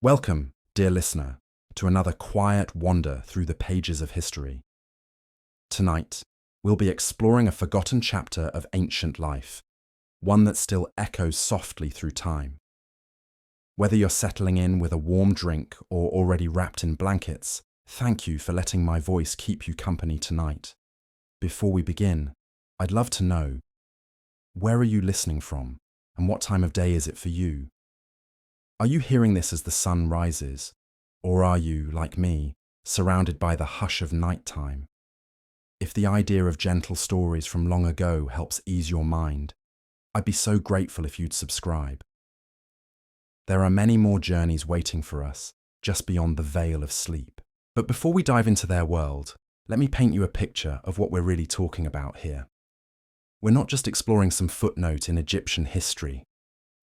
Welcome, dear listener, to another quiet wander through the pages of history. Tonight, we'll be exploring a forgotten chapter of ancient life, one that still echoes softly through time. Whether you're settling in with a warm drink or already wrapped in blankets, thank you for letting my voice keep you company tonight. Before we begin, I'd love to know, where are you listening from, and what time of day is it for you? Are you hearing this as the sun rises, or are you, like me, surrounded by the hush of nighttime? If the idea of gentle stories from long ago helps ease your mind, I'd be so grateful if you'd subscribe. There are many more journeys waiting for us, just beyond the veil of sleep. But before we dive into their world, let me paint you a picture of what we're really talking about here. We're not just exploring some footnote in Egyptian history.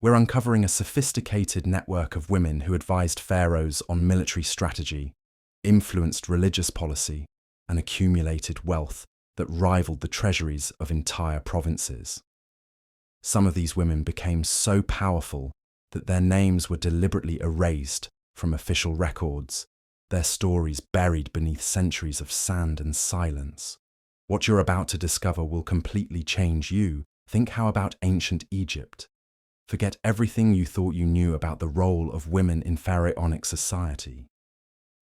We're uncovering a sophisticated network of women who advised pharaohs on military strategy, influenced religious policy, and accumulated wealth that rivaled the treasuries of entire provinces. Some of these women became so powerful that their names were deliberately erased from official records, their stories buried beneath centuries of sand and silence. What you're about to discover will completely change you. Think, how about ancient Egypt? Forget everything you thought you knew about the role of women in pharaonic society.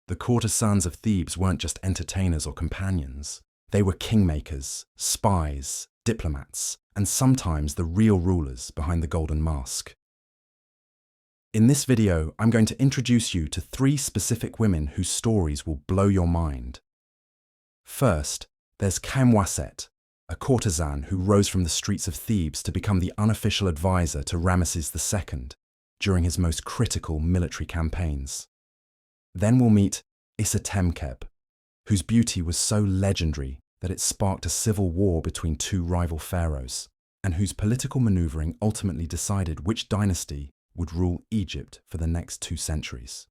The courtesans of Thebes weren't just entertainers or companions. They were kingmakers, spies, diplomats, and sometimes the real rulers behind the golden mask. In this video, I'm going to introduce you to 3 specific women whose stories will blow your mind. First, there's Khamwaset, a courtesan who rose from the streets of Thebes to become the unofficial advisor to Ramesses II during his most critical military campaigns. Then we'll meet Isetemkeb, whose beauty was so legendary that it sparked a civil war between 2 rival pharaohs, and whose political maneuvering ultimately decided which dynasty would rule Egypt for the next 2 centuries.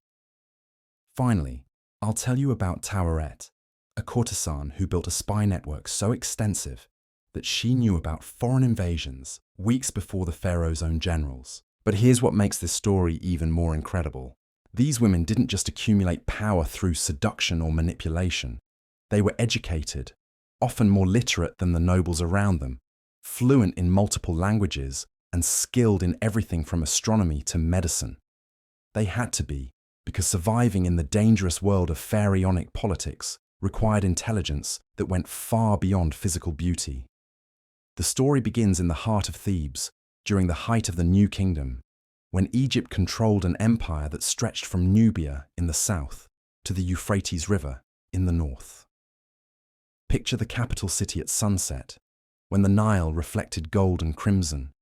Finally, I'll tell you about Taweret, a courtesan who built a spy network so extensive that she knew about foreign invasions weeks before the pharaoh's own generals. But here's what makes this story even more incredible. These women didn't just accumulate power through seduction or manipulation. They were educated, often more literate than the nobles around them, fluent in multiple languages, and skilled in everything from astronomy to medicine. They had to be, because surviving in the dangerous world of pharaonic politics required intelligence that went far beyond physical beauty. The story begins in the heart of Thebes, during the height of the New Kingdom, when Egypt controlled an empire that stretched from Nubia in the south to the Euphrates River in the north. Picture the capital city at sunset, when the Nile reflected gold and crimson,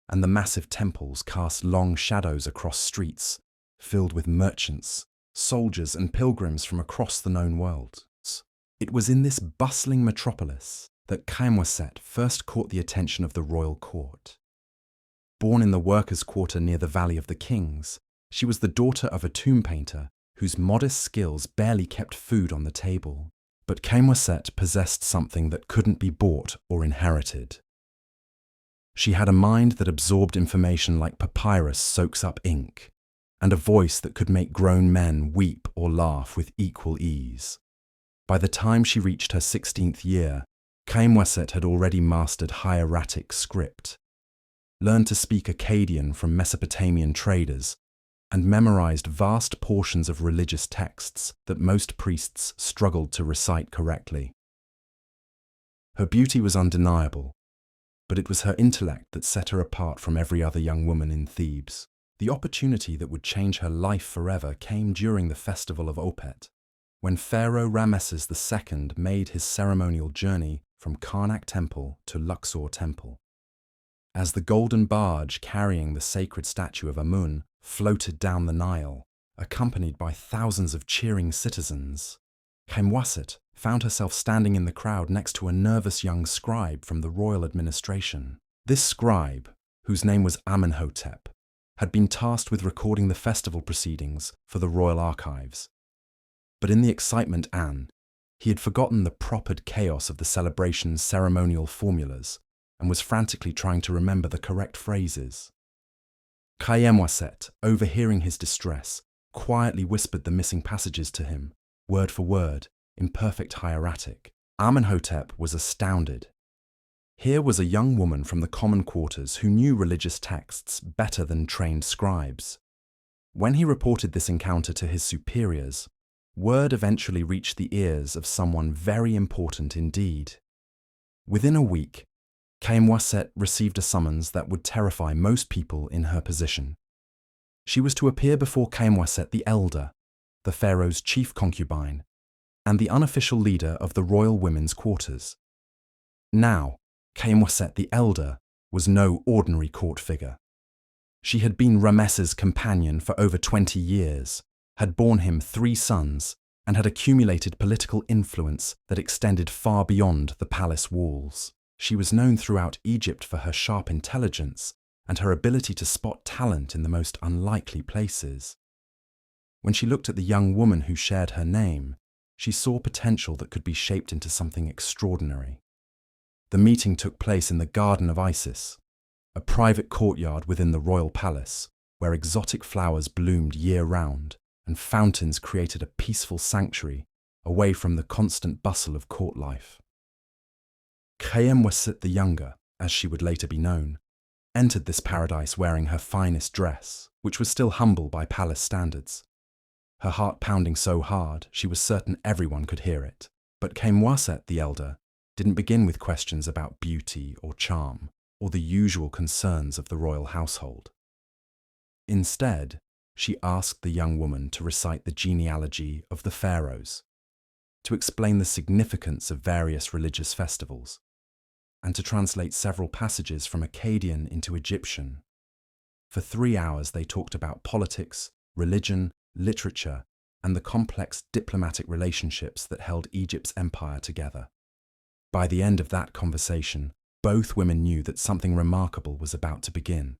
and the massive temples cast long shadows across streets filled with merchants, soldiers, and pilgrims from across the known world. It was in this bustling metropolis that Khamwaset first caught the attention of the royal court. Born in the workers' quarter near the Valley of the Kings, she was the daughter of a tomb painter whose modest skills barely kept food on the table. But Khamwaset possessed something that couldn't be bought or inherited. She had a mind that absorbed information like papyrus soaks up ink, and a voice that could make grown men weep or laugh with equal ease. By the time she reached her 16th year, Khamwaset had already mastered hieratic script, learned to speak Akkadian from Mesopotamian traders, and memorized vast portions of religious texts that most priests struggled to recite correctly. Her beauty was undeniable, but it was her intellect that set her apart from every other young woman in Thebes. The opportunity that would change her life forever came during the festival of Opet, when Pharaoh Ramesses II made his ceremonial journey from Karnak Temple to Luxor Temple. As the golden barge carrying the sacred statue of Amun floated down the Nile, accompanied by thousands of cheering citizens, Khamwaset found herself standing in the crowd next to a nervous young scribe from the royal administration. This scribe, whose name was Amenhotep, had been tasked with recording the festival proceedings for the royal archives. But in the excitement he had forgotten the propered chaos of the celebration's ceremonial formulas and was frantically trying to remember the correct phrases. Khamwaset, overhearing his distress, quietly whispered the missing passages to him, word for word, in perfect hieratic. Amenhotep was astounded. Here was a young woman from the common quarters who knew religious texts better than trained scribes. When he reported this encounter to his superiors, word eventually reached the ears of someone very important indeed. Within a week, Khaemwaset received a summons that would terrify most people in her position. She was to appear before Khaemwaset the Elder, the pharaoh's chief concubine, and the unofficial leader of the royal women's quarters. Now, Khaemwaset the Elder was no ordinary court figure. She had been Ramesses' companion for over 20 years, had borne him 3 sons, and had accumulated political influence that extended far beyond the palace walls. She was known throughout Egypt for her sharp intelligence and her ability to spot talent in the most unlikely places. When she looked at the young woman who shared her name, she saw potential that could be shaped into something extraordinary. The meeting took place in the Garden of Isis, a private courtyard within the royal palace, where exotic flowers bloomed year-round and fountains created a peaceful sanctuary away from the constant bustle of court life. Khaemwaset the Younger, as she would later be known, entered this paradise wearing her finest dress, which was still humble by palace standards. Her heart pounding so hard she was certain everyone could hear it. But Khaemwaset the Elder didn't begin with questions about beauty or charm, or the usual concerns of the royal household. Instead, she asked the young woman to recite the genealogy of the Pharaohs, to explain the significance of various religious festivals, and to translate several passages from Akkadian into Egyptian. For 3 hours they talked about politics, religion, literature, and the complex diplomatic relationships that held Egypt's empire together. By the end of that conversation, both women knew that something remarkable was about to begin.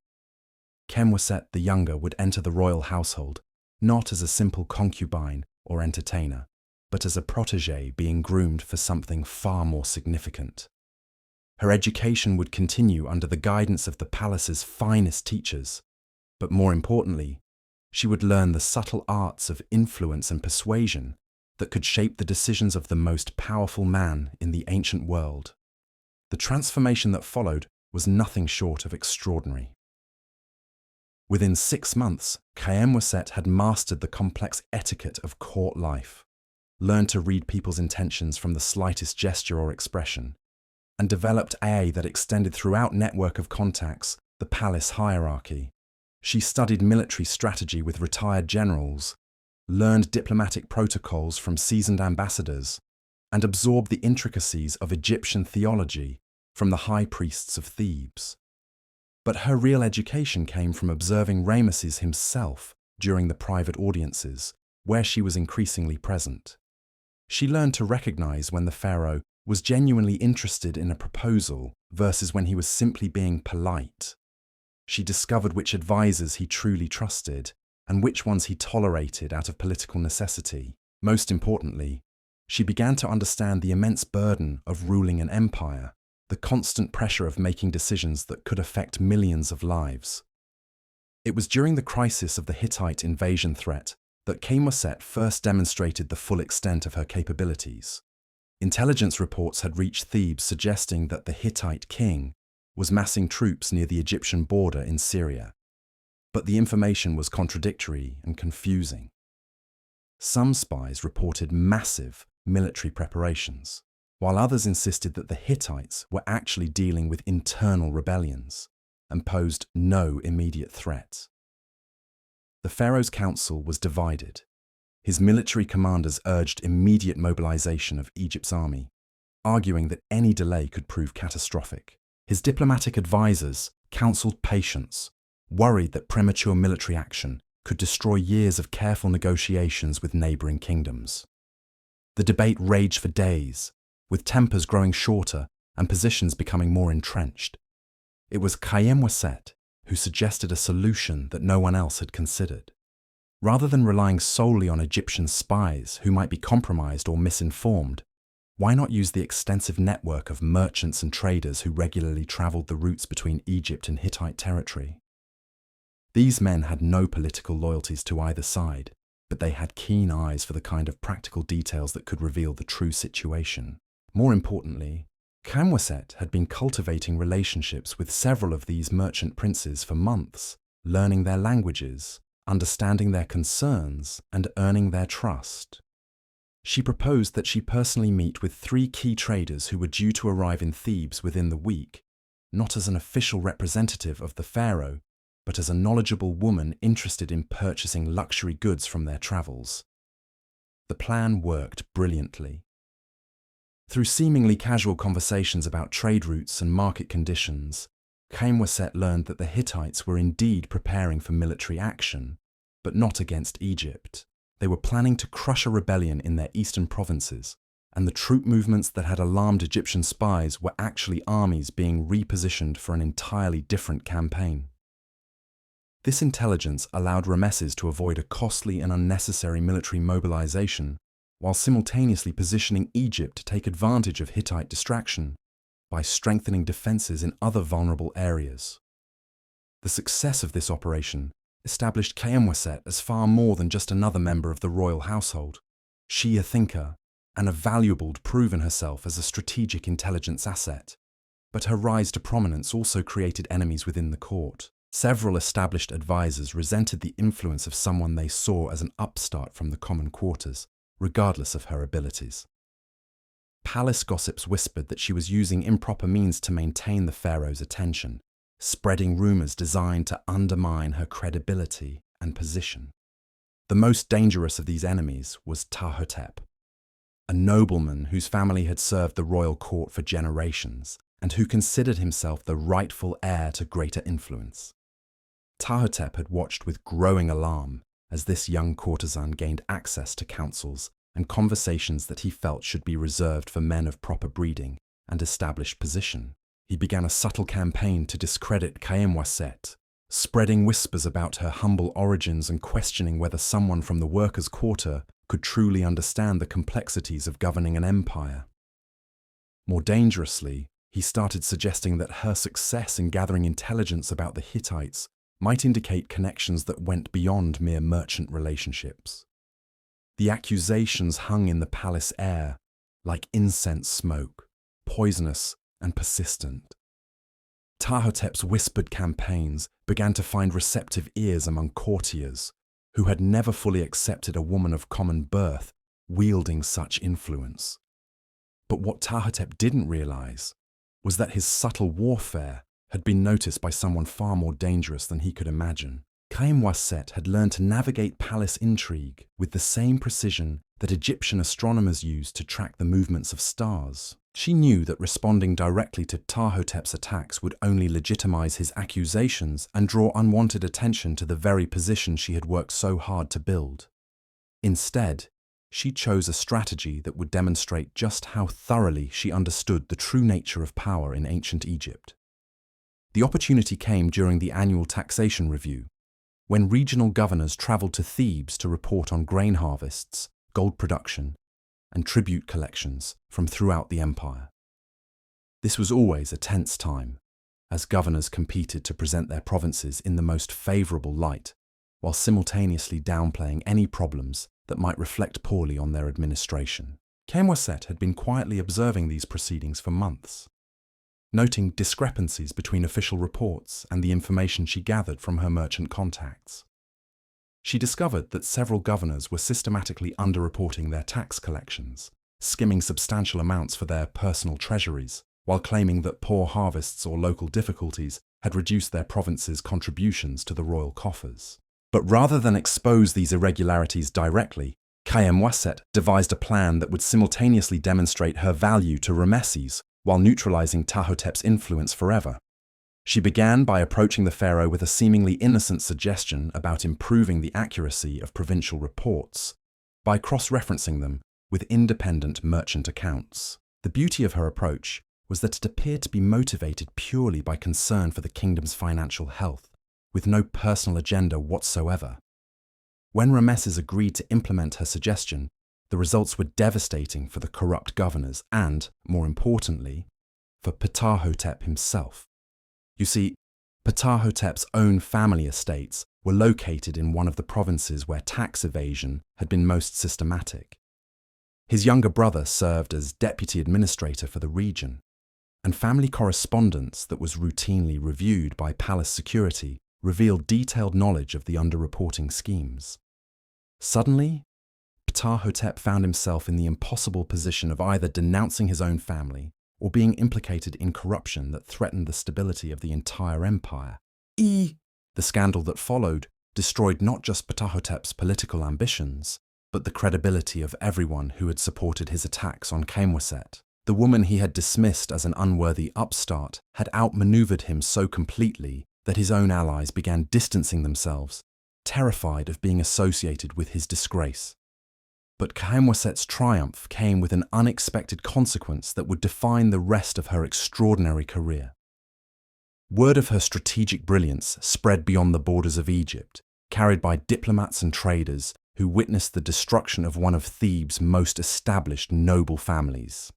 Khaemwaset the Younger would enter the royal household, not as a simple concubine or entertainer, but as a protégé being groomed for something far more significant. Her education would continue under the guidance of the palace's finest teachers, but more importantly, she would learn the subtle arts of influence and persuasion that could shape the decisions of the most powerful man in the ancient world. The transformation that followed was nothing short of extraordinary. Within 6 months, Khaemwaset had mastered the complex etiquette of court life, learned to read people's intentions from the slightest gesture or expression, and developed AI that extended throughout network of contacts, the palace hierarchy. She studied military strategy with retired generals, learned diplomatic protocols from seasoned ambassadors, and absorbed the intricacies of Egyptian theology from the high priests of Thebes. But her real education came from observing Ramesses himself during the private audiences, where she was increasingly present. She learned to recognize when the pharaoh was genuinely interested in a proposal versus when he was simply being polite. She discovered which advisors he truly trusted and which ones he tolerated out of political necessity. Most importantly, she began to understand the immense burden of ruling an empire, the constant pressure of making decisions that could affect millions of lives. It was during the crisis of the Hittite invasion threat that Khaemwaset first demonstrated the full extent of her capabilities. Intelligence reports had reached Thebes suggesting that the Hittite king was massing troops near the Egyptian border in Syria. But the information was contradictory and confusing. Some spies reported massive military preparations, while others insisted that the Hittites were actually dealing with internal rebellions and posed no immediate threat. The pharaoh's council was divided. His military commanders urged immediate mobilization of Egypt's army, arguing that any delay could prove catastrophic. His diplomatic advisors counseled patience, worried that premature military action could destroy years of careful negotiations with neighboring kingdoms. The debate raged for days, with tempers growing shorter and positions becoming more entrenched. It was Khaemwaset who suggested a solution that no one else had considered. Rather than relying solely on Egyptian spies who might be compromised or misinformed, why not use the extensive network of merchants and traders who regularly traveled the routes between Egypt and Hittite territory? These men had no political loyalties to either side, but they had keen eyes for the kind of practical details that could reveal the true situation. More importantly, Camwaset had been cultivating relationships with several of these merchant princes for months, learning their languages, understanding their concerns, and earning their trust. She proposed that she personally meet with 3 key traders who were due to arrive in Thebes within the week, not as an official representative of the pharaoh, but as a knowledgeable woman interested in purchasing luxury goods from their travels. The plan worked brilliantly. Through seemingly casual conversations about trade routes and market conditions, Camwaset learned that the Hittites were indeed preparing for military action, but not against Egypt. They were planning to crush a rebellion in their eastern provinces, and the troop movements that had alarmed Egyptian spies were actually armies being repositioned for an entirely different campaign. This intelligence allowed Rameses to avoid a costly and unnecessary military mobilization, while simultaneously positioning Egypt to take advantage of Hittite distraction by strengthening defenses in other vulnerable areas. The success of this operation established Camwaset as far more than just another member of the royal household. She, a thinker, and a valuable to proven herself as a strategic intelligence asset. But her rise to prominence also created enemies within the court. Several established advisors resented the influence of someone they saw as an upstart from the common quarters, regardless of her abilities. Palace gossips whispered that she was using improper means to maintain the pharaoh's attention, spreading rumors designed to undermine her credibility and position. The most dangerous of these enemies was Ptahhotep, a nobleman whose family had served the royal court for generations and who considered himself the rightful heir to greater influence. Ptahhotep had watched with growing alarm as this young courtesan gained access to counsels and conversations that he felt should be reserved for men of proper breeding and established position. He began a subtle campaign to discredit Camwaset, spreading whispers about her humble origins and questioning whether someone from the workers' quarter could truly understand the complexities of governing an empire. More dangerously, he started suggesting that her success in gathering intelligence about the Hittites might indicate connections that went beyond mere merchant relationships. The accusations hung in the palace air, like incense smoke, poisonous and persistent. Ptahhotep's whispered campaigns began to find receptive ears among courtiers, who had never fully accepted a woman of common birth wielding such influence. But what Ptahhotep didn't realize was that his subtle warfare had been noticed by someone far more dangerous than he could imagine. Camwaset had learned to navigate palace intrigue with the same precision that Egyptian astronomers used to track the movements of stars. She knew that responding directly to Ptahhotep's attacks would only legitimize his accusations and draw unwanted attention to the very position she had worked so hard to build. Instead, she chose a strategy that would demonstrate just how thoroughly she understood the true nature of power in ancient Egypt. The opportunity came during the annual taxation review, when regional governors traveled to Thebes to report on grain harvests, gold production, and tribute collections from throughout the empire. This was always a tense time, as governors competed to present their provinces in the most favorable light, while simultaneously downplaying any problems that might reflect poorly on their administration. Camwaset had been quietly observing these proceedings for months, noting discrepancies between official reports and the information she gathered from her merchant contacts. She discovered that several governors were systematically underreporting their tax collections, skimming substantial amounts for their personal treasuries, while claiming that poor harvests or local difficulties had reduced their province's contributions to the royal coffers. But rather than expose these irregularities directly, Camwaset devised a plan that would simultaneously demonstrate her value to Rameses while neutralizing Ptahhotep's influence forever. She began by approaching the pharaoh with a seemingly innocent suggestion about improving the accuracy of provincial reports by cross-referencing them with independent merchant accounts. The beauty of her approach was that it appeared to be motivated purely by concern for the kingdom's financial health, with no personal agenda whatsoever. When Rameses agreed to implement her suggestion, the results were devastating for the corrupt governors and, more importantly, for Ptahhotep himself. You see, Ptahhotep's own family estates were located in one of the provinces where tax evasion had been most systematic. His younger brother served as deputy administrator for the region, and family correspondence that was routinely reviewed by palace security revealed detailed knowledge of the underreporting schemes. Suddenly, Ptahhotep found himself in the impossible position of either denouncing his own family or being implicated in corruption that threatened the stability of the entire empire. The scandal that followed destroyed not just Ptahhotep's political ambitions, but the credibility of everyone who had supported his attacks on Khamwaset. The woman he had dismissed as an unworthy upstart had outmaneuvered him so completely that his own allies began distancing themselves, terrified of being associated with his disgrace. But Khamwaset's triumph came with an unexpected consequence that would define the rest of her extraordinary career. Word of her strategic brilliance spread beyond the borders of Egypt, carried by diplomats and traders who witnessed the destruction of one of Thebes' most established noble families.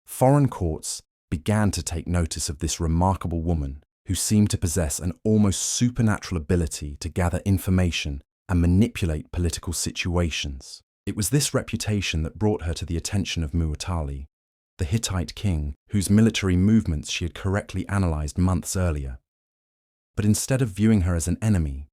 Foreign courts began to take notice of this remarkable woman who seemed to possess an almost supernatural ability to gather information and manipulate political situations. It was this reputation that brought her to the attention of Muwatalli, the Hittite king whose military movements she had correctly analyzed months earlier. But instead of viewing her as an enemy,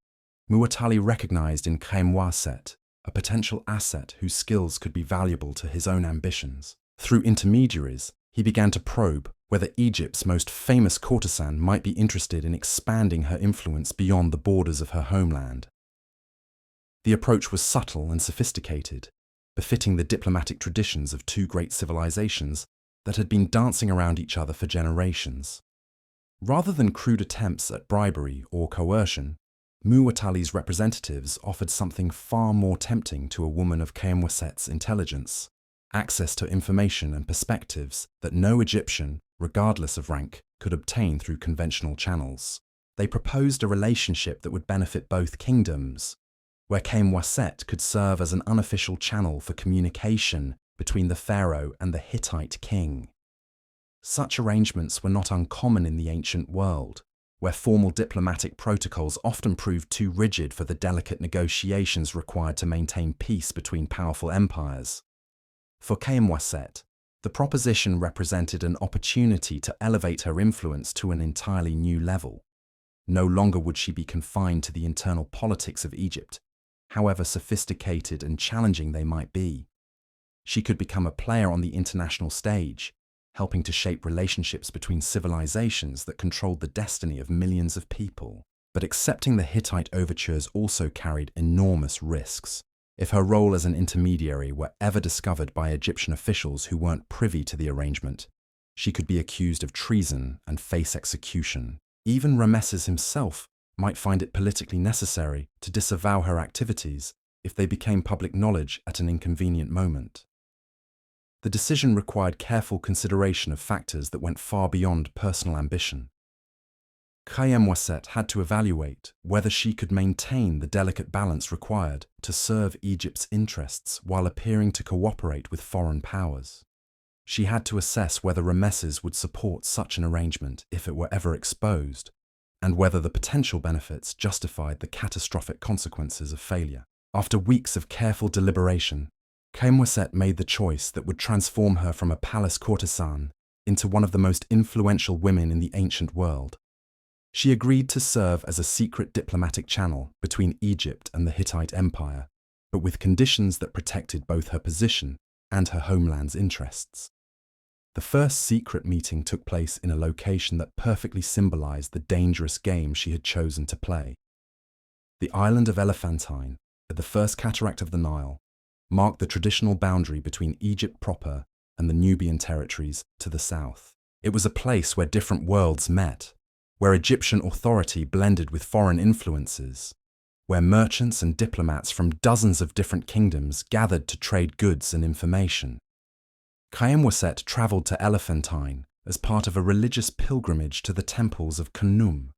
Muwatalli recognized in Khamwaset a potential asset whose skills could be valuable to his own ambitions. Through intermediaries, he began to probe whether Egypt's most famous courtesan might be interested in expanding her influence beyond the borders of her homeland. The approach was subtle and sophisticated, befitting the diplomatic traditions of two great civilizations that had been dancing around each other for generations. Rather than crude attempts at bribery or coercion, Muwatalli's representatives offered something far more tempting to a woman of Khamwaset's intelligence: access to information and perspectives that no Egyptian, regardless of rank, could obtain through conventional channels. They proposed a relationship that would benefit both kingdoms, where Khamwaset could serve as an unofficial channel for communication between the pharaoh and the Hittite king. Such arrangements were not uncommon in the ancient world, where formal diplomatic protocols often proved too rigid for the delicate negotiations required to maintain peace between powerful empires. For Khamwaset, the proposition represented an opportunity to elevate her influence to an entirely new level. No longer would she be confined to the internal politics of Egypt, however sophisticated and challenging they might be. She could become a player on the international stage, helping to shape relationships between civilizations that controlled the destiny of millions of people. But accepting the Hittite overtures also carried enormous risks. If her role as an intermediary were ever discovered by Egyptian officials who weren't privy to the arrangement, she could be accused of treason and face execution. Even Rameses himself might find it politically necessary to disavow her activities if they became public knowledge at an inconvenient moment. The decision required careful consideration of factors that went far beyond personal ambition. Khamwaset had to evaluate whether she could maintain the delicate balance required to serve Egypt's interests while appearing to cooperate with foreign powers. She had to assess whether Rameses would support such an arrangement if it were ever exposed, and whether the potential benefits justified the catastrophic consequences of failure. After weeks of careful deliberation, Khamwaset made the choice that would transform her from a palace courtesan into one of the most influential women in the ancient world. She agreed to serve as a secret diplomatic channel between Egypt and the Hittite Empire, but with conditions that protected both her position and her homeland's interests. The first secret meeting took place in a location that perfectly symbolized the dangerous game she had chosen to play. The island of Elephantine, at the first cataract of the Nile, marked the traditional boundary between Egypt proper and the Nubian territories to the south. It was a place where different worlds met, where Egyptian authority blended with foreign influences, where merchants and diplomats from dozens of different kingdoms gathered to trade goods and information. Khamwaset traveled to Elephantine as part of a religious pilgrimage to the temples of Khnum,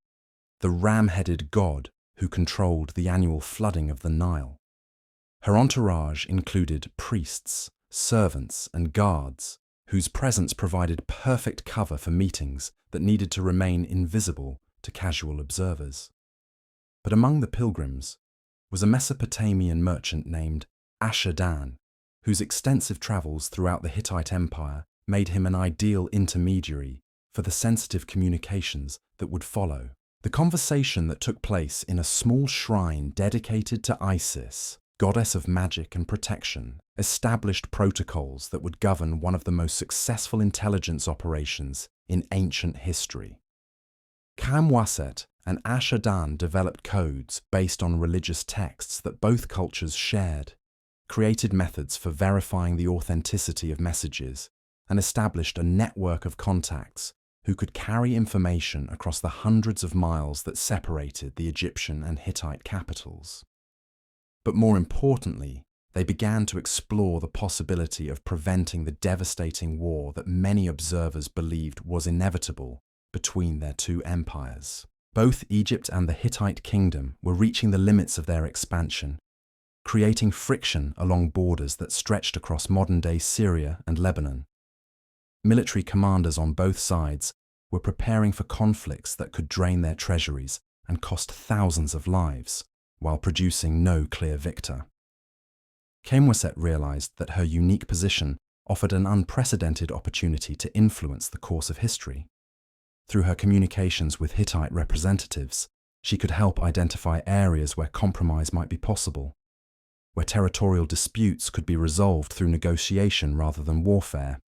the ram-headed god who controlled the annual flooding of the Nile. Her entourage included priests, servants, and guards, whose presence provided perfect cover for meetings that needed to remain invisible to casual observers. But among the pilgrims was a Mesopotamian merchant named Ashur-dan, whose extensive travels throughout the Hittite Empire made him an ideal intermediary for the sensitive communications that would follow. The conversation that took place in a small shrine dedicated to Isis, goddess of magic and protection, established protocols that would govern one of the most successful intelligence operations in ancient history. Kamwaset and Ashur-dan developed codes based on religious texts that both cultures shared, created methods for verifying the authenticity of messages, and established a network of contacts who could carry information across the hundreds of miles that separated the Egyptian and Hittite capitals. But more importantly, they began to explore the possibility of preventing the devastating war that many observers believed was inevitable between their two empires. Both Egypt and the Hittite kingdom were reaching the limits of their expansion, creating friction along borders that stretched across modern-day Syria and Lebanon. Military commanders on both sides were preparing for conflicts that could drain their treasuries and cost thousands of lives, while producing no clear victor. Kamwaset realized that her unique position offered an unprecedented opportunity to influence the course of history. Through her communications with Hittite representatives, she could help identify areas where compromise might be possible, where territorial disputes could be resolved through negotiation rather than warfare,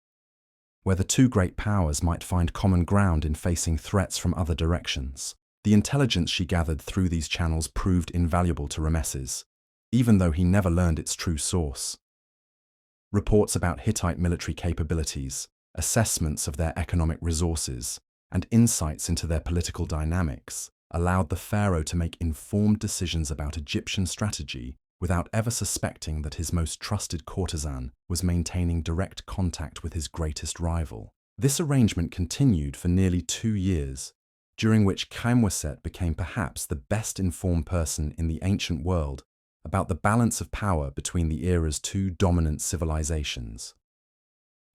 where the two great powers might find common ground in facing threats from other directions. The intelligence she gathered through these channels proved invaluable to Rameses, even though he never learned its true source. Reports about Hittite military capabilities, assessments of their economic resources, and insights into their political dynamics allowed the pharaoh to make informed decisions about Egyptian strategy without ever suspecting that his most trusted courtesan was maintaining direct contact with his greatest rival. This arrangement continued for nearly 2 years, during which Kamwaset became perhaps the best-informed person in the ancient world about the balance of power between the era's two dominant civilizations.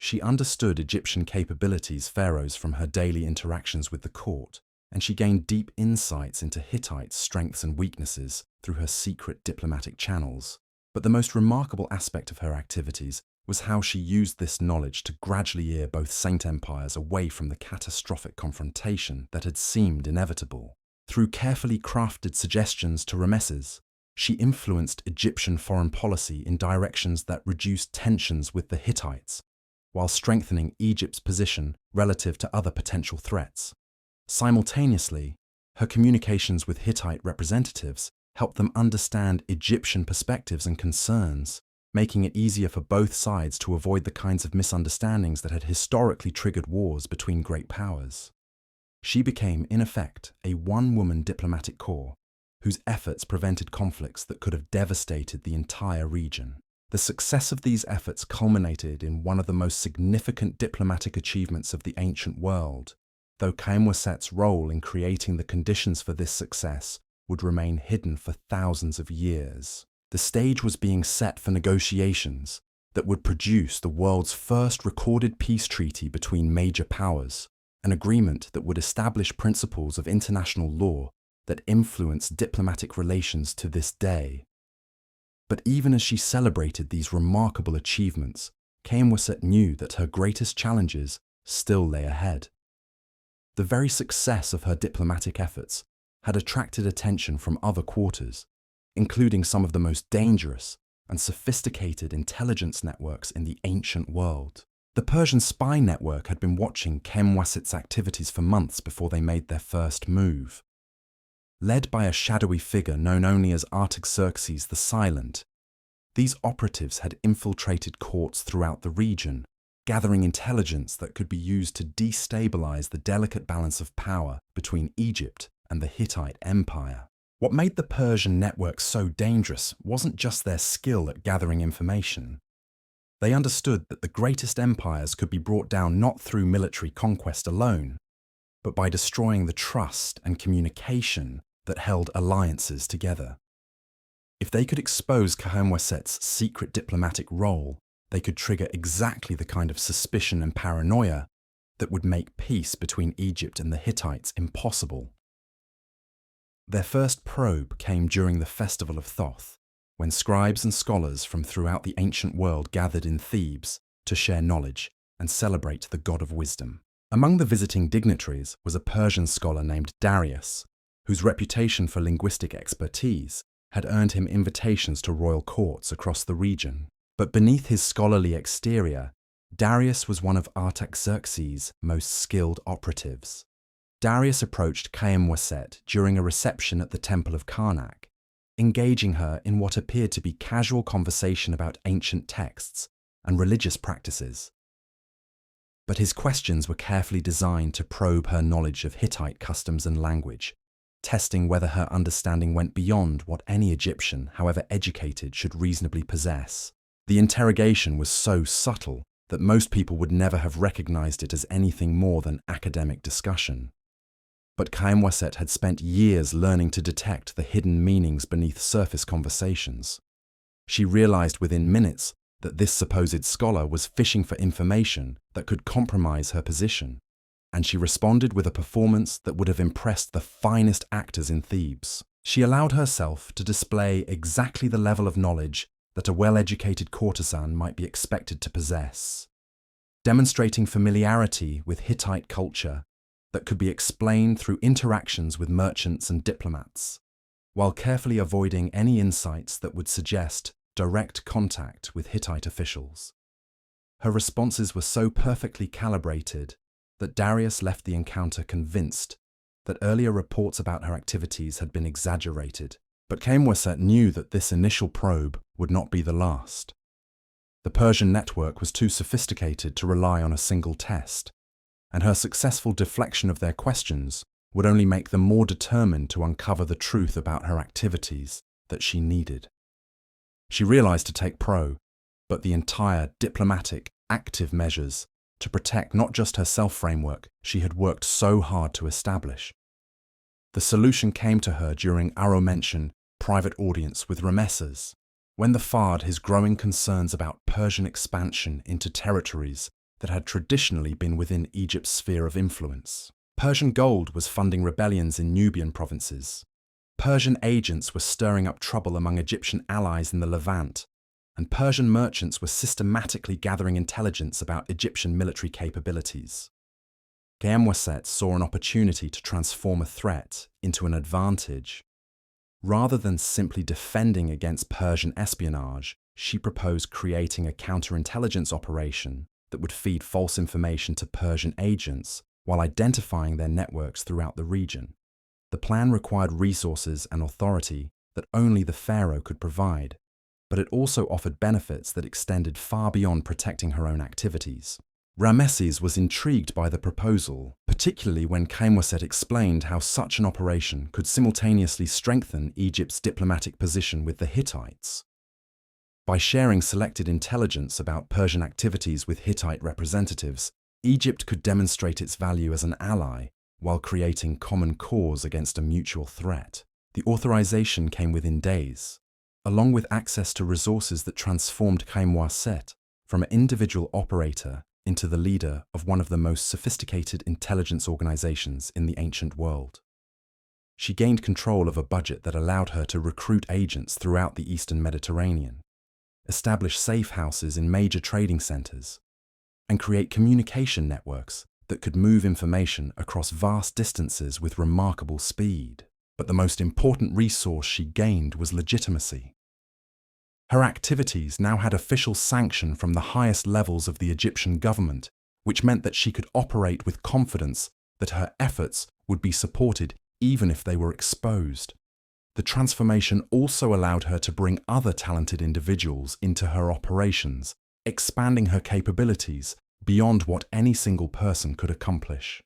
She understood Egyptian capabilities pharaohs from her daily interactions with the court, and she gained deep insights into Hittite strengths and weaknesses through her secret diplomatic channels. But the most remarkable aspect of her activities was how she used this knowledge to gradually ear both Saint empires away from the catastrophic confrontation that had seemed inevitable. Through carefully crafted suggestions to Rameses, she influenced Egyptian foreign policy in directions that reduced tensions with the Hittites, while strengthening Egypt's position relative to other potential threats. Simultaneously, her communications with Hittite representatives helped them understand Egyptian perspectives and concerns, making it easier for both sides to avoid the kinds of misunderstandings that had historically triggered wars between great powers. She became, in effect, a one-woman diplomatic corps, whose efforts prevented conflicts that could have devastated the entire region. The success of these efforts culminated in one of the most significant diplomatic achievements of the ancient world, though Kamwaset's role in creating the conditions for this success would remain hidden for thousands of years. The stage was being set for negotiations that would produce the world's first recorded peace treaty between major powers, an agreement that would establish principles of international law that influence diplomatic relations to this day. But even as she celebrated these remarkable achievements, Kamwaset knew that her greatest challenges still lay ahead. The very success of her diplomatic efforts had attracted attention from other quarters, including some of the most dangerous and sophisticated intelligence networks in the ancient world. The Persian spy network had been watching Kamwaset's activities for months before they made their first move. Led by a shadowy figure known only as Artaxerxes the Silent, these operatives had infiltrated courts throughout the region, gathering intelligence that could be used to destabilize the delicate balance of power between Egypt and the Hittite Empire. What made the Persian network so dangerous wasn't just their skill at gathering information. They understood that the greatest empires could be brought down not through military conquest alone, but by destroying the trust and communication that held alliances together. If they could expose Kamwaset's secret diplomatic role, they could trigger exactly the kind of suspicion and paranoia that would make peace between Egypt and the Hittites impossible. Their first probe came during the Festival of Thoth, when scribes and scholars from throughout the ancient world gathered in Thebes to share knowledge and celebrate the god of wisdom. Among the visiting dignitaries was a Persian scholar named Darius, whose reputation for linguistic expertise had earned him invitations to royal courts across the region. But beneath his scholarly exterior, Darius was one of Artaxerxes' most skilled operatives. Darius approached Khaemwaset during a reception at the Temple of Karnak, engaging her in what appeared to be casual conversation about ancient texts and religious practices. But his questions were carefully designed to probe her knowledge of Hittite customs and language, testing whether her understanding went beyond what any Egyptian, however educated, should reasonably possess. The interrogation was so subtle that most people would never have recognized it as anything more than academic discussion. But Khaemwaset had spent years learning to detect the hidden meanings beneath surface conversations. She realized within minutes that this supposed scholar was fishing for information that could compromise her position, and she responded with a performance that would have impressed the finest actors in Thebes. She allowed herself to display exactly the level of knowledge that a well-educated courtesan might be expected to possess, demonstrating familiarity with Hittite culture that could be explained through interactions with merchants and diplomats, while carefully avoiding any insights that would suggest direct contact with Hittite officials. Her responses were so perfectly calibrated that Darius left the encounter convinced that earlier reports about her activities had been exaggerated. But Khaemwaset knew that this initial probe would not be the last. The Persian network was too sophisticated to rely on a single test, and her successful deflection of their questions would only make them more determined to uncover the truth about her activities that she needed. She realized to take but the entire diplomatic, active measures to protect not just her self-framework she had worked so hard to establish. The solution came to her during Aro-mentioned private audience with Ramesses, when the Fard his growing concerns about Persian expansion into territories that had traditionally been within Egypt's sphere of influence. Persian gold was funding rebellions in Nubian provinces. Persian agents were stirring up trouble among Egyptian allies in the Levant, and Persian merchants were systematically gathering intelligence about Egyptian military capabilities. Khaemwaset saw an opportunity to transform a threat into an advantage. Rather than simply defending against Persian espionage, she proposed creating a counterintelligence operation that would feed false information to Persian agents while identifying their networks throughout the region. The plan required resources and authority that only the pharaoh could provide, but it also offered benefits that extended far beyond protecting her own activities. Ramesses was intrigued by the proposal, particularly when Khaemwaset explained how such an operation could simultaneously strengthen Egypt's diplomatic position with the Hittites. By sharing selected intelligence about Persian activities with Hittite representatives, Egypt could demonstrate its value as an ally while creating common cause against a mutual threat. The authorization came within days, along with access to resources that transformed Khaemwaset from an individual operator into the leader of one of the most sophisticated intelligence organizations in the ancient world. She gained control of a budget that allowed her to recruit agents throughout the Eastern Mediterranean, establish safe houses in major trading centers, and create communication networks that could move information across vast distances with remarkable speed. But the most important resource she gained was legitimacy. Her activities now had official sanction from the highest levels of the Egyptian government, which meant that she could operate with confidence that her efforts would be supported even if they were exposed. The transformation also allowed her to bring other talented individuals into her operations, expanding her capabilities beyond what any single person could accomplish.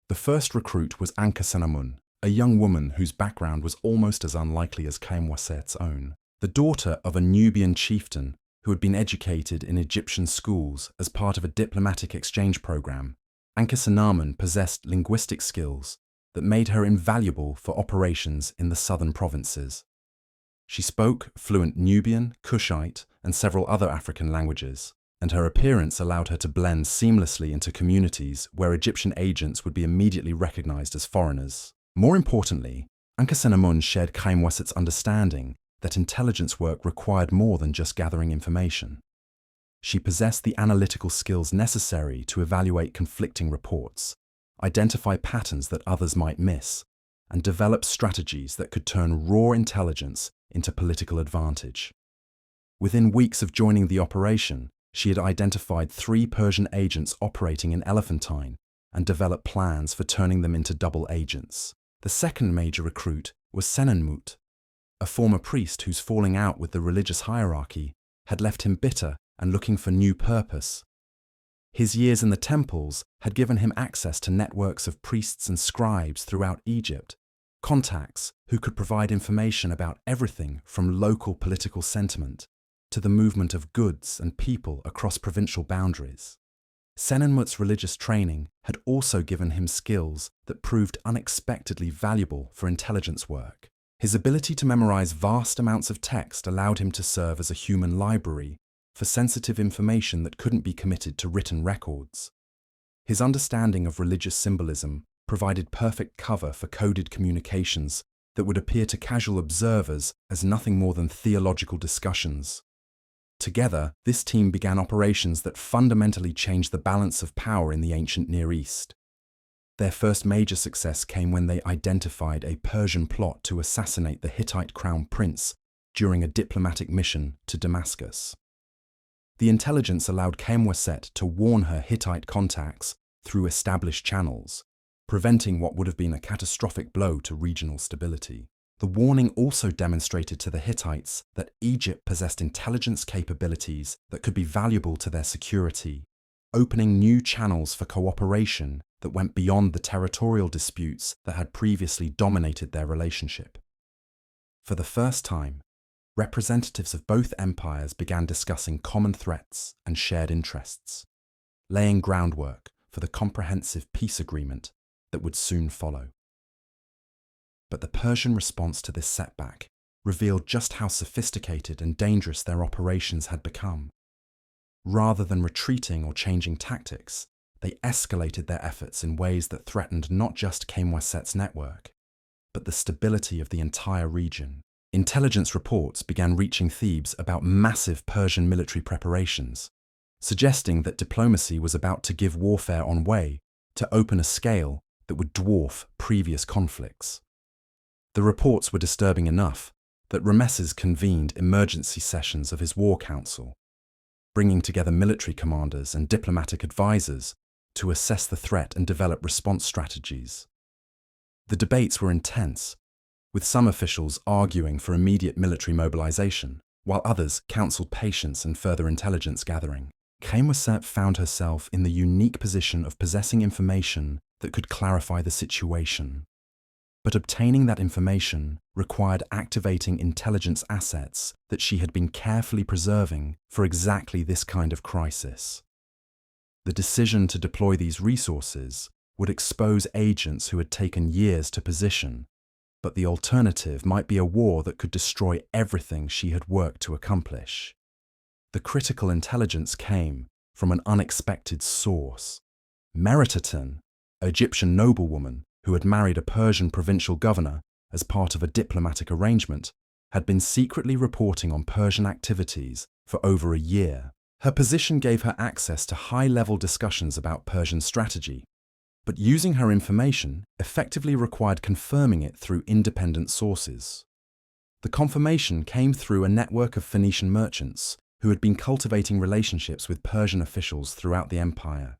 The first recruit was Ankhesenamun, a young woman whose background was almost as unlikely as Khaemwaset's own. The daughter of a Nubian chieftain who had been educated in Egyptian schools as part of a diplomatic exchange program, Ankhesenamun possessed linguistic skills that made her invaluable for operations in the southern provinces. She spoke fluent Nubian, Kushite, and several other African languages, and her appearance allowed her to blend seamlessly into communities where Egyptian agents would be immediately recognized as foreigners. More importantly, Ankhesenamun shared Khaemweset's understanding that intelligence work required more than just gathering information. She possessed the analytical skills necessary to evaluate conflicting reports, identify patterns that others might miss, and develop strategies that could turn raw intelligence into political advantage. Within weeks of joining the operation, she had identified 3 Persian agents operating in Elephantine and developed plans for turning them into double agents. The second major recruit was Senenmut, a former priest whose falling out with the religious hierarchy had left him bitter and looking for new purpose. His years in the temples had given him access to networks of priests and scribes throughout Egypt, contacts who could provide information about everything from local political sentiment to the movement of goods and people across provincial boundaries. Senenmut's religious training had also given him skills that proved unexpectedly valuable for intelligence work. His ability to memorize vast amounts of text allowed him to serve as a human library for sensitive information that couldn't be committed to written records. His understanding of religious symbolism provided perfect cover for coded communications that would appear to casual observers as nothing more than theological discussions. Together, this team began operations that fundamentally changed the balance of power in the ancient Near East. Their first major success came when they identified a Persian plot to assassinate the Hittite crown prince during a diplomatic mission to Damascus. The intelligence allowed Khaemweset to warn her Hittite contacts through established channels, preventing what would have been a catastrophic blow to regional stability. The warning also demonstrated to the Hittites that Egypt possessed intelligence capabilities that could be valuable to their security, opening new channels for cooperation that went beyond the territorial disputes that had previously dominated their relationship. For the first time, representatives of both empires began discussing common threats and shared interests, laying groundwork for the comprehensive peace agreement that would soon follow. But the Persian response to this setback revealed just how sophisticated and dangerous their operations had become. Rather than retreating or changing tactics, they escalated their efforts in ways that threatened not just Khaemweset's network, but the stability of the entire region. Intelligence reports began reaching Thebes about massive Persian military preparations, suggesting that diplomacy was about to give warfare on way to open a scale that would dwarf previous conflicts. The reports were disturbing enough that Rameses convened emergency sessions of his war council, bringing together military commanders and diplomatic advisors to assess the threat and develop response strategies. The debates were intense, with some officials arguing for immediate military mobilization, while others counseled patience and further intelligence gathering. Khaemweset found herself in the unique position of possessing information that could clarify the situation. But obtaining that information required activating intelligence assets that she had been carefully preserving for exactly this kind of crisis. The decision to deploy these resources would expose agents who had taken years to position, but the alternative might be a war that could destroy everything she had worked to accomplish. The critical intelligence came from an unexpected source. Meritaten, an Egyptian noblewoman who had married a Persian provincial governor as part of a diplomatic arrangement, had been secretly reporting on Persian activities for over a year. Her position gave her access to high-level discussions about Persian strategy, but using her information effectively required confirming it through independent sources. The confirmation came through a network of Phoenician merchants who had been cultivating relationships with Persian officials throughout the empire.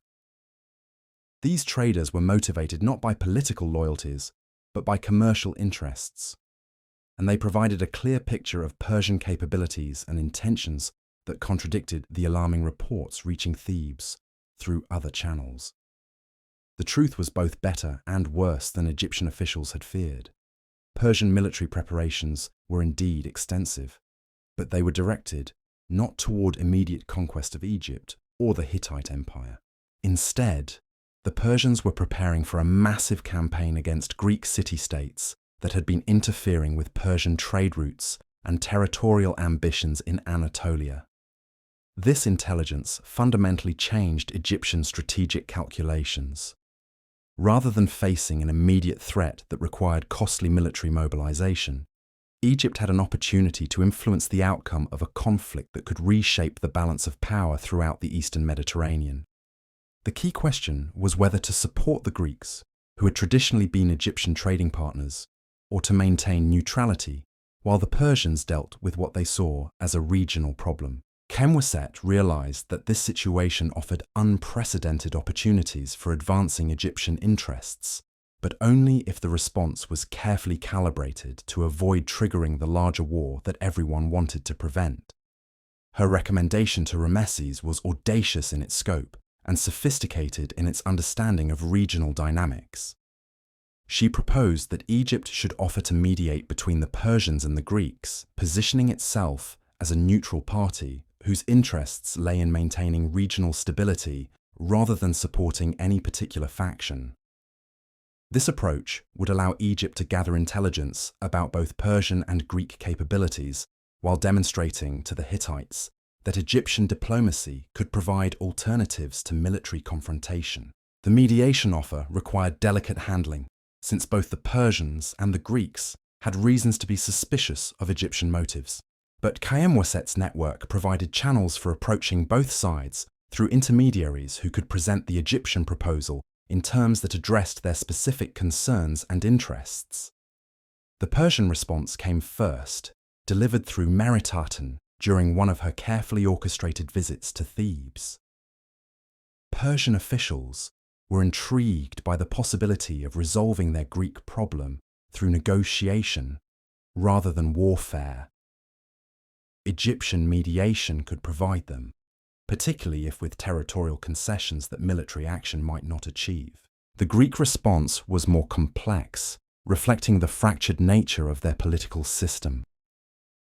These traders were motivated not by political loyalties, but by commercial interests, and they provided a clear picture of Persian capabilities and intentions that contradicted the alarming reports reaching Thebes through other channels. The truth was both better and worse than Egyptian officials had feared. Persian military preparations were indeed extensive, but they were directed not toward immediate conquest of Egypt or the Hittite Empire. Instead, the Persians were preparing for a massive campaign against Greek city-states that had been interfering with Persian trade routes and territorial ambitions in Anatolia. This intelligence fundamentally changed Egyptian strategic calculations. Rather than facing an immediate threat that required costly military mobilization, Egypt had an opportunity to influence the outcome of a conflict that could reshape the balance of power throughout the Eastern Mediterranean. The key question was whether to support the Greeks, who had traditionally been Egyptian trading partners, or to maintain neutrality, while the Persians dealt with what they saw as a regional problem. Khemwaset realized that this situation offered unprecedented opportunities for advancing Egyptian interests, but only if the response was carefully calibrated to avoid triggering the larger war that everyone wanted to prevent. Her recommendation to Rameses was audacious in its scope and sophisticated in its understanding of regional dynamics. She proposed that Egypt should offer to mediate between the Persians and the Greeks, positioning itself as a neutral party whose interests lay in maintaining regional stability rather than supporting any particular faction. This approach would allow Egypt to gather intelligence about both Persian and Greek capabilities while demonstrating to the Hittites that Egyptian diplomacy could provide alternatives to military confrontation. The mediation offer required delicate handling, since both the Persians and the Greeks had reasons to be suspicious of Egyptian motives. But Khemwaset's network provided channels for approaching both sides through intermediaries who could present the Egyptian proposal in terms that addressed their specific concerns and interests. The Persian response came first, delivered through Meritaten during one of her carefully orchestrated visits to Thebes. Persian officials were intrigued by the possibility of resolving their Greek problem through negotiation rather than warfare. Egyptian mediation could provide them, particularly if with territorial concessions that military action might not achieve. The Greek response was more complex, reflecting the fractured nature of their political system.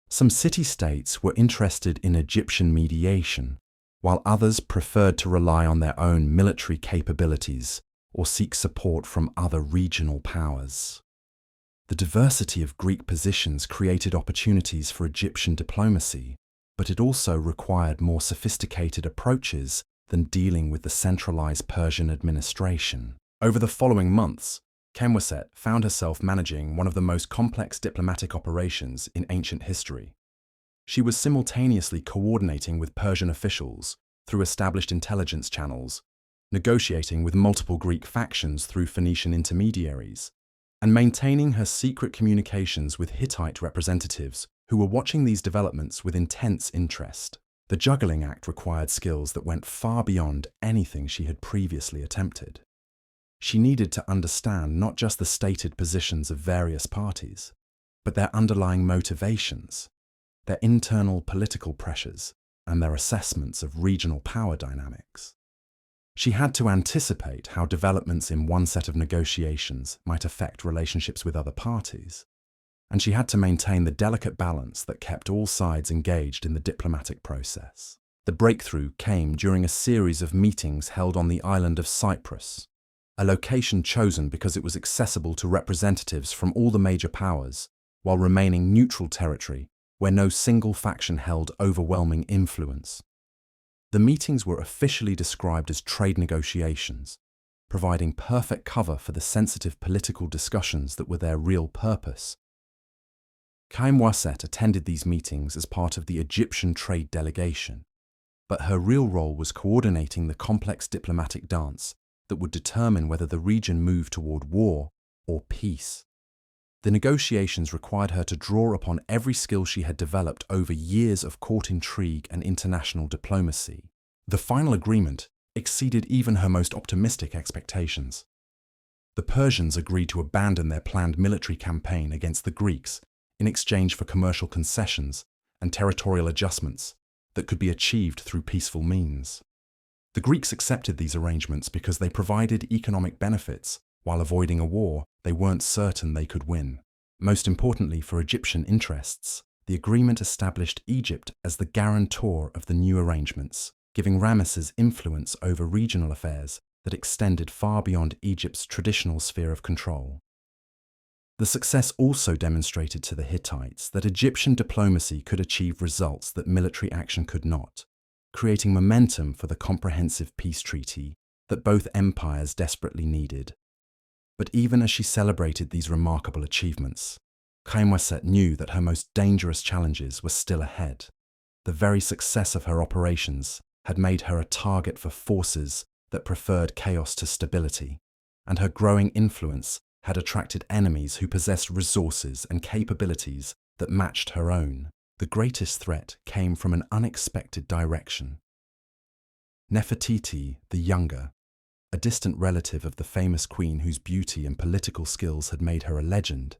Some city-states were interested in Egyptian mediation, while others preferred to rely on their own military capabilities or seek support from other regional powers. The diversity of Greek positions created opportunities for Egyptian diplomacy, but it also required more sophisticated approaches than dealing with the centralized Persian administration. Over the following months, Khemwaset found herself managing one of the most complex diplomatic operations in ancient history. She was simultaneously coordinating with Persian officials through established intelligence channels, negotiating with multiple Greek factions through Phoenician intermediaries, and maintaining her secret communications with Hittite representatives who were watching these developments with intense interest. The juggling act required skills that went far beyond anything she had previously attempted. She needed to understand not just the stated positions of various parties, but their underlying motivations, their internal political pressures, and their assessments of regional power dynamics. She had to anticipate how developments in one set of negotiations might affect relationships with other parties, and she had to maintain the delicate balance that kept all sides engaged in the diplomatic process. The breakthrough came during a series of meetings held on the island of Cyprus, a location chosen because it was accessible to representatives from all the major powers, while remaining neutral territory where no single faction held overwhelming influence. The meetings were officially described as trade negotiations, providing perfect cover for the sensitive political discussions that were their real purpose. Khemwaset attended these meetings as part of the Egyptian trade delegation, but her real role was coordinating the complex diplomatic dance that would determine whether the region moved toward war or peace. The negotiations required her to draw upon every skill she had developed over years of court intrigue and international diplomacy. The final agreement exceeded even her most optimistic expectations. The Persians agreed to abandon their planned military campaign against the Greeks in exchange for commercial concessions and territorial adjustments that could be achieved through peaceful means. The Greeks accepted these arrangements because they provided economic benefits while avoiding a war they weren't certain they could win. Most importantly for Egyptian interests, the agreement established Egypt as the guarantor of the new arrangements, giving Ramesses influence over regional affairs that extended far beyond Egypt's traditional sphere of control. The success also demonstrated to the Hittites that Egyptian diplomacy could achieve results that military action could not, creating momentum for the comprehensive peace treaty that both empires desperately needed. But even as she celebrated these remarkable achievements, Khaemweset knew that her most dangerous challenges were still ahead. The very success of her operations had made her a target for forces that preferred chaos to stability, and her growing influence had attracted enemies who possessed resources and capabilities that matched her own. The greatest threat came from an unexpected direction. Nefertiti the Younger, a distant relative of the famous queen whose beauty and political skills had made her a legend,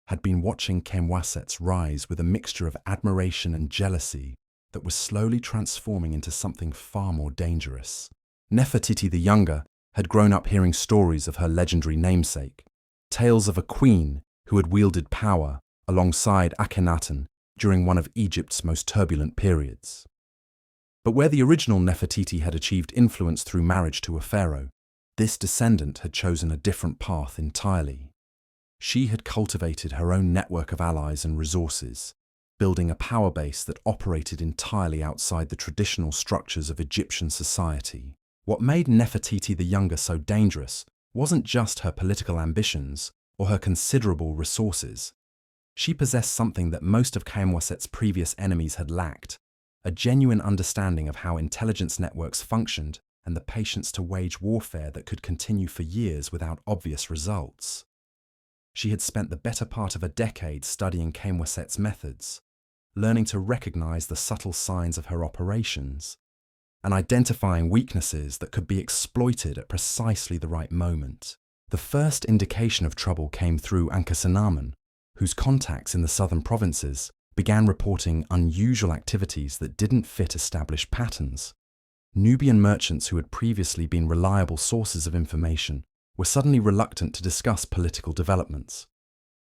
had been watching Khaemweset's rise with a mixture of admiration and jealousy that was slowly transforming into something far more dangerous. Nefertiti the Younger had grown up hearing stories of her legendary namesake, tales of a queen who had wielded power alongside Akhenaten during one of Egypt's most turbulent periods. But where the original Nefertiti had achieved influence through marriage to a pharaoh, this descendant had chosen a different path entirely. She had cultivated her own network of allies and resources, building a power base that operated entirely outside the traditional structures of Egyptian society. What made Nefertiti the Younger so dangerous wasn't just her political ambitions or her considerable resources. She possessed something that most of Khaemweset's previous enemies had lacked: a genuine understanding of how intelligence networks functioned and the patience to wage warfare that could continue for years without obvious results. She had spent the better part of a decade studying Khaemweset's methods, learning to recognize the subtle signs of her operations, and identifying weaknesses that could be exploited at precisely the right moment. The first indication of trouble came through Ankhesenamun, whose contacts in the southern provinces began reporting unusual activities that didn't fit established patterns. Nubian merchants who had previously been reliable sources of information were suddenly reluctant to discuss political developments.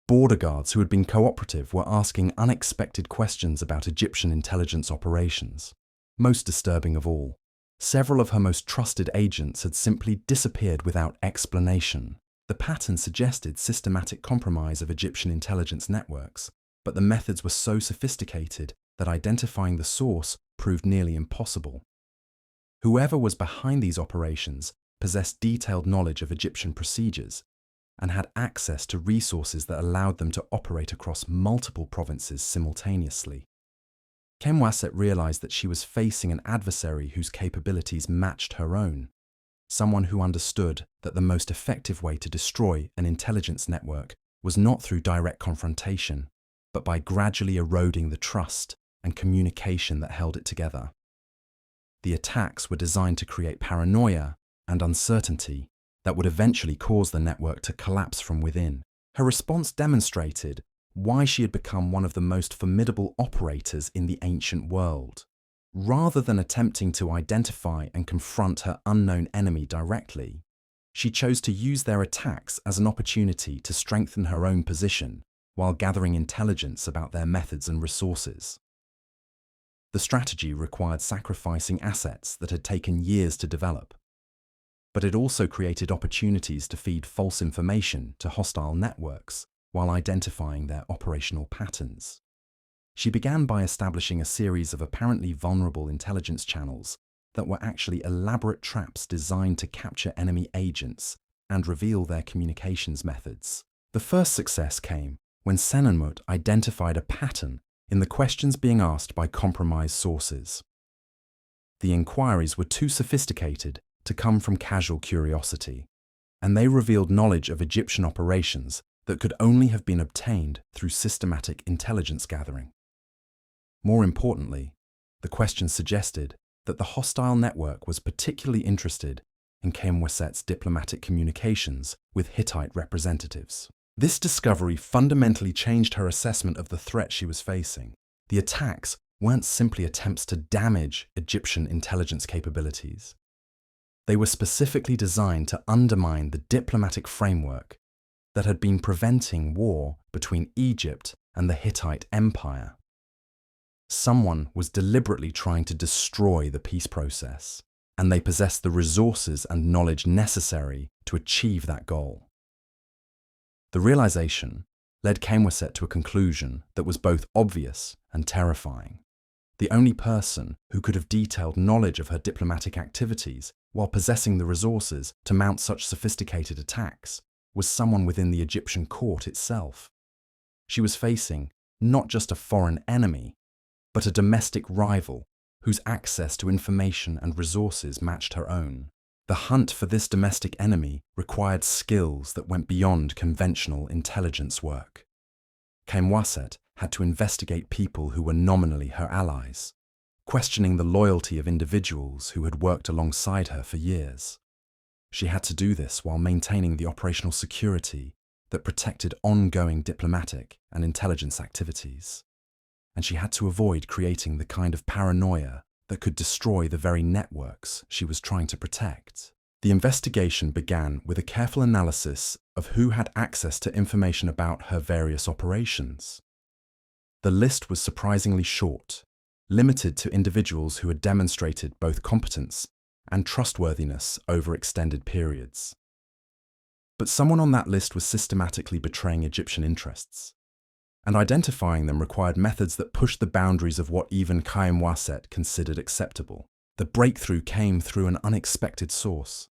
Border guards who had been cooperative were asking unexpected questions about Egyptian intelligence operations. Most disturbing of all, several of her most trusted agents had simply disappeared without explanation. The pattern suggested systematic compromise of Egyptian intelligence networks, but the methods were so sophisticated that identifying the source proved nearly impossible. Whoever was behind these operations possessed detailed knowledge of Egyptian procedures and had access to resources that allowed them to operate across multiple provinces simultaneously. Khaemweset realized that she was facing an adversary whose capabilities matched her own, someone who understood that the most effective way to destroy an intelligence network was not through direct confrontation, but by gradually eroding the trust and communication that held it together. The attacks were designed to create paranoia and uncertainty that would eventually cause the network to collapse from within. Her response demonstrated why she had become one of the most formidable operators in the ancient world. Rather than attempting to identify and confront her unknown enemy directly, she chose to use their attacks as an opportunity to strengthen her own position while gathering intelligence about their methods and resources. The strategy required sacrificing assets that had taken years to develop, but it also created opportunities to feed false information to hostile networks while identifying their operational patterns. She began by establishing a series of apparently vulnerable intelligence channels that were actually elaborate traps designed to capture enemy agents and reveal their communications methods. The first success came when Senenmut identified a pattern in the questions being asked by compromised sources. The inquiries were too sophisticated to come from casual curiosity, and they revealed knowledge of Egyptian operations that could only have been obtained through systematic intelligence gathering. More importantly, the questions suggested that the hostile network was particularly interested in Khaemweset's diplomatic communications with Hittite representatives. This discovery fundamentally changed her assessment of the threat she was facing. The attacks weren't simply attempts to damage Egyptian intelligence capabilities. They were specifically designed to undermine the diplomatic framework that had been preventing war between Egypt and the Hittite Empire. Someone was deliberately trying to destroy the peace process, and they possessed the resources and knowledge necessary to achieve that goal. The realization led Khaemweset to a conclusion that was both obvious and terrifying. The only person who could have detailed knowledge of her diplomatic activities while possessing the resources to mount such sophisticated attacks was someone within the Egyptian court itself. She was facing not just a foreign enemy, but a domestic rival whose access to information and resources matched her own. The hunt for this domestic enemy required skills that went beyond conventional intelligence work. Khemwaset had to investigate people who were nominally her allies, questioning the loyalty of individuals who had worked alongside her for years. She had to do this while maintaining the operational security that protected ongoing diplomatic and intelligence activities. And she had to avoid creating the kind of paranoia that could destroy the very networks she was trying to protect. The investigation began with a careful analysis of who had access to information about her various operations. The list was surprisingly short, limited to individuals who had demonstrated both competence and trustworthiness over extended periods. But someone on that list was systematically betraying Egyptian interests, and identifying them required methods that pushed the boundaries of what even Khemwaset considered acceptable. The breakthrough came through an unexpected source.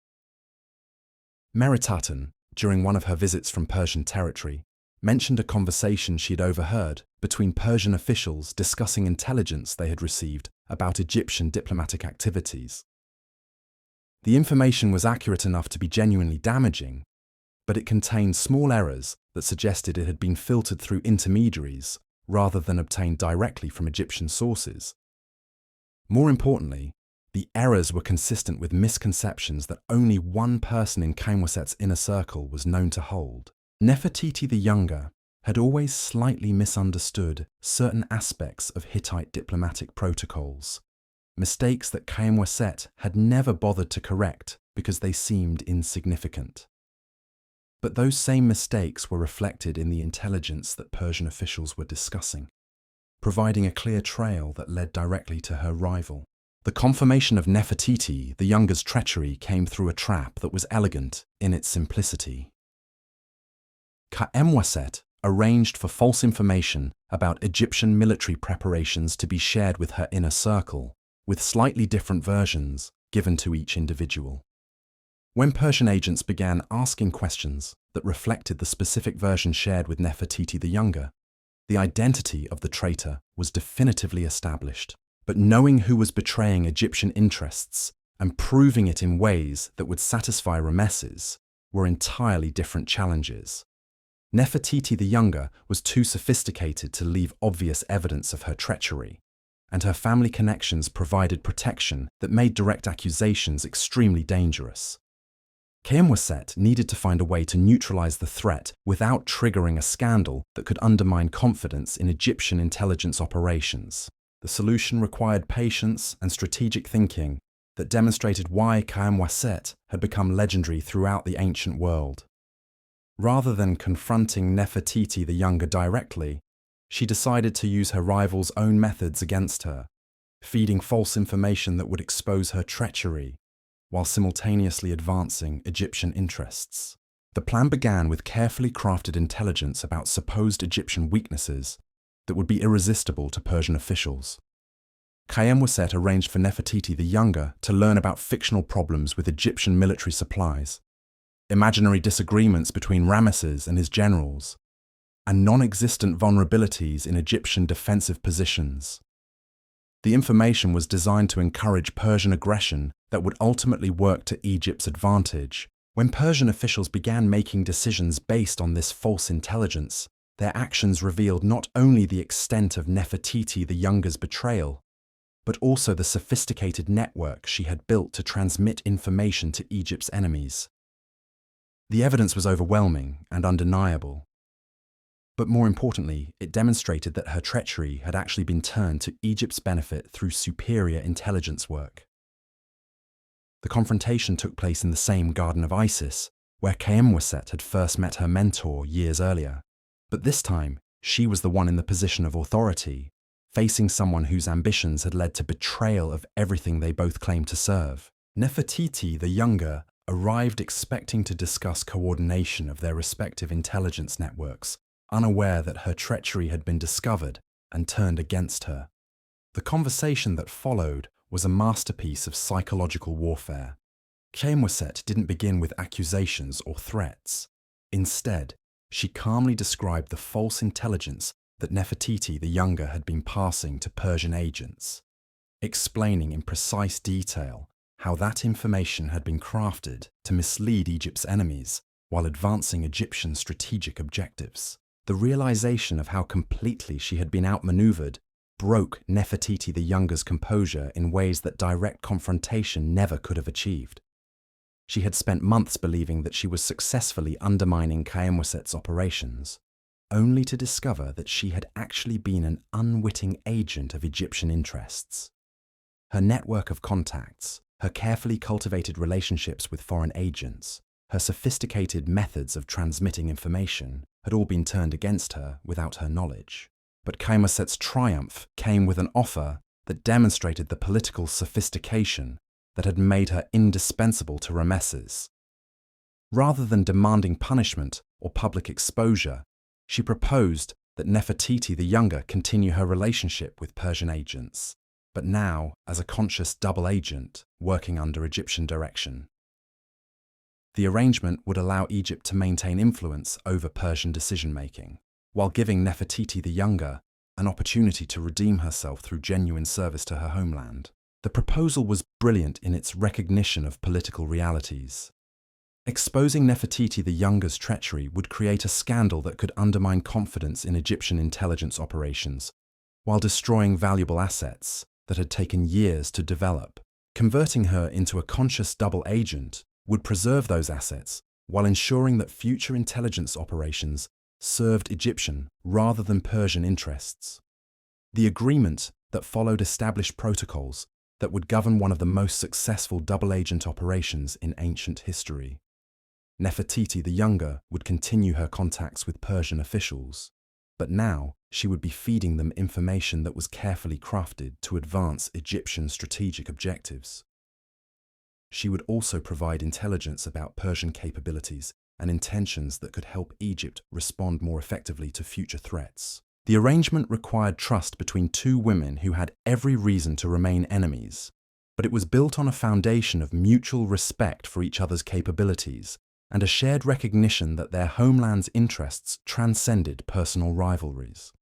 Meritatan, during one of her visits from Persian territory, mentioned a conversation she had overheard between Persian officials discussing intelligence they had received about Egyptian diplomatic activities. The information was accurate enough to be genuinely damaging, but it contained small errors that suggested it had been filtered through intermediaries rather than obtained directly from Egyptian sources. More importantly, the errors were consistent with misconceptions that only one person in Khemwaset's inner circle was known to hold. Nefertiti the Younger had always slightly misunderstood certain aspects of Hittite diplomatic protocols, mistakes that Khemwaset had never bothered to correct because they seemed insignificant. But those same mistakes were reflected in the intelligence that Persian officials were discussing, providing a clear trail that led directly to her rival. The confirmation of Nefertiti the Younger's treachery came through a trap that was elegant in its simplicity. Khemwaset arranged for false information about Egyptian military preparations to be shared with her inner circle, with slightly different versions given to each individual. When Persian agents began asking questions that reflected the specific version shared with Nefertiti the Younger, the identity of the traitor was definitively established. But knowing who was betraying Egyptian interests and proving it in ways that would satisfy Ramesses were entirely different challenges. Nefertiti the Younger was too sophisticated to leave obvious evidence of her treachery, and her family connections provided protection that made direct accusations extremely dangerous. Khemwaset needed to find a way to neutralize the threat without triggering a scandal that could undermine confidence in Egyptian intelligence operations. The solution required patience and strategic thinking that demonstrated why Khemwaset had become legendary throughout the ancient world. Rather than confronting Nefertiti the Younger directly, she decided to use her rival's own methods against her, feeding false information that would expose her treachery, while simultaneously advancing Egyptian interests. The plan began with carefully crafted intelligence about supposed Egyptian weaknesses that would be irresistible to Persian officials. Khemwaset arranged for Nefertiti the Younger to learn about fictional problems with Egyptian military supplies, imaginary disagreements between Ramesses and his generals, and non-existent vulnerabilities in Egyptian defensive positions. The information was designed to encourage Persian aggression that would ultimately work to Egypt's advantage. When Persian officials began making decisions based on this false intelligence, their actions revealed not only the extent of Nefertiti the Younger's betrayal, but also the sophisticated network she had built to transmit information to Egypt's enemies. The evidence was overwhelming and undeniable. But more importantly, it demonstrated that her treachery had actually been turned to Egypt's benefit through superior intelligence work. The confrontation took place in the same Garden of Isis, where Khemwaset had first met her mentor years earlier. But this time, she was the one in the position of authority, facing someone whose ambitions had led to betrayal of everything they both claimed to serve. Nefertiti the Younger arrived expecting to discuss coordination of their respective intelligence networks, unaware that her treachery had been discovered and turned against her. The conversation that followed was a masterpiece of psychological warfare. Khemwaset didn't begin with accusations or threats. Instead, she calmly described the false intelligence that Nefertiti the Younger had been passing to Persian agents, explaining in precise detail how that information had been crafted to mislead Egypt's enemies while advancing Egyptian strategic objectives. The realization of how completely she had been outmaneuvered broke Nefertiti the Younger's composure in ways that direct confrontation never could have achieved. She had spent months believing that she was successfully undermining Khaemweset's operations, only to discover that she had actually been an unwitting agent of Egyptian interests. Her network of contacts, her carefully cultivated relationships with foreign agents, her sophisticated methods of transmitting information had all been turned against her without her knowledge. But Khaemweset's triumph came with an offer that demonstrated the political sophistication that had made her indispensable to Ramesses. Rather than demanding punishment or public exposure, she proposed that Nefertiti the Younger continue her relationship with Persian agents, but now as a conscious double agent working under Egyptian direction. The arrangement would allow Egypt to maintain influence over Persian decision-making, while giving Nefertiti the Younger an opportunity to redeem herself through genuine service to her homeland. The proposal was brilliant in its recognition of political realities. Exposing Nefertiti the Younger's treachery would create a scandal that could undermine confidence in Egyptian intelligence operations, while destroying valuable assets that had taken years to develop. Converting her into a conscious double agent would preserve those assets while ensuring that future intelligence operations served Egyptian rather than Persian interests. The agreement that followed established protocols that would govern one of the most successful double-agent operations in ancient history. Nefertiti the Younger would continue her contacts with Persian officials, but now she would be feeding them information that was carefully crafted to advance Egyptian strategic objectives. She would also provide intelligence about Persian capabilities and intentions that could help Egypt respond more effectively to future threats. The arrangement required trust between two women who had every reason to remain enemies, but it was built on a foundation of mutual respect for each other's capabilities and a shared recognition that their homeland's interests transcended personal rivalries.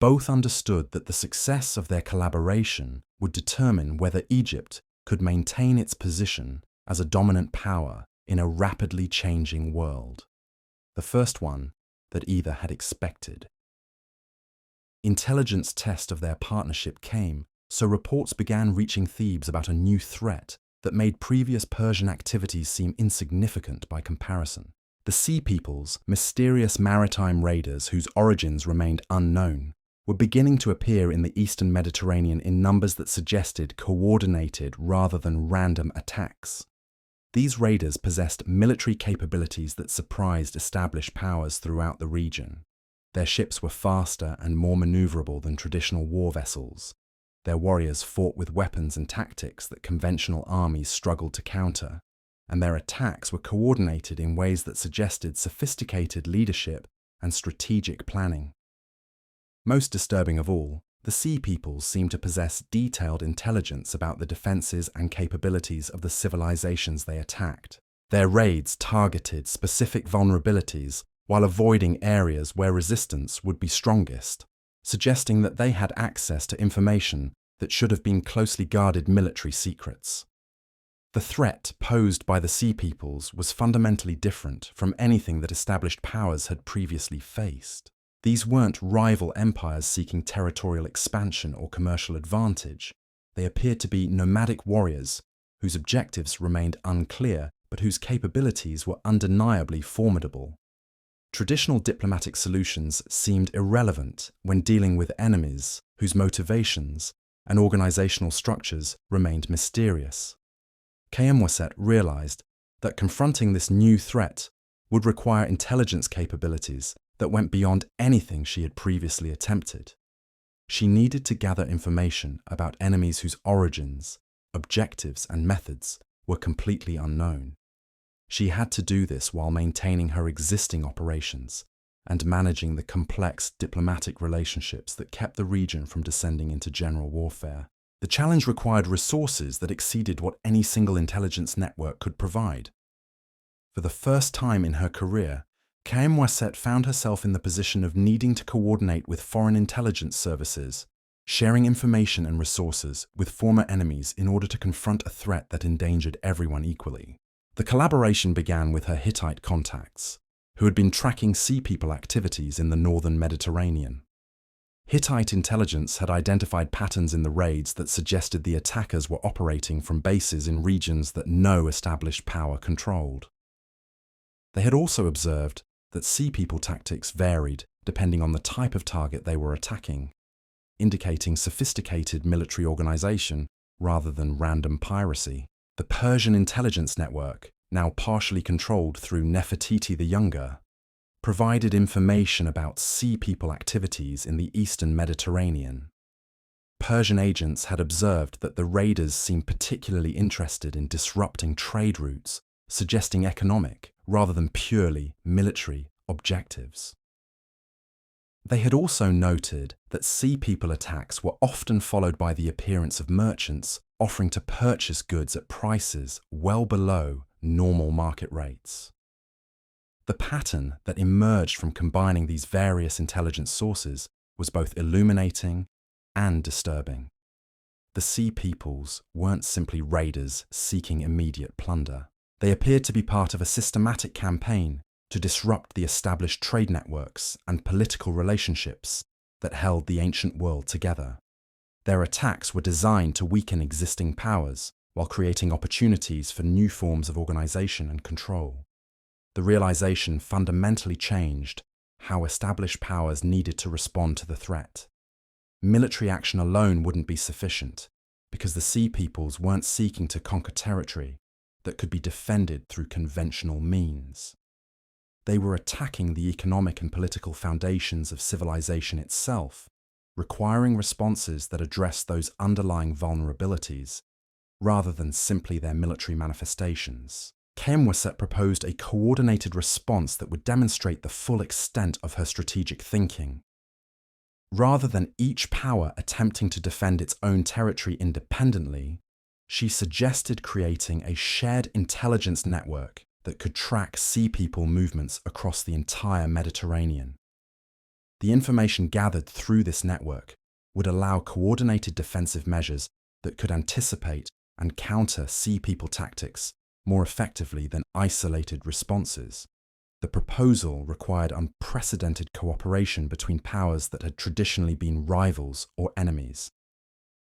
Both understood that the success of their collaboration would determine whether Egypt could maintain its position as a dominant power in a rapidly changing world, the first one that either had expected. Intelligence test of their partnership came, so reports began reaching Thebes about a new threat that made previous Persian activities seem insignificant by comparison. The Sea Peoples, mysterious maritime raiders whose origins remained unknown, were beginning to appear in the eastern Mediterranean in numbers that suggested coordinated rather than random attacks. These raiders possessed military capabilities that surprised established powers throughout the region. Their ships were faster and more maneuverable than traditional war vessels. Their warriors fought with weapons and tactics that conventional armies struggled to counter, and their attacks were coordinated in ways that suggested sophisticated leadership and strategic planning. Most disturbing of all, the Sea Peoples seemed to possess detailed intelligence about the defenses and capabilities of the civilizations they attacked. Their raids targeted specific vulnerabilities while avoiding areas where resistance would be strongest, suggesting that they had access to information that should have been closely guarded military secrets. The threat posed by the Sea Peoples was fundamentally different from anything that established powers had previously faced. These weren't rival empires seeking territorial expansion or commercial advantage. They appeared to be nomadic warriors whose objectives remained unclear but whose capabilities were undeniably formidable. Traditional diplomatic solutions seemed irrelevant when dealing with enemies whose motivations and organizational structures remained mysterious. Khaemweset realized that confronting this new threat would require intelligence capabilities that went beyond anything she had previously attempted. She needed to gather information about enemies whose origins, objectives, and methods were completely unknown. She had to do this while maintaining her existing operations and managing the complex diplomatic relationships that kept the region from descending into general warfare. The challenge required resources that exceeded what any single intelligence network could provide. For the first time in her career, Kmwaset found herself in the position of needing to coordinate with foreign intelligence services, sharing information and resources with former enemies in order to confront a threat that endangered everyone equally. The collaboration began with her Hittite contacts, who had been tracking Sea People activities in the northern Mediterranean. Hittite intelligence had identified patterns in the raids that suggested the attackers were operating from bases in regions that no established power controlled. They had also observed that Sea People tactics varied depending on the type of target they were attacking, indicating sophisticated military organization rather than random piracy. The Persian intelligence network, now partially controlled through Nefertiti the Younger, provided information about Sea People activities in the eastern Mediterranean. Persian agents had observed that the raiders seemed particularly interested in disrupting trade routes, suggesting economic rather than purely military objectives. They had also noted that Sea People attacks were often followed by the appearance of merchants offering to purchase goods at prices well below normal market rates. The pattern that emerged from combining these various intelligence sources was both illuminating and disturbing. The Sea Peoples weren't simply raiders seeking immediate plunder. They appeared to be part of a systematic campaign to disrupt the established trade networks and political relationships that held the ancient world together. Their attacks were designed to weaken existing powers while creating opportunities for new forms of organization and control. The realization fundamentally changed how established powers needed to respond to the threat. Military action alone wouldn't be sufficient, because the Sea Peoples weren't seeking to conquer territory that could be defended through conventional means. They were attacking the economic and political foundations of civilization itself, requiring responses that addressed those underlying vulnerabilities, rather than simply their military manifestations. Kmwaset proposed a coordinated response that would demonstrate the full extent of her strategic thinking. Rather than each power attempting to defend its own territory independently, she suggested creating a shared intelligence network that could track Sea People movements across the entire Mediterranean. The information gathered through this network would allow coordinated defensive measures that could anticipate and counter Sea People tactics more effectively than isolated responses. The proposal required unprecedented cooperation between powers that had traditionally been rivals or enemies.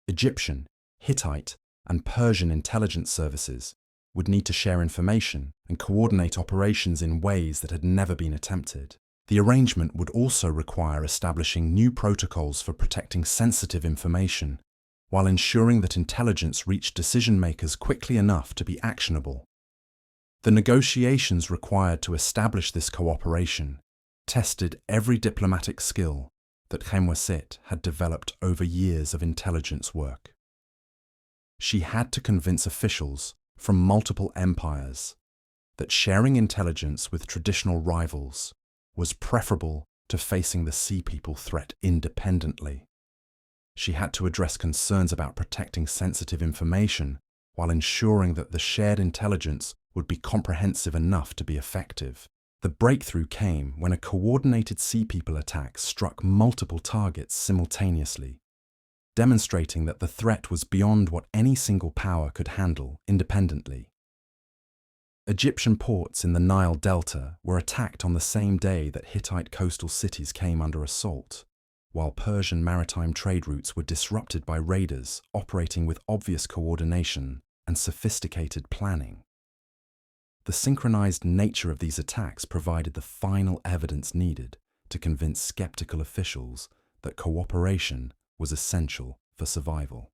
Egyptian, Hittite, and Persian intelligence services would need to share information and coordinate operations in ways that had never been attempted. The arrangement would also require establishing new protocols for protecting sensitive information, while ensuring that intelligence reached decision-makers quickly enough to be actionable. The negotiations required to establish this cooperation tested every diplomatic skill that Kmwaset had developed over years of intelligence work. She had to convince officials from multiple empires that sharing intelligence with traditional rivals was preferable to facing the Sea People threat independently. She had to address concerns about protecting sensitive information while ensuring that the shared intelligence would be comprehensive enough to be effective. The breakthrough came when a coordinated Sea People attack struck multiple targets simultaneously, demonstrating that the threat was beyond what any single power could handle independently. Egyptian ports in the Nile Delta were attacked on the same day that Hittite coastal cities came under assault, while Persian maritime trade routes were disrupted by raiders operating with obvious coordination and sophisticated planning. The synchronized nature of these attacks provided the final evidence needed to convince skeptical officials that cooperation was essential for survival.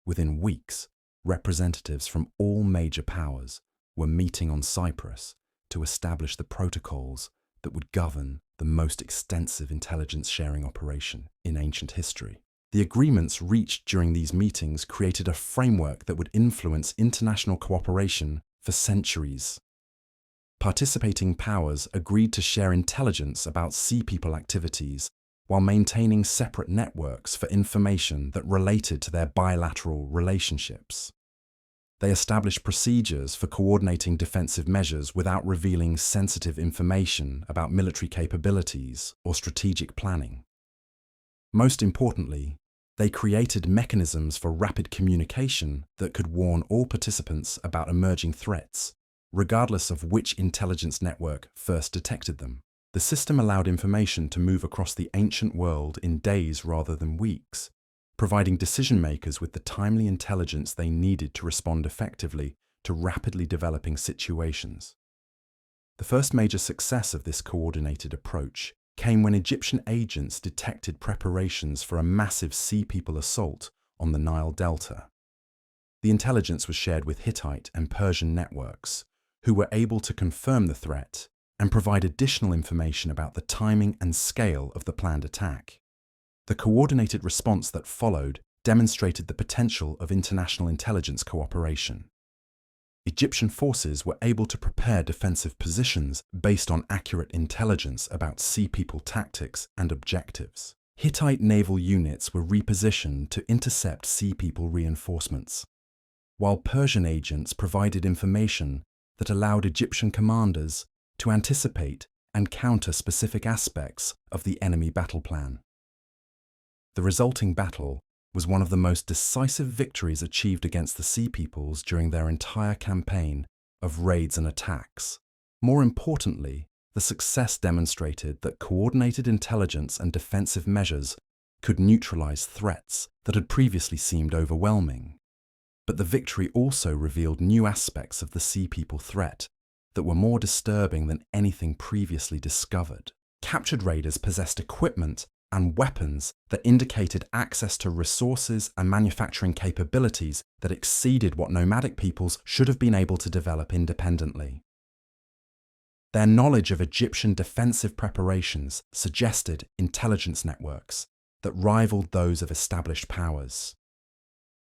Within weeks, representatives from all major powers were meeting on Cyprus to establish the protocols that would govern the most extensive intelligence sharing operation in ancient history. The agreements reached during these meetings created a framework that would influence international cooperation for centuries. Participating powers agreed to share intelligence about Sea People activities while maintaining separate networks for information that related to their bilateral relationships. They established procedures for coordinating defensive measures without revealing sensitive information about military capabilities or strategic planning. Most importantly, they created mechanisms for rapid communication that could warn all participants about emerging threats, regardless of which intelligence network first detected them. The system allowed information to move across the ancient world in days rather than weeks, providing decision-makers with the timely intelligence they needed to respond effectively to rapidly developing situations. The first major success of this coordinated approach came when Egyptian agents detected preparations for a massive Sea People assault on the Nile Delta. The intelligence was shared with Hittite and Persian networks, who were able to confirm the threat and provide additional information about the timing and scale of the planned attack. The coordinated response that followed demonstrated the potential of international intelligence cooperation. Egyptian forces were able to prepare defensive positions based on accurate intelligence about Sea People tactics and objectives. Hittite naval units were repositioned to intercept Sea People reinforcements, while Persian agents provided information that allowed Egyptian commanders to anticipate and counter specific aspects of the enemy battle plan. The resulting battle was one of the most decisive victories achieved against the Sea Peoples during their entire campaign of raids and attacks. More importantly, the success demonstrated that coordinated intelligence and defensive measures could neutralize threats that had previously seemed overwhelming. But the victory also revealed new aspects of the Sea People threat that were more disturbing than anything previously discovered. Captured raiders possessed equipment and weapons that indicated access to resources and manufacturing capabilities that exceeded what nomadic peoples should have been able to develop independently. Their knowledge of Egyptian defensive preparations suggested intelligence networks that rivaled those of established powers.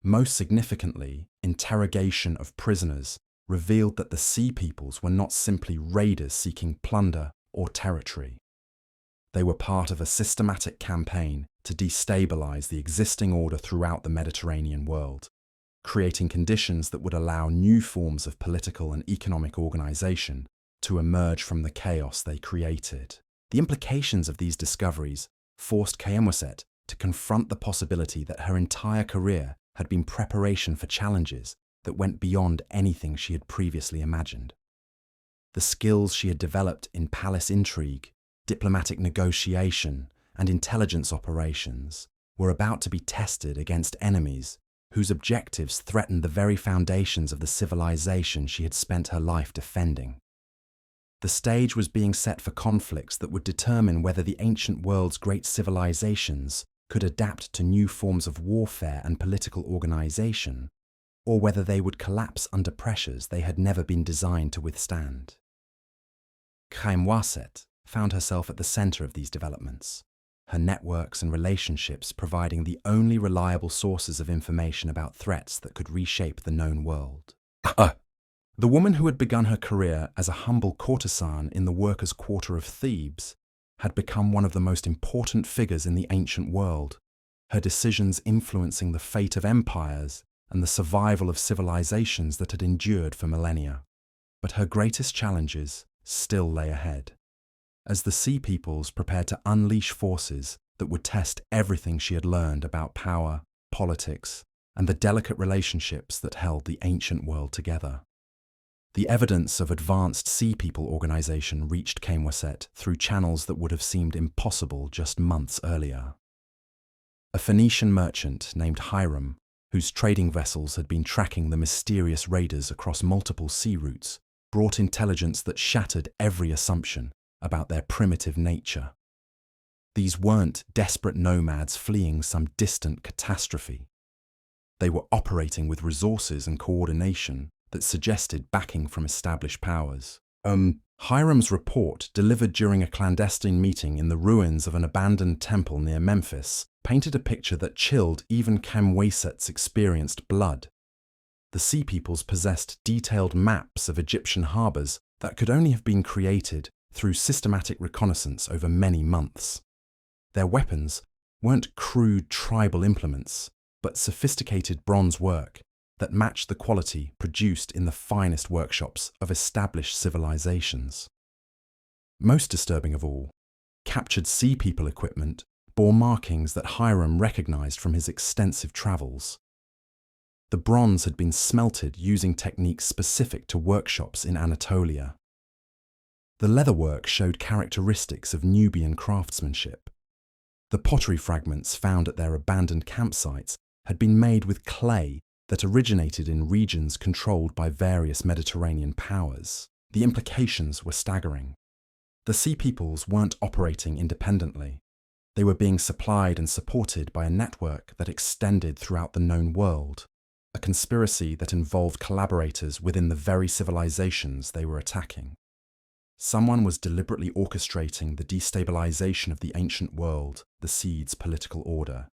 Most significantly, interrogation of prisoners revealed that the Sea Peoples were not simply raiders seeking plunder or territory. They were part of a systematic campaign to destabilize the existing order throughout the Mediterranean world, creating conditions that would allow new forms of political and economic organization to emerge from the chaos they created. The implications of these discoveries forced Khemosset to confront the possibility that her entire career had been preparation for challenges that went beyond anything she had previously imagined. The skills she had developed in palace intrigue, diplomatic negotiation, and intelligence operations were about to be tested against enemies whose objectives threatened the very foundations of the civilization she had spent her life defending. The stage was being set for conflicts that would determine whether the ancient world's great civilizations could adapt to new forms of warfare and political organization, or whether they would collapse under pressures they had never been designed to withstand. Khemosset found herself at the center of these developments, her networks and relationships providing the only reliable sources of information about threats that could reshape the known world. The woman who had begun her career as a humble courtesan in the workers' quarter of Thebes had become one of the most important figures in the ancient world, her decisions influencing the fate of empires and the survival of civilizations that had endured for millennia. But her greatest challenges still lay ahead, as the Sea Peoples prepared to unleash forces that would test everything she had learned about power, politics, and the delicate relationships that held the ancient world together. The evidence of advanced Sea People organization reached Khemosset through channels that would have seemed impossible just months earlier. A Phoenician merchant named Hiram, whose trading vessels had been tracking the mysterious raiders across multiple sea routes, brought intelligence that shattered every assumption about their primitive nature. These weren't desperate nomads fleeing some distant catastrophe. They were operating with resources and coordination that suggested backing from established powers. Hiram's report, delivered during a clandestine meeting in the ruins of an abandoned temple near Memphis, painted a picture that chilled even Khemosset's experienced blood. The Sea Peoples possessed detailed maps of Egyptian harbors that could only have been created through systematic reconnaissance over many months. Their weapons weren't crude tribal implements, but sophisticated bronze work that matched the quality produced in the finest workshops of established civilizations. Most disturbing of all, captured Sea People equipment bore markings that Hiram recognized from his extensive travels. The bronze had been smelted using techniques specific to workshops in Anatolia. The leatherwork showed characteristics of Nubian craftsmanship. The pottery fragments found at their abandoned campsites had been made with clay that originated in regions controlled by various Mediterranean powers. The implications were staggering. The Sea Peoples weren't operating independently. They were being supplied and supported by a network that extended throughout the known world, a conspiracy that involved collaborators within the very civilizations they were attacking. Someone was deliberately orchestrating the destabilization of the ancient world, the seed's political order,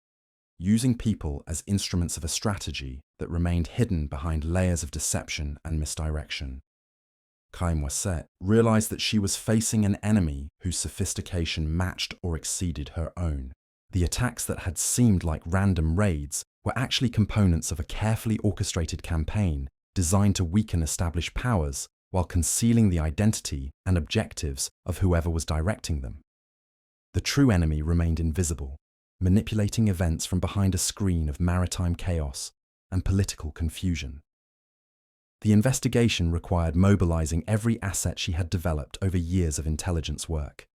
using people as instruments of a strategy that remained hidden behind layers of deception and misdirection. Caimoset realized that she was facing an enemy whose sophistication matched or exceeded her own. The attacks that had seemed like random raids were actually components of a carefully orchestrated campaign designed to weaken established powers while concealing the identity and objectives of whoever was directing them. The true enemy remained invisible, manipulating events from behind a screen of maritime chaos and political confusion. The investigation required mobilizing every asset she had developed over years of intelligence work.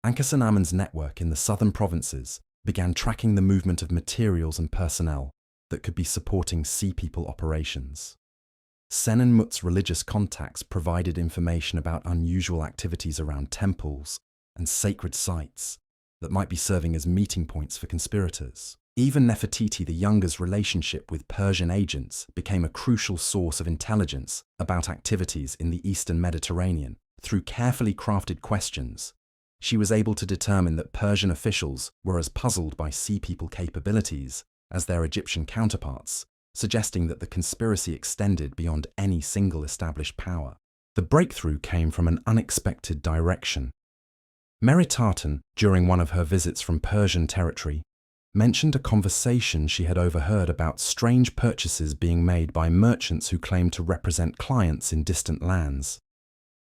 Ankhesenamon's network in the southern provinces began tracking the movement of materials and personnel that could be supporting Sea People operations. Senenmut's religious contacts provided information about unusual activities around temples and sacred sites that might be serving as meeting points for conspirators. Even Nefertiti the Younger's relationship with Persian agents became a crucial source of intelligence about activities in the Eastern Mediterranean. Through carefully crafted questions, she was able to determine that Persian officials were as puzzled by Sea People capabilities as their Egyptian counterparts, suggesting that the conspiracy extended beyond any single established power. The breakthrough came from an unexpected direction. Mary Tartan, during one of her visits from Persian territory, mentioned a conversation she had overheard about strange purchases being made by merchants who claimed to represent clients in distant lands.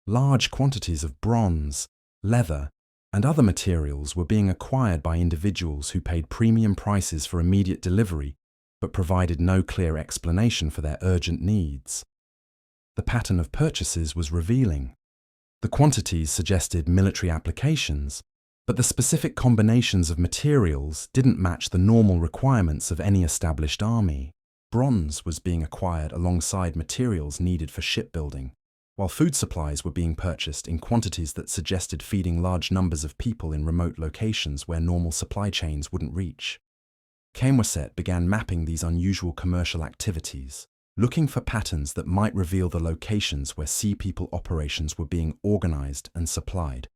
Large quantities of bronze, leather, and other materials were being acquired by individuals who paid premium prices for immediate delivery but provided no clear explanation for their urgent needs. The pattern of purchases was revealing. The quantities suggested military applications, but the specific combinations of materials didn't match the normal requirements of any established army. Bronze was being acquired alongside materials needed for shipbuilding, while food supplies were being purchased in quantities that suggested feeding large numbers of people in remote locations where normal supply chains wouldn't reach. Caimoset began mapping these unusual commercial activities, looking for patterns that might reveal the locations where Sea People operations were being organized and supplied.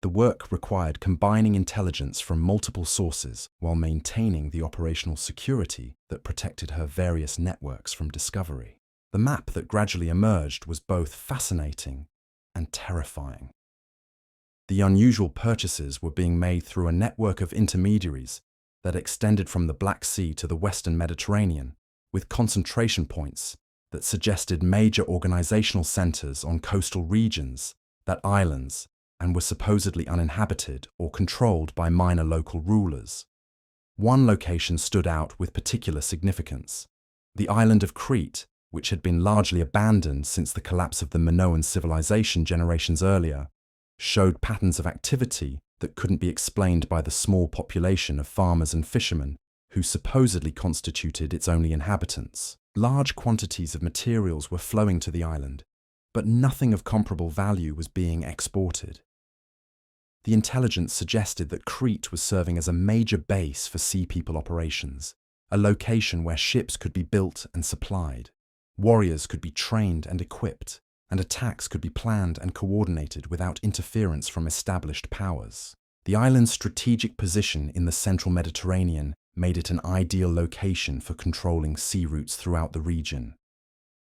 The work required combining intelligence from multiple sources while maintaining the operational security that protected her various networks from discovery. The map that gradually emerged was both fascinating and terrifying. The unusual purchases were being made through a network of intermediaries that extended from the Black Sea to the Western Mediterranean, with concentration points that suggested major organizational centers on coastal regions, that islands, and were supposedly uninhabited or controlled by minor local rulers. One location stood out with particular significance. The island of Crete, which had been largely abandoned since the collapse of the Minoan civilization generations earlier, showed patterns of activity that couldn't be explained by the small population of farmers and fishermen who supposedly constituted its only inhabitants. Large quantities of materials were flowing to the island, but nothing of comparable value was being exported. The intelligence suggested that Crete was serving as a major base for Sea People operations, a location where ships could be built and supplied, warriors could be trained and equipped, and attacks could be planned and coordinated without interference from established powers. The island's strategic position in the central Mediterranean made it an ideal location for controlling sea routes throughout the region.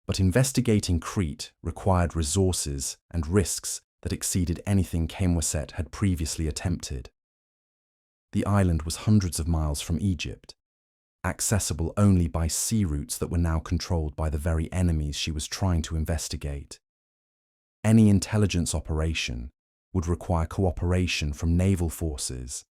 But investigating Crete required resources and risks that exceeded anything Caimoset had previously attempted. The island was hundreds of miles from Egypt. accessible only by sea routes that were now controlled by the very enemies she was trying to investigate. Any intelligence operation would require cooperation from naval forces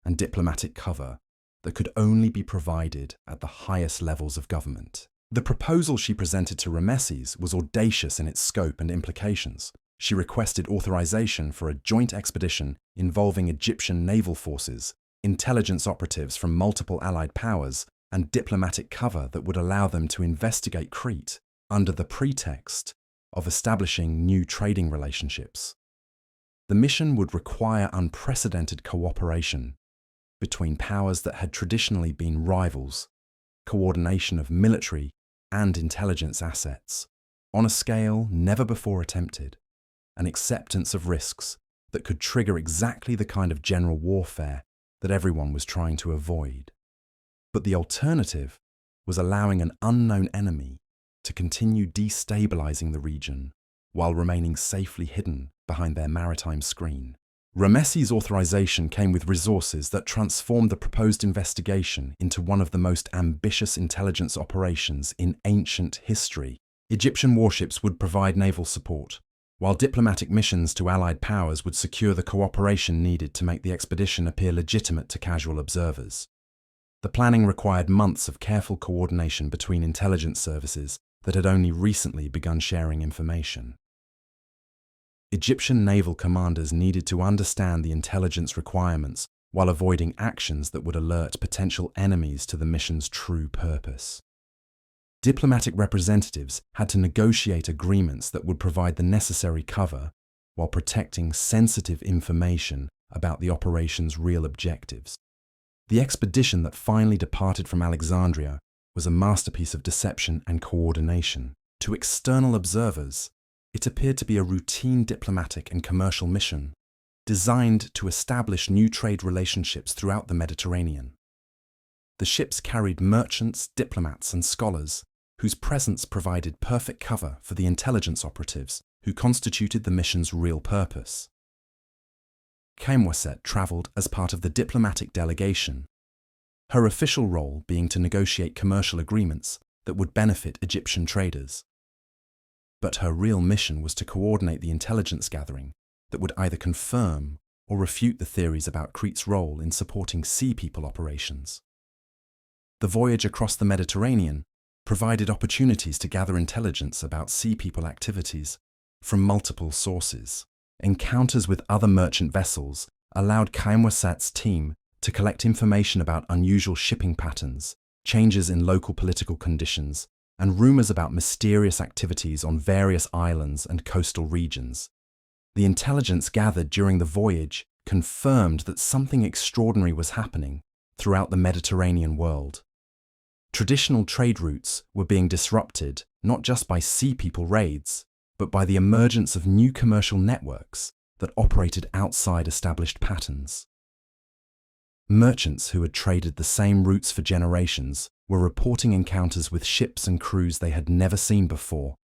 and diplomatic cover that could only be provided at the highest levels of government. The proposal she presented to Rameses was audacious in its scope and implications. She requested authorization for a joint expedition involving Egyptian naval forces, intelligence operatives from multiple allied powers, and diplomatic cover that would allow them to investigate Crete under the pretext of establishing new trading relationships. The mission would require unprecedented cooperation between powers that had traditionally been rivals, coordination of military and intelligence assets on a scale never before attempted, and acceptance of risks that could trigger exactly the kind of general warfare that everyone was trying to avoid. But the alternative was allowing an unknown enemy to continue destabilizing the region while remaining safely hidden behind their maritime screen. Rameses' authorization came with resources that transformed the proposed investigation into one of the most ambitious intelligence operations in ancient history. Egyptian warships would provide naval support, while diplomatic missions to allied powers would secure the cooperation needed to make the expedition appear legitimate to casual observers. The planning required months of careful coordination between intelligence services that had only recently begun sharing information. Egyptian naval commanders needed to understand the intelligence requirements while avoiding actions that would alert potential enemies to the mission's true purpose. Diplomatic representatives had to negotiate agreements that would provide the necessary cover while protecting sensitive information about the operation's real objectives. The expedition that finally departed from Alexandria was a masterpiece of deception and coordination. To external observers, it appeared to be a routine diplomatic and commercial mission designed to establish new trade relationships throughout the Mediterranean. The ships carried merchants, diplomats, and scholars whose presence provided perfect cover for the intelligence operatives who constituted the mission's real purpose. Khaemwaset travelled as part of the diplomatic delegation, her official role being to negotiate commercial agreements that would benefit Egyptian traders. But her real mission was to coordinate the intelligence gathering that would either confirm or refute the theories about Crete's role in supporting sea people operations. The voyage across the Mediterranean provided opportunities to gather intelligence about sea people activities from multiple sources. Encounters with other merchant vessels allowed Khaemwaset's team to collect information about unusual shipping patterns, changes in local political conditions, and rumors about mysterious activities on various islands and coastal regions. The intelligence gathered during the voyage confirmed that something extraordinary was happening throughout the Mediterranean world. Traditional trade routes were being disrupted not just by sea people raids, but by the emergence of new commercial networks that operated outside established patterns. Merchants who had traded the same routes for generations were reporting encounters with ships and crews they had never seen before,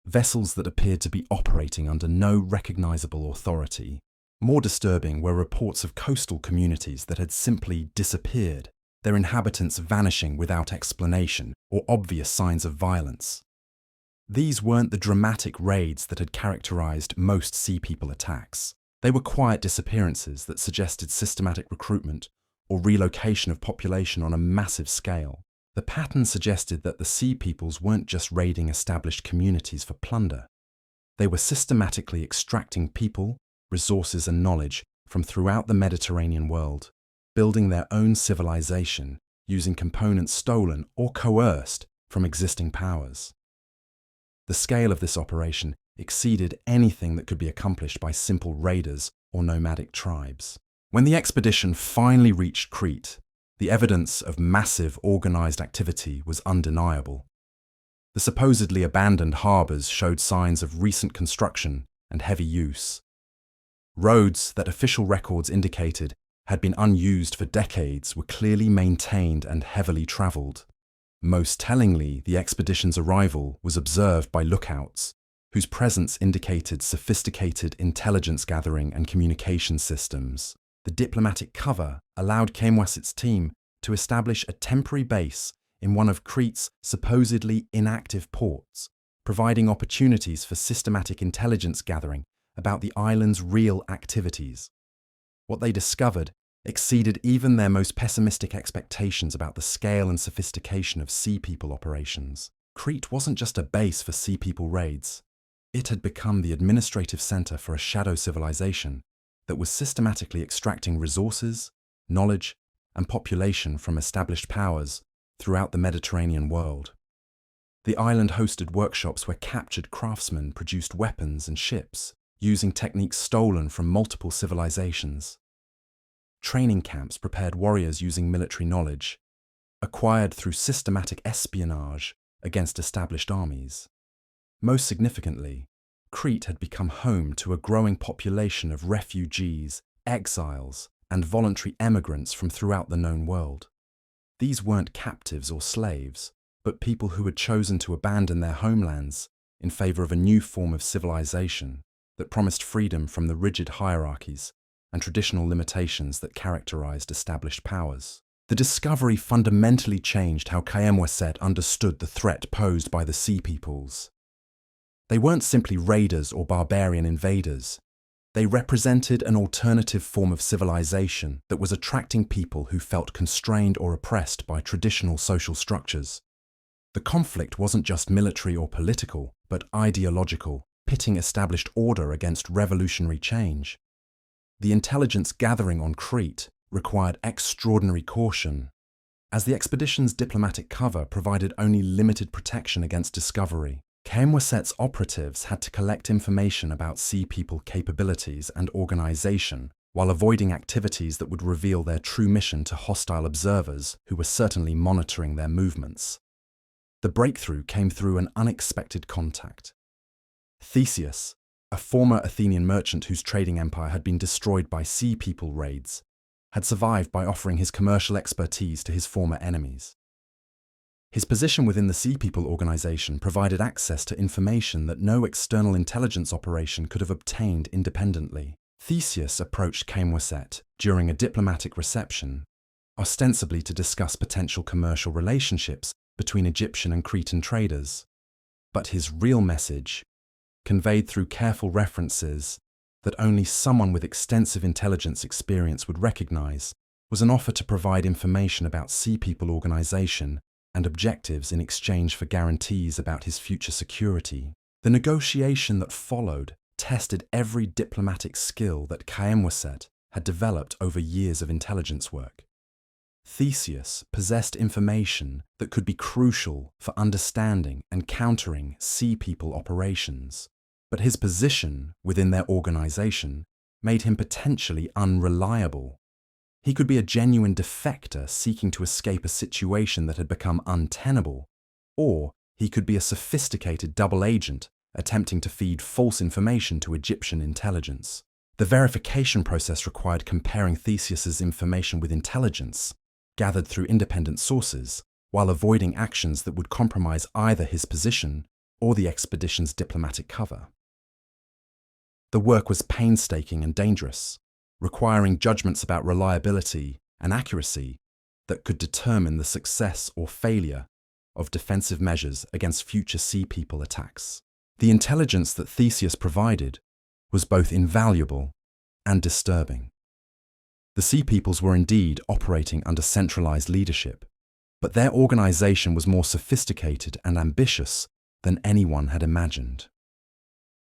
vessels that appeared to be operating under no recognizable authority. More disturbing were reports of coastal communities that had simply disappeared, their inhabitants vanishing without explanation or obvious signs of violence. These weren't the dramatic raids that had characterized most sea people attacks. They were quiet disappearances that suggested systematic recruitment or relocation of population on a massive scale. The pattern suggested that the sea peoples weren't just raiding established communities for plunder. They were systematically extracting people, resources, and knowledge from throughout the Mediterranean world, building their own civilization using components stolen or coerced from existing powers. The scale of this operation exceeded anything that could be accomplished by simple raiders or nomadic tribes. When the expedition finally reached Crete, the evidence of massive organized activity was undeniable. The supposedly abandoned harbors showed signs of recent construction and heavy use. Roads that official records indicated had been unused for decades were clearly maintained and heavily traveled. Most tellingly, the expedition's arrival was observed by lookouts, whose presence indicated sophisticated intelligence gathering and communication systems. The diplomatic cover allowed Khaemwaset's team to establish a temporary base in one of Crete's supposedly inactive ports, providing opportunities for systematic intelligence gathering about the island's real activities. What they discovered exceeded even their most pessimistic expectations about the scale and sophistication of Sea People operations. Crete wasn't just a base for Sea People raids. It had become the administrative center for a shadow civilization that was systematically extracting resources, knowledge, and population from established powers throughout the Mediterranean world. The island hosted workshops where captured craftsmen produced weapons and ships, using techniques stolen from multiple civilizations. Training camps prepared warriors using military knowledge, acquired through systematic espionage against established armies. Most significantly, Crete had become home to a growing population of refugees, exiles, and voluntary emigrants from throughout the known world. These weren't captives or slaves, but people who had chosen to abandon their homelands in favor of a new form of civilization that promised freedom from the rigid hierarchies and traditional limitations that characterized established powers. The discovery fundamentally changed how Khayemweset understood the threat posed by the Sea Peoples. They weren't simply raiders or barbarian invaders. They represented an alternative form of civilization that was attracting people who felt constrained or oppressed by traditional social structures. The conflict wasn't just military or political, but ideological, pitting established order against revolutionary change. The intelligence gathering on Crete required extraordinary caution, as the expedition's diplomatic cover provided only limited protection against discovery. Khayemweset's operatives had to collect information about Sea People capabilities and organization, while avoiding activities that would reveal their true mission to hostile observers who were certainly monitoring their movements. The breakthrough came through an unexpected contact. Theseus, a former Athenian merchant whose trading empire had been destroyed by Sea People raids, had survived by offering his commercial expertise to his former enemies. His position within the Sea People organization provided access to information that no external intelligence operation could have obtained independently. Theseus approached Khayemweset during a diplomatic reception, ostensibly to discuss potential commercial relationships between Egyptian and Cretan traders. But his real message, conveyed through careful references that only someone with extensive intelligence experience would recognize, was an offer to provide information about Sea People organization and objectives in exchange for guarantees about his future security. The negotiation that followed tested every diplomatic skill that Khayemweset had developed over years of intelligence work. Theseus possessed information that could be crucial for understanding and countering Sea People operations, but his position within their organization made him potentially unreliable. He could be a genuine defector seeking to escape a situation that had become untenable, or he could be a sophisticated double agent attempting to feed false information to Egyptian intelligence. The verification process required comparing Theseus's information with intelligence, gathered through independent sources, while avoiding actions that would compromise either his position or the expedition's diplomatic cover. The work was painstaking and dangerous, requiring judgments about reliability and accuracy that could determine the success or failure of defensive measures against future Sea People attacks. The intelligence that Theseus provided was both invaluable and disturbing. The Sea Peoples were indeed operating under centralized leadership, but their organization was more sophisticated and ambitious than anyone had imagined.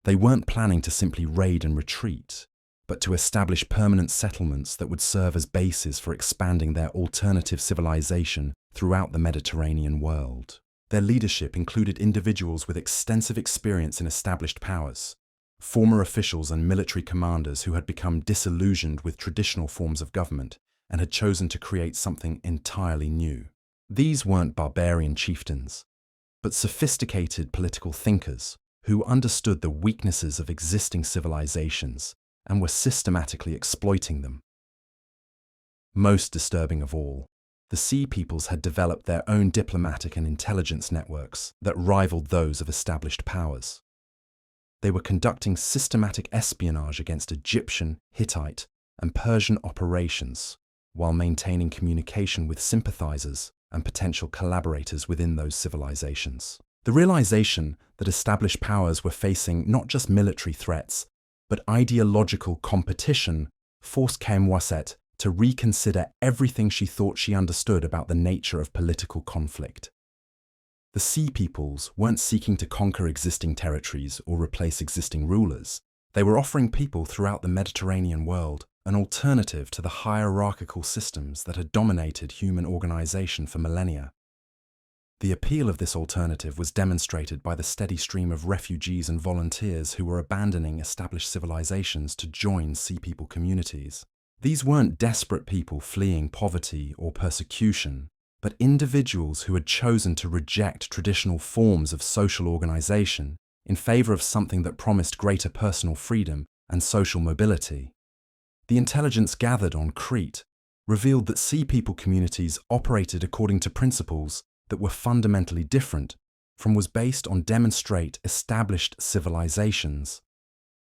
They weren't planning to simply raid and retreat, but to establish permanent settlements that would serve as bases for expanding their alternative civilization throughout the Mediterranean world. Their leadership included individuals with extensive experience in established powers, former officials and military commanders who had become disillusioned with traditional forms of government and had chosen to create something entirely new. These weren't barbarian chieftains, but sophisticated political thinkers who understood the weaknesses of existing civilizations and were systematically exploiting them. Most disturbing of all, the Sea Peoples had developed their own diplomatic and intelligence networks that rivaled those of established powers. They were conducting systematic espionage against Egyptian, Hittite, and Persian operations, while maintaining communication with sympathizers and potential collaborators within those civilizations. The realization that established powers were facing not just military threats, but ideological competition forced Khayemweset to reconsider everything she thought she understood about the nature of political conflict. The Sea Peoples weren't seeking to conquer existing territories or replace existing rulers. They were offering people throughout the Mediterranean world an alternative to the hierarchical systems that had dominated human organization for millennia. The appeal of this alternative was demonstrated by the steady stream of refugees and volunteers who were abandoning established civilizations to join Sea People communities. These weren't desperate people fleeing poverty or persecution, but individuals who had chosen to reject traditional forms of social organization in favor of something that promised greater personal freedom and social mobility. The intelligence gathered on Crete revealed that Sea People communities operated according to principles that were fundamentally different from was based on demonstrate established civilizations,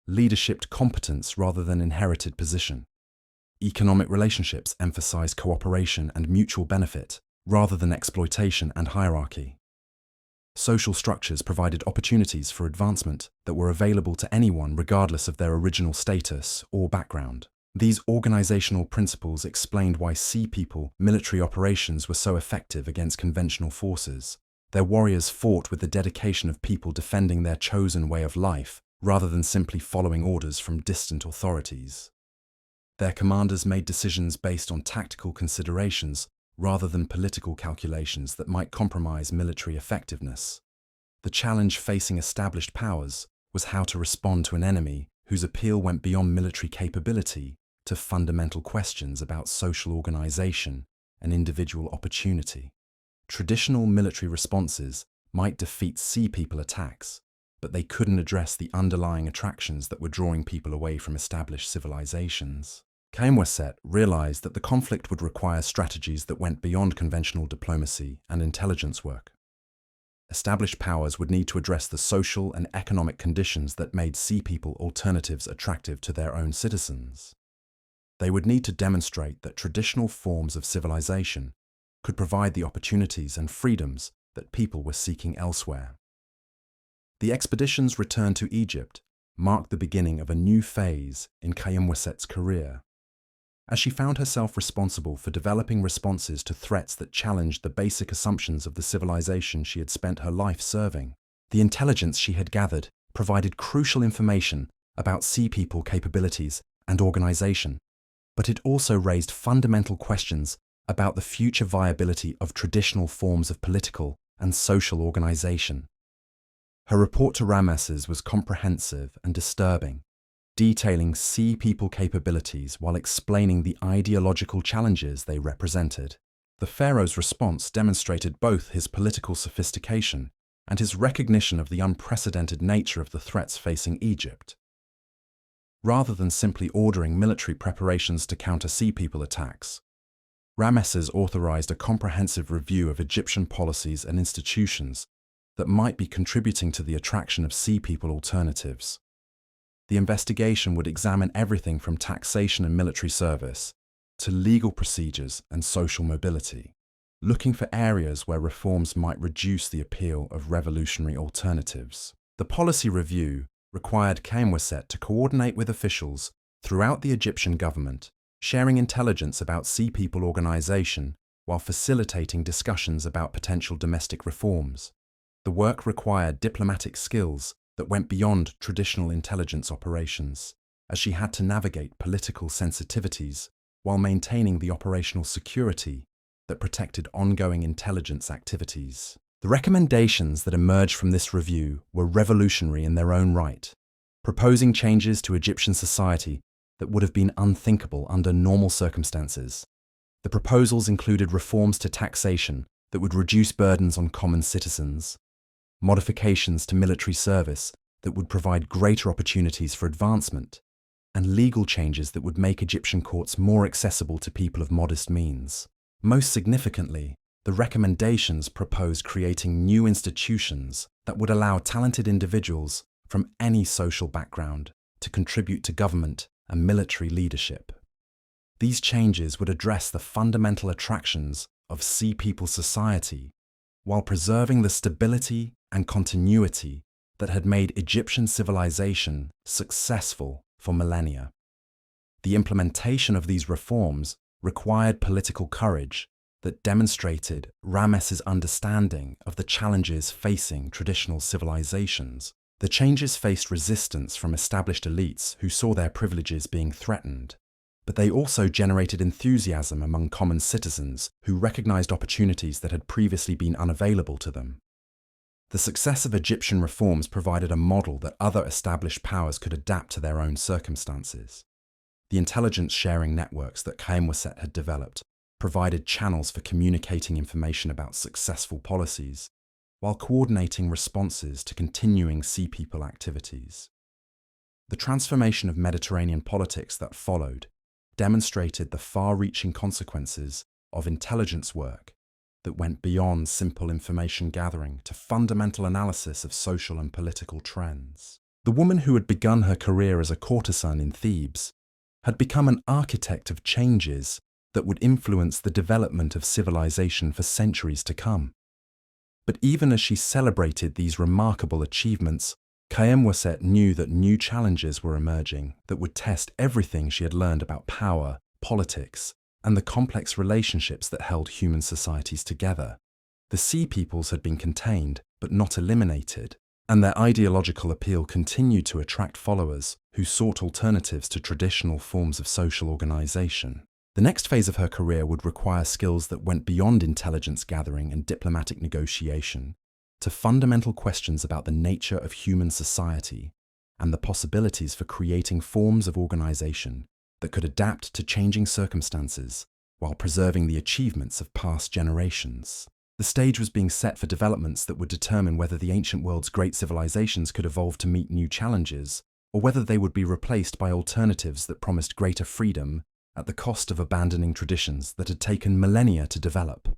leadership competence rather than inherited position. Economic relationships emphasize cooperation and mutual benefit rather than exploitation and hierarchy. Social structures provided opportunities for advancement that were available to anyone regardless of their original status or background. These organizational principles explained why Sea People military operations were so effective against conventional forces. Their warriors fought with the dedication of people defending their chosen way of life rather than simply following orders from distant authorities. Their commanders made decisions based on tactical considerations rather than political calculations that might compromise military effectiveness. The challenge facing established powers was how to respond to an enemy whose appeal went beyond military capability to fundamental questions about social organization and individual opportunity. Traditional military responses might defeat Sea People attacks, but they couldn't address the underlying attractions that were drawing people away from established civilizations. Khayemweset realized that the conflict would require strategies that went beyond conventional diplomacy and intelligence work. Established powers would need to address the social and economic conditions that made Sea People alternatives attractive to their own citizens. They would need to demonstrate that traditional forms of civilization could provide the opportunities and freedoms that people were seeking elsewhere. The expedition's return to Egypt marked the beginning of a new phase in Khayemweset's career, as she found herself responsible for developing responses to threats that challenged the basic assumptions of the civilization she had spent her life serving. The intelligence she had gathered provided crucial information about Sea People capabilities and organization, but it also raised fundamental questions about the future viability of traditional forms of political and social organization. Her report to Ramesses was comprehensive and disturbing, detailing Sea People capabilities while explaining the ideological challenges they represented. The Pharaoh's response demonstrated both his political sophistication and his recognition of the unprecedented nature of the threats facing Egypt. Rather than simply ordering military preparations to counter Sea People attacks, Ramesses authorized a comprehensive review of Egyptian policies and institutions that might be contributing to the attraction of Sea People alternatives. The investigation would examine everything from taxation and military service to legal procedures and social mobility, looking for areas where reforms might reduce the appeal of revolutionary alternatives. The policy review required Khayemweset to coordinate with officials throughout the Egyptian government, sharing intelligence about Sea People organization while facilitating discussions about potential domestic reforms. The work required diplomatic skills that went beyond traditional intelligence operations, as she had to navigate political sensitivities while maintaining the operational security that protected ongoing intelligence activities. The recommendations that emerged from this review were revolutionary in their own right, proposing changes to Egyptian society that would have been unthinkable under normal circumstances. The proposals included reforms to taxation that would reduce burdens on common citizens, modifications to military service that would provide greater opportunities for advancement, and legal changes that would make Egyptian courts more accessible to people of modest means. Most significantly, the recommendations proposed creating new institutions that would allow talented individuals from any social background to contribute to government and military leadership. These changes would address the fundamental attractions of Sea People society while preserving the stability and continuity that had made Egyptian civilization successful for millennia. The implementation of these reforms required political courage that demonstrated Ramesses' understanding of the challenges facing traditional civilizations. The changes faced resistance from established elites who saw their privileges being threatened, but they also generated enthusiasm among common citizens who recognized opportunities that had previously been unavailable to them. The success of Egyptian reforms provided a model that other established powers could adapt to their own circumstances. The intelligence-sharing networks that Khaemweset had developed provided channels for communicating information about successful policies, while coordinating responses to continuing Sea People activities. The transformation of Mediterranean politics that followed demonstrated the far-reaching consequences of intelligence work that went beyond simple information gathering to fundamental analysis of social and political trends. The woman who had begun her career as a courtesan in Thebes had become an architect of changes that would influence the development of civilization for centuries to come. But even as she celebrated these remarkable achievements, Khaemweset knew that new challenges were emerging that would test everything she had learned about power, politics, and the complex relationships that held human societies together. The Sea Peoples had been contained, but not eliminated, and their ideological appeal continued to attract followers who sought alternatives to traditional forms of social organization. The next phase of her career would require skills that went beyond intelligence gathering and diplomatic negotiation to fundamental questions about the nature of human society and the possibilities for creating forms of organization that could adapt to changing circumstances while preserving the achievements of past generations. The stage was being set for developments that would determine whether the ancient world's great civilizations could evolve to meet new challenges, or whether they would be replaced by alternatives that promised greater freedom at the cost of abandoning traditions that had taken millennia to develop.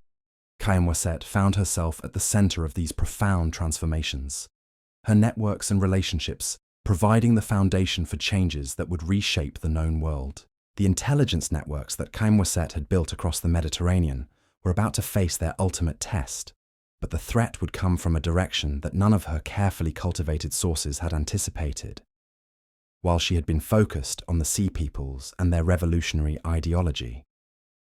Khaemweset found herself at the center of these profound transformations, her networks and relationships providing the foundation for changes that would reshape the known world. The intelligence networks that Khaemweset had built across the Mediterranean were about to face their ultimate test, but the threat would come from a direction that none of her carefully cultivated sources had anticipated. While she had been focused on the Sea Peoples and their revolutionary ideology,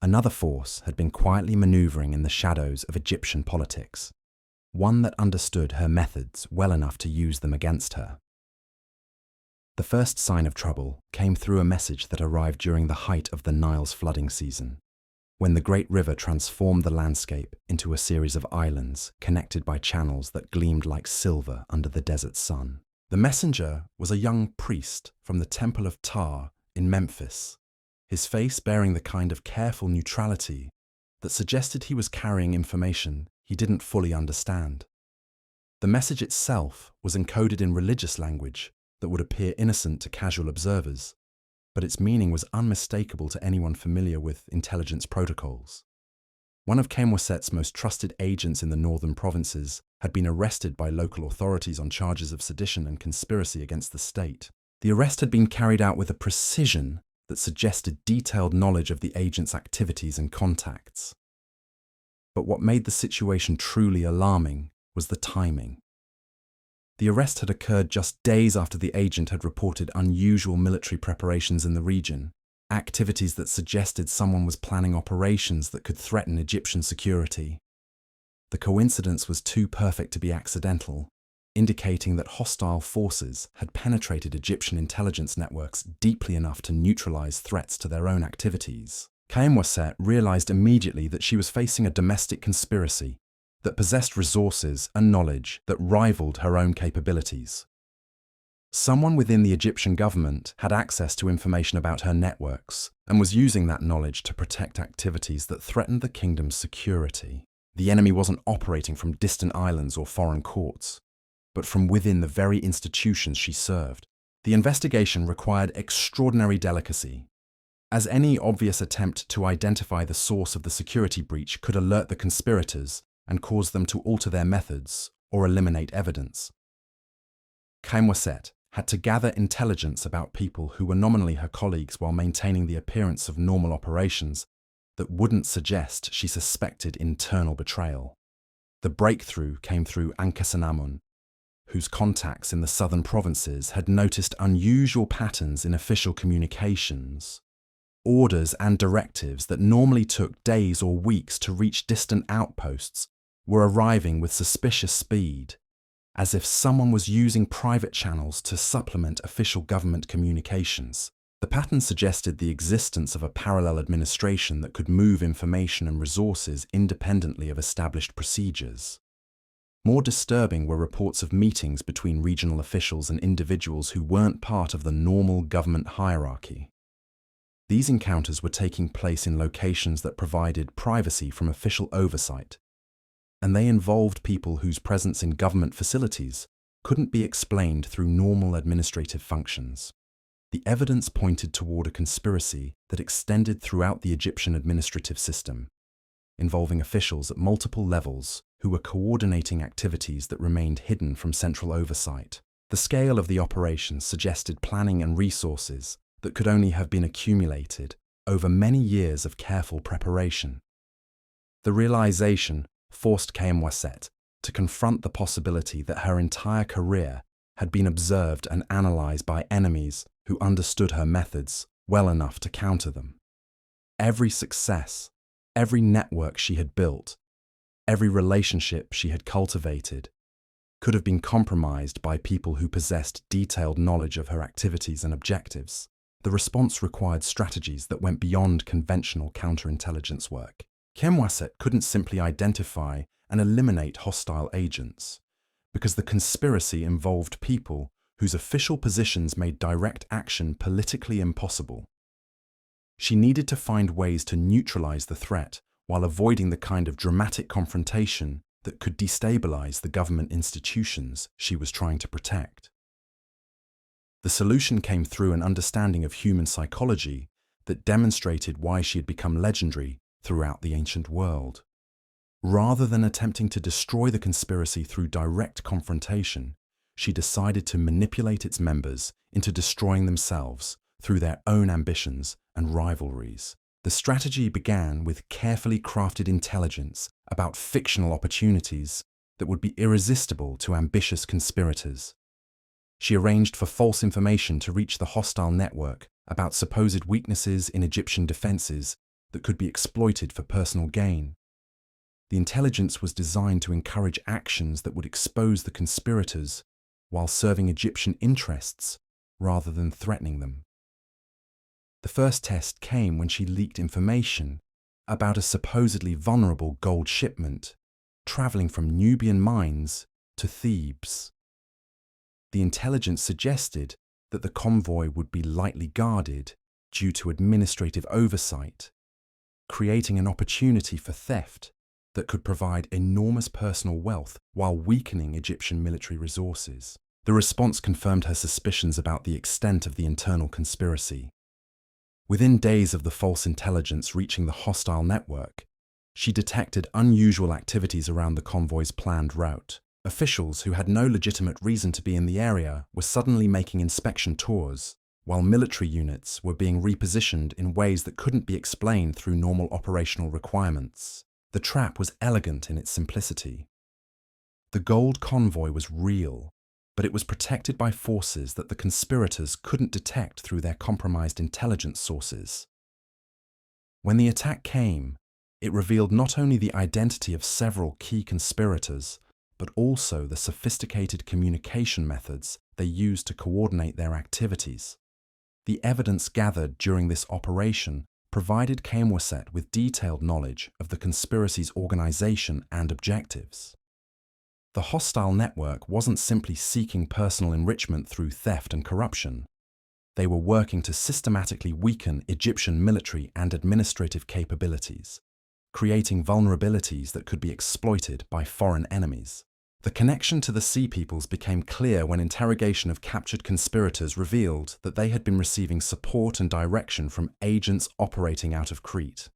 another force had been quietly maneuvering in the shadows of Egyptian politics, one that understood her methods well enough to use them against her. The first sign of trouble came through a message that arrived during the height of the Nile's flooding season, when the great river transformed the landscape into a series of islands connected by channels that gleamed like silver under the desert sun. The messenger was a young priest from the Temple of Ptah in Memphis, his face bearing the kind of careful neutrality that suggested he was carrying information he didn't fully understand. The message itself was encoded in religious language that would appear innocent to casual observers, but its meaning was unmistakable to anyone familiar with intelligence protocols. One of Khaemweset's most trusted agents in the northern provinces had been arrested by local authorities on charges of sedition and conspiracy against the state. The arrest had been carried out with a precision that suggested detailed knowledge of the agent's activities and contacts. But what made the situation truly alarming was the timing. The arrest had occurred just days after the agent had reported unusual military preparations in the region, activities that suggested someone was planning operations that could threaten Egyptian security. The coincidence was too perfect to be accidental, indicating that hostile forces had penetrated Egyptian intelligence networks deeply enough to neutralize threats to their own activities. Khaemweset realized immediately that she was facing a domestic conspiracy that possessed resources and knowledge that rivaled her own capabilities. Someone within the Egyptian government had access to information about her networks and was using that knowledge to protect activities that threatened the kingdom's security. The enemy wasn't operating from distant islands or foreign courts, but from within the very institutions she served. The investigation required extraordinary delicacy, as any obvious attempt to identify the source of the security breach could alert the conspirators and cause them to alter their methods or eliminate evidence. Khaemweset had to gather intelligence about people who were nominally her colleagues while maintaining the appearance of normal operations that wouldn't suggest she suspected internal betrayal. The breakthrough came through Ankesanamun, whose contacts in the southern provinces had noticed unusual patterns in official communications. Orders and directives that normally took days or weeks to reach distant outposts were arriving with suspicious speed, as if someone was using private channels to supplement official government communications. The pattern suggested the existence of a parallel administration that could move information and resources independently of established procedures. More disturbing were reports of meetings between regional officials and individuals who weren't part of the normal government hierarchy. These encounters were taking place in locations that provided privacy from official oversight, and they involved people whose presence in government facilities couldn't be explained through normal administrative functions. The evidence pointed toward a conspiracy that extended throughout the Egyptian administrative system, involving officials at multiple levels who were coordinating activities that remained hidden from central oversight. The scale of the operation suggested planning and resources that could only have been accumulated over many years of careful preparation. The realization forced Khemwaset to confront the possibility that her entire career had been observed and analyzed by enemies who understood her methods well enough to counter them. Every success, every network she had built, every relationship she had cultivated could have been compromised by people who possessed detailed knowledge of her activities and objectives. The response required strategies that went beyond conventional counterintelligence work. Khemwaset couldn't simply identify and eliminate hostile agents, because the conspiracy involved people whose official positions made direct action politically impossible. She needed to find ways to neutralize the threat while avoiding the kind of dramatic confrontation that could destabilize the government institutions she was trying to protect. The solution came through an understanding of human psychology that demonstrated why she had become legendary throughout the ancient world. Rather than attempting to destroy the conspiracy through direct confrontation, she decided to manipulate its members into destroying themselves through their own ambitions and rivalries. The strategy began with carefully crafted intelligence about fictional opportunities that would be irresistible to ambitious conspirators. She arranged for false information to reach the hostile network about supposed weaknesses in Egyptian defenses that could be exploited for personal gain. The intelligence was designed to encourage actions that would expose the conspirators while serving Egyptian interests rather than threatening them. The first test came when she leaked information about a supposedly vulnerable gold shipment traveling from Nubian mines to Thebes. The intelligence suggested that the convoy would be lightly guarded due to administrative oversight, creating an opportunity for theft that could provide enormous personal wealth while weakening Egyptian military resources. The response confirmed her suspicions about the extent of the internal conspiracy. Within days of the false intelligence reaching the hostile network, she detected unusual activities around the convoy's planned route. Officials who had no legitimate reason to be in the area were suddenly making inspection tours, while military units were being repositioned in ways that couldn't be explained through normal operational requirements. The trap was elegant in its simplicity. The gold convoy was real, but it was protected by forces that the conspirators couldn't detect through their compromised intelligence sources. When the attack came, it revealed not only the identity of several key conspirators, but also the sophisticated communication methods they used to coordinate their activities. The evidence gathered during this operation provided Khemwaset with detailed knowledge of the conspiracy's organization and objectives. The hostile network wasn't simply seeking personal enrichment through theft and corruption. They were working to systematically weaken Egyptian military and administrative capabilities, creating vulnerabilities that could be exploited by foreign enemies. The connection to the Sea Peoples became clear when interrogation of captured conspirators revealed that they had been receiving support and direction from agents operating out of Crete.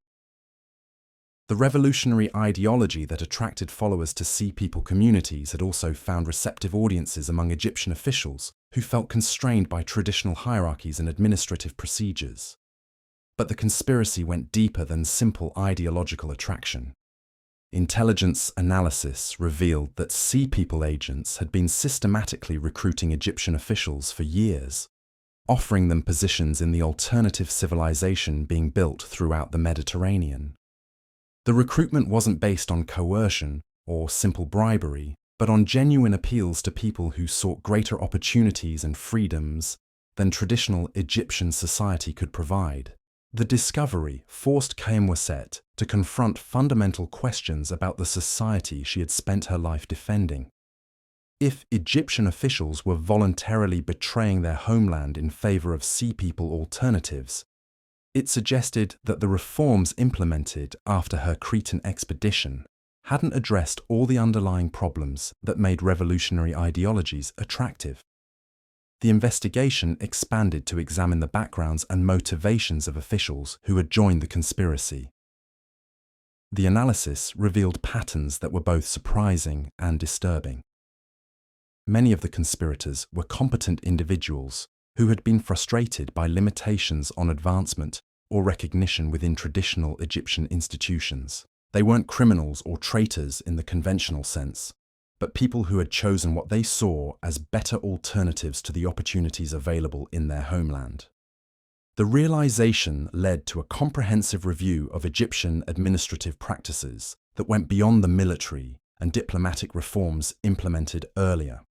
The revolutionary ideology that attracted followers to Sea People communities had also found receptive audiences among Egyptian officials who felt constrained by traditional hierarchies and administrative procedures. But the conspiracy went deeper than simple ideological attraction. Intelligence analysis revealed that Sea People agents had been systematically recruiting Egyptian officials for years, offering them positions in the alternative civilization being built throughout the Mediterranean. The recruitment wasn't based on coercion or simple bribery, but on genuine appeals to people who sought greater opportunities and freedoms than traditional Egyptian society could provide. The discovery forced Khaemweset to confront fundamental questions about the society she had spent her life defending. If Egyptian officials were voluntarily betraying their homeland in favor of Sea People alternatives, it suggested that the reforms implemented after her Cretan expedition hadn't addressed all the underlying problems that made revolutionary ideologies attractive. The investigation expanded to examine the backgrounds and motivations of officials who had joined the conspiracy. The analysis revealed patterns that were both surprising and disturbing. Many of the conspirators were competent individuals who had been frustrated by limitations on advancement or recognition within traditional Egyptian institutions. They weren't criminals or traitors in the conventional sense, but people who had chosen what they saw as better alternatives to the opportunities available in their homeland. The realization led to a comprehensive review of Egyptian administrative practices that went beyond the military and diplomatic reforms implemented earlier.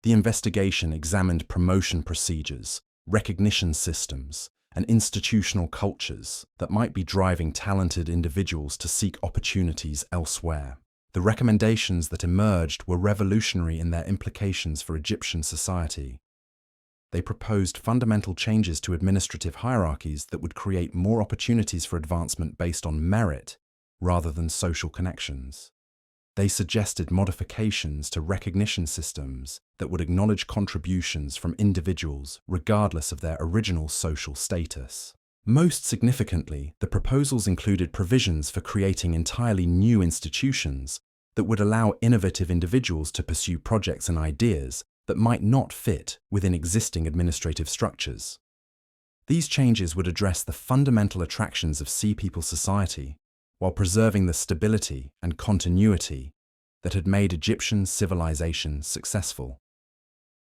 The investigation examined promotion procedures, recognition systems, and institutional cultures that might be driving talented individuals to seek opportunities elsewhere. The recommendations that emerged were revolutionary in their implications for Egyptian society. They proposed fundamental changes to administrative hierarchies that would create more opportunities for advancement based on merit rather than social connections. They suggested modifications to recognition systems that would acknowledge contributions from individuals regardless of their original social status. Most significantly, the proposals included provisions for creating entirely new institutions that would allow innovative individuals to pursue projects and ideas that might not fit within existing administrative structures. These changes would address the fundamental attractions of Sea People society while preserving the stability and continuity that had made Egyptian civilization successful.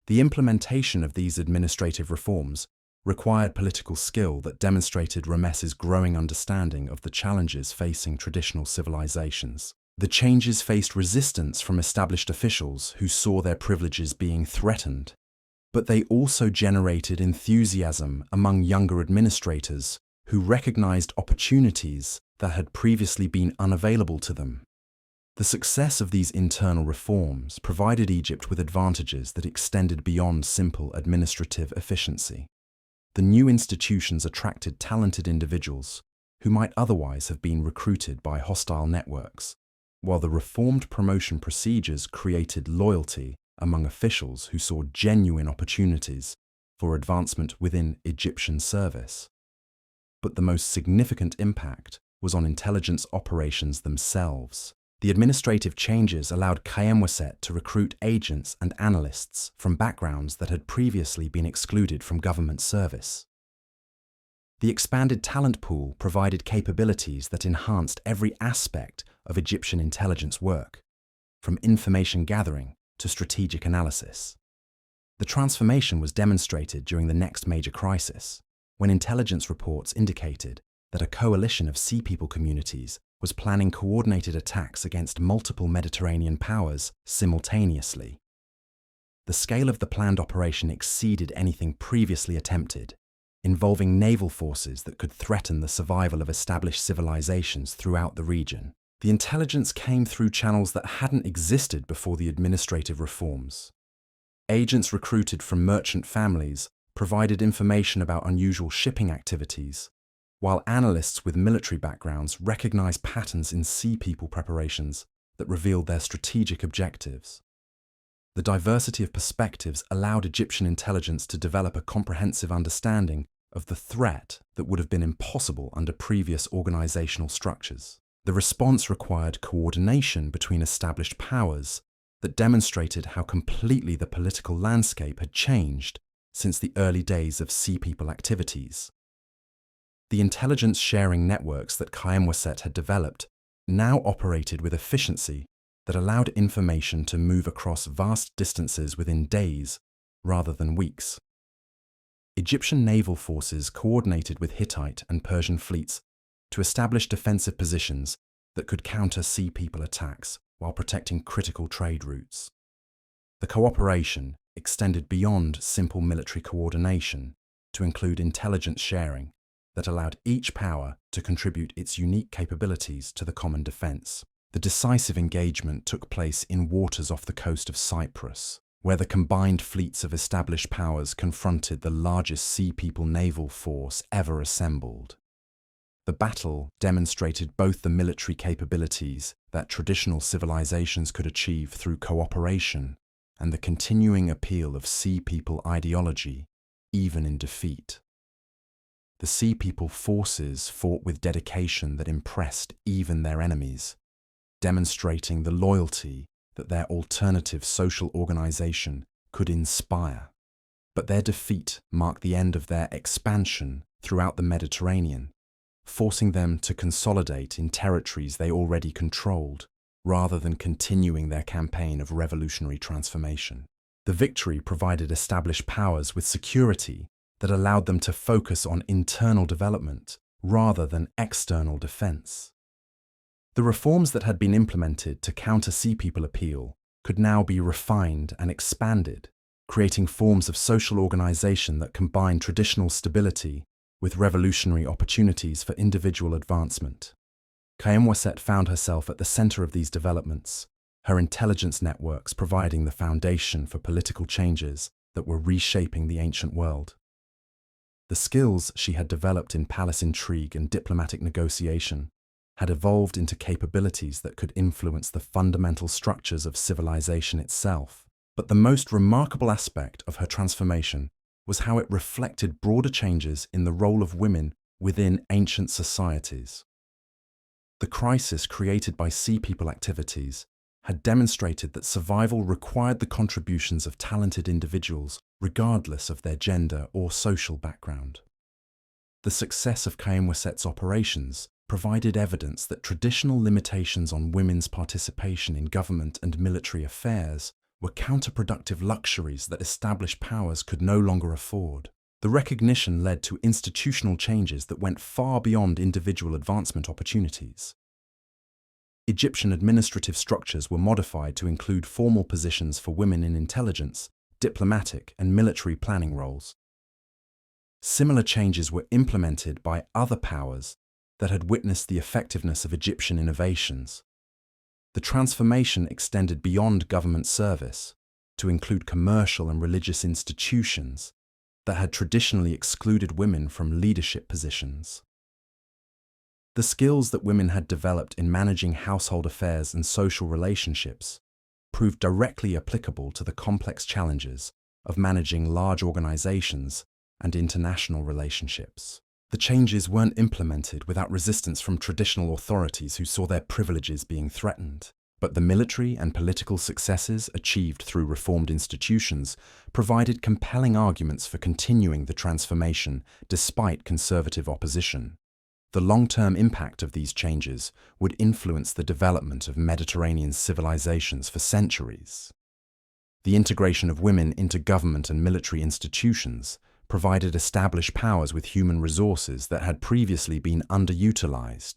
The implementation of these administrative reforms required political skill that demonstrated Ramesses' growing understanding of the challenges facing traditional civilizations. The changes faced resistance from established officials who saw their privileges being threatened, but they also generated enthusiasm among younger administrators who recognized opportunities that had previously been unavailable to them. The success of these internal reforms provided Egypt with advantages that extended beyond simple administrative efficiency. The new institutions attracted talented individuals who might otherwise have been recruited by hostile networks, while the reformed promotion procedures created loyalty among officials who saw genuine opportunities for advancement within Egyptian service. But the most significant impact was on intelligence operations themselves. The administrative changes allowed Khaemweset to recruit agents and analysts from backgrounds that had previously been excluded from government service. The expanded talent pool provided capabilities that enhanced every aspect of Egyptian intelligence work, from information gathering to strategic analysis. The transformation was demonstrated during the next major crisis, when intelligence reports indicated that a coalition of Sea People communities was planning coordinated attacks against multiple Mediterranean powers simultaneously. The scale of the planned operation exceeded anything previously attempted, involving naval forces that could threaten the survival of established civilizations throughout the region. The intelligence came through channels that hadn't existed before the administrative reforms. Agents recruited from merchant families provided information about unusual shipping activities, while analysts with military backgrounds recognized patterns in Sea People preparations that revealed their strategic objectives. The diversity of perspectives allowed Egyptian intelligence to develop a comprehensive understanding of the threat that would have been impossible under previous organizational structures. The response required coordination between established powers that demonstrated how completely the political landscape had changed since the early days of Sea People activities. The intelligence sharing networks that Khaemweset had developed now operated with efficiency that allowed information to move across vast distances within days rather than weeks. Egyptian naval forces coordinated with Hittite and Persian fleets to establish defensive positions that could counter Sea People attacks while protecting critical trade routes. The cooperation extended beyond simple military coordination to include intelligence sharing that allowed each power to contribute its unique capabilities to the common defense. The decisive engagement took place in waters off the coast of Cyprus, where the combined fleets of established powers confronted the largest Sea People naval force ever assembled. The battle demonstrated both the military capabilities that traditional civilizations could achieve through cooperation and the continuing appeal of Sea People ideology, even in defeat. The Sea People forces fought with dedication that impressed even their enemies, demonstrating the loyalty that their alternative social organization could inspire. But their defeat marked the end of their expansion throughout the Mediterranean, forcing them to consolidate in territories they already controlled, rather than continuing their campaign of revolutionary transformation. The victory provided established powers with security that allowed them to focus on internal development rather than external defense. The reforms that had been implemented to counter Sea People appeal could now be refined and expanded, creating forms of social organization that combined traditional stability with revolutionary opportunities for individual advancement. Khaemweset found herself at the center of these developments, her intelligence networks providing the foundation for political changes that were reshaping the ancient world. The skills she had developed in palace intrigue and diplomatic negotiation had evolved into capabilities that could influence the fundamental structures of civilization itself. But the most remarkable aspect of her transformation was how it reflected broader changes in the role of women within ancient societies. The crisis created by Sea People activities had demonstrated that survival required the contributions of talented individuals regardless of their gender or social background. The success of Khaemweset's operations provided evidence that traditional limitations on women's participation in government and military affairs were counterproductive luxuries that established powers could no longer afford. The recognition led to institutional changes that went far beyond individual advancement opportunities. Egyptian administrative structures were modified to include formal positions for women in intelligence, diplomatic, and military planning roles. Similar changes were implemented by other powers that had witnessed the effectiveness of Egyptian innovations. The transformation extended beyond government service to include commercial and religious institutions that had traditionally excluded women from leadership positions. The skills that women had developed in managing household affairs and social relationships proved directly applicable to the complex challenges of managing large organizations and international relationships. The changes weren't implemented without resistance from traditional authorities who saw their privileges being threatened. But the military and political successes achieved through reformed institutions provided compelling arguments for continuing the transformation despite conservative opposition. The long-term impact of these changes would influence the development of Mediterranean civilizations for centuries. The integration of women into government and military institutions provided established powers with human resources that had previously been underutilized,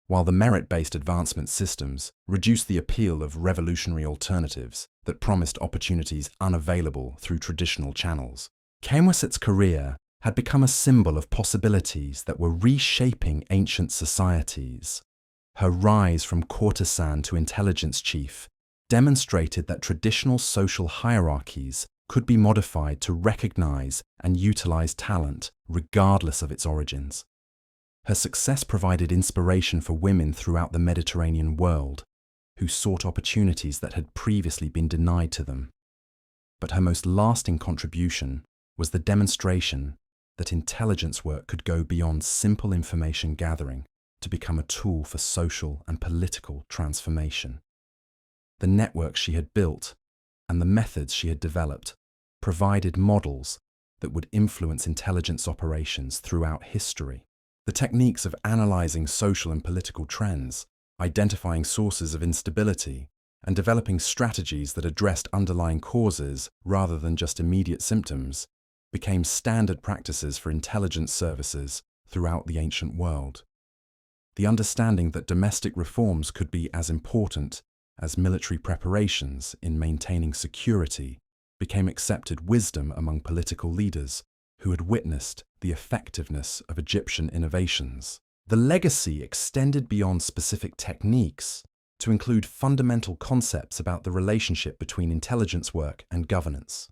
while the merit-based advancement systems reduced the appeal of revolutionary alternatives that promised opportunities unavailable through traditional channels. Khaemweset's career had become a symbol of possibilities that were reshaping ancient societies. Her rise from courtesan to intelligence chief demonstrated that traditional social hierarchies could be modified to recognize and utilize talent regardless of its origins. Her success provided inspiration for women throughout the Mediterranean world who sought opportunities that had previously been denied to them. But her most lasting contribution was the demonstration that intelligence work could go beyond simple information gathering. to become a tool for social and political transformation. The network she had built and the methods she had developed provided models that would influence intelligence operations throughout history. The techniques of analyzing social and political trends, identifying sources of instability, and developing strategies that addressed underlying causes rather than just immediate symptoms became standard practices for intelligence services throughout the ancient world. The understanding that domestic reforms could be as important as military preparations in maintaining security became accepted wisdom among political leaders who had witnessed the effectiveness of Egyptian innovations. The legacy extended beyond specific techniques to include fundamental concepts about the relationship between intelligence work and governance.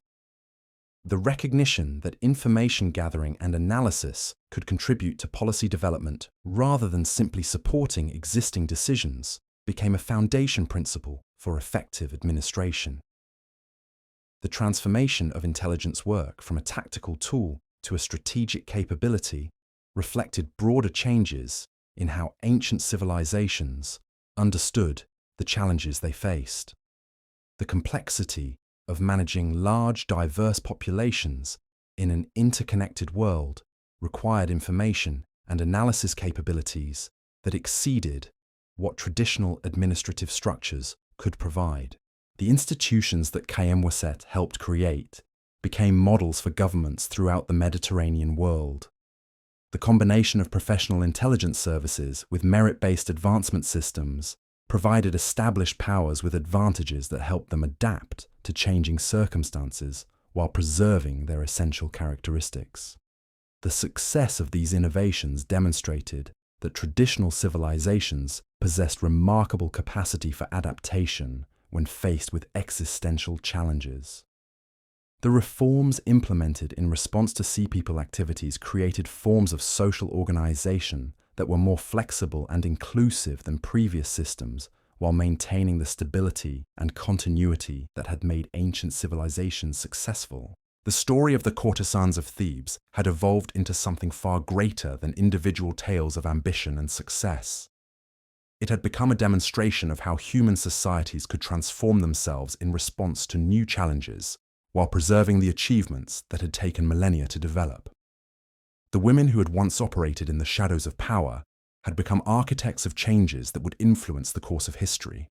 The recognition that information gathering and analysis could contribute to policy development rather than simply supporting existing decisions became a foundation principle for effective administration. The transformation of intelligence work from a tactical tool to a strategic capability reflected broader changes in how ancient civilizations understood the challenges they faced. The complexity of managing large, diverse populations in an interconnected world required information and analysis capabilities that exceeded what traditional administrative structures could provide. The institutions that Khayem-Wasset helped create became models for governments throughout the Mediterranean world. The combination of professional intelligence services with merit-based advancement systems provided established powers with advantages that helped them adapt to changing circumstances while preserving their essential characteristics. The success of these innovations demonstrated that traditional civilizations possessed remarkable capacity for adaptation when faced with existential challenges. The reforms implemented in response to Sea People activities created forms of social organization that were more flexible and inclusive than previous systems, while maintaining the stability and continuity that had made ancient civilizations successful. The story of the courtesans of Thebes had evolved into something far greater than individual tales of ambition and success. It had become a demonstration of how human societies could transform themselves in response to new challenges, while preserving the achievements that had taken millennia to develop. The women who had once operated in the shadows of power had become architects of changes that would influence the course of history.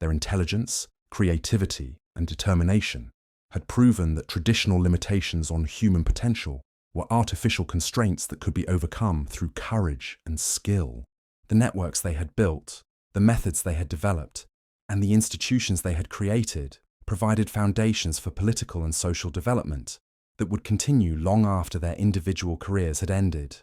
Their intelligence, creativity, and determination had proven that traditional limitations on human potential were artificial constraints that could be overcome through courage and skill. The networks they had built, the methods they had developed, and the institutions they had created provided foundations for political and social development that would continue long after their individual careers had ended.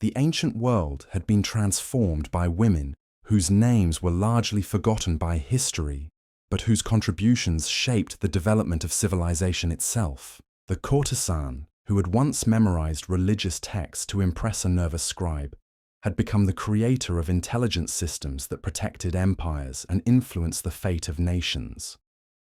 The ancient world had been transformed by women whose names were largely forgotten by history, but whose contributions shaped the development of civilization itself. The courtesan, who had once memorized religious texts to impress a nervous scribe, had become the creator of intelligence systems that protected empires and influenced the fate of nations.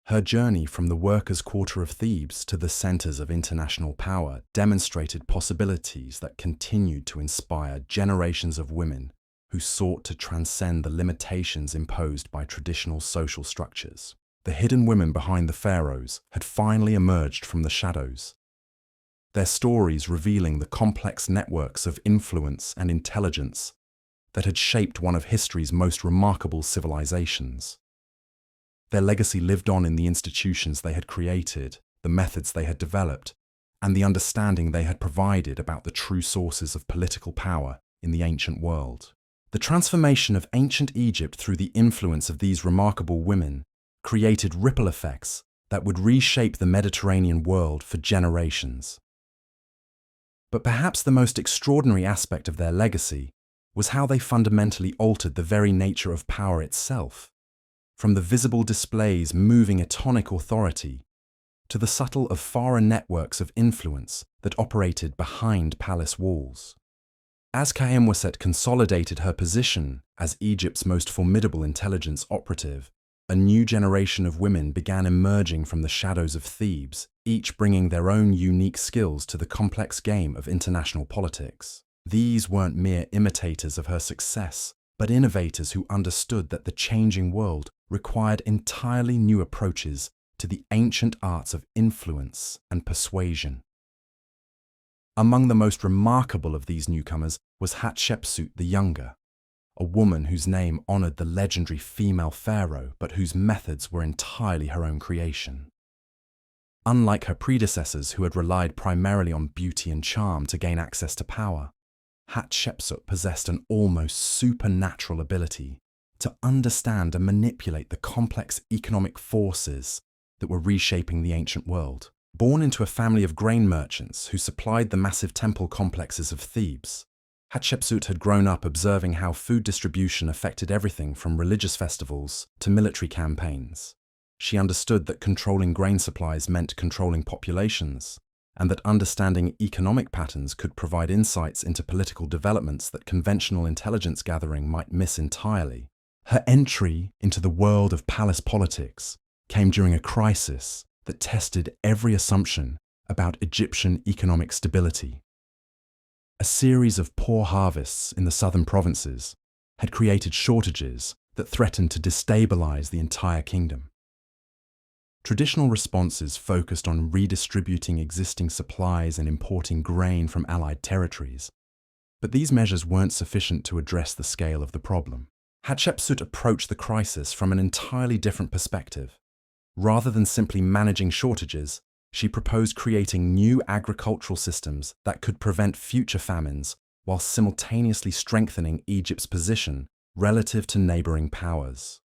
Her journey from the workers' quarter of Thebes to the centers of international power demonstrated possibilities that continued to inspire generations of women who sought to transcend the limitations imposed by traditional social structures. The hidden women behind the pharaohs had finally emerged from the shadows, their stories revealing the complex networks of influence and intelligence that had shaped one of history's most remarkable civilizations. Their legacy lived on in the institutions they had created, the methods they had developed, and the understanding they had provided about the true sources of political power in the ancient world. The transformation of ancient Egypt through the influence of these remarkable women created ripple effects that would reshape the Mediterranean world for generations. But perhaps the most extraordinary aspect of their legacy was how they fundamentally altered the very nature of power itself, from the visible displays moving a tonic authority to the subtle of foreign networks of influence that operated behind palace walls. As Khayem-Wasset consolidated her position as Egypt's most formidable intelligence operative, a new generation of women began emerging from the shadows of Thebes, each bringing their own unique skills to the complex game of international politics. These weren't mere imitators of her success, but innovators who understood that the changing world required entirely new approaches to the ancient arts of influence and persuasion. Among the most remarkable of these newcomers was Hatshepsut the Younger, a woman whose name honored the legendary female pharaoh but whose methods were entirely her own creation. Unlike her predecessors who had relied primarily on beauty and charm to gain access to power, Hatshepsut possessed an almost supernatural ability to understand and manipulate the complex economic forces that were reshaping the ancient world. Born into a family of grain merchants who supplied the massive temple complexes of Thebes, Hatshepsut had grown up observing how food distribution affected everything from religious festivals to military campaigns. She understood that controlling grain supplies meant controlling populations, and that understanding economic patterns could provide insights into political developments that conventional intelligence gathering might miss entirely. Her entry into the world of palace politics came during a crisis that tested every assumption about Egyptian economic stability. A series of poor harvests in the southern provinces had created shortages that threatened to destabilize the entire kingdom. Traditional responses focused on redistributing existing supplies and importing grain from allied territories, but these measures weren't sufficient to address the scale of the problem. Hatshepsut approached the crisis from an entirely different perspective. Rather than simply managing shortages, she proposed creating new agricultural systems that could prevent future famines while simultaneously strengthening Egypt's position relative to neighboring powers.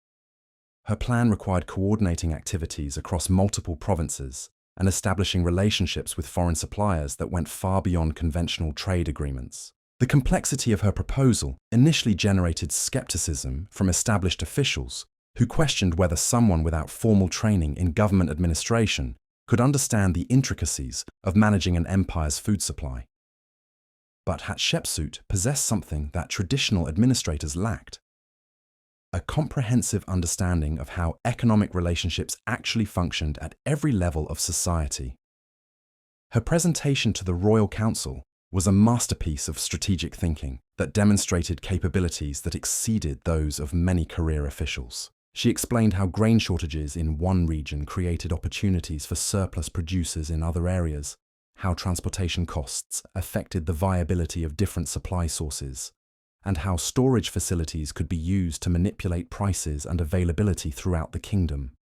Her plan required coordinating activities across multiple provinces and establishing relationships with foreign suppliers that went far beyond conventional trade agreements. The complexity of her proposal initially generated skepticism from established officials who questioned whether someone without formal training in government administration could understand the intricacies of managing an empire's food supply. But Hatshepsut possessed something that traditional administrators lacked: a comprehensive understanding of how economic relationships actually functioned at every level of society. Her presentation to the Royal Council was a masterpiece of strategic thinking that demonstrated capabilities that exceeded those of many career officials. She explained how grain shortages in one region created opportunities for surplus producers in other areas, how transportation costs affected the viability of different supply sources, and how storage facilities could be used to manipulate prices and availability throughout the kingdom.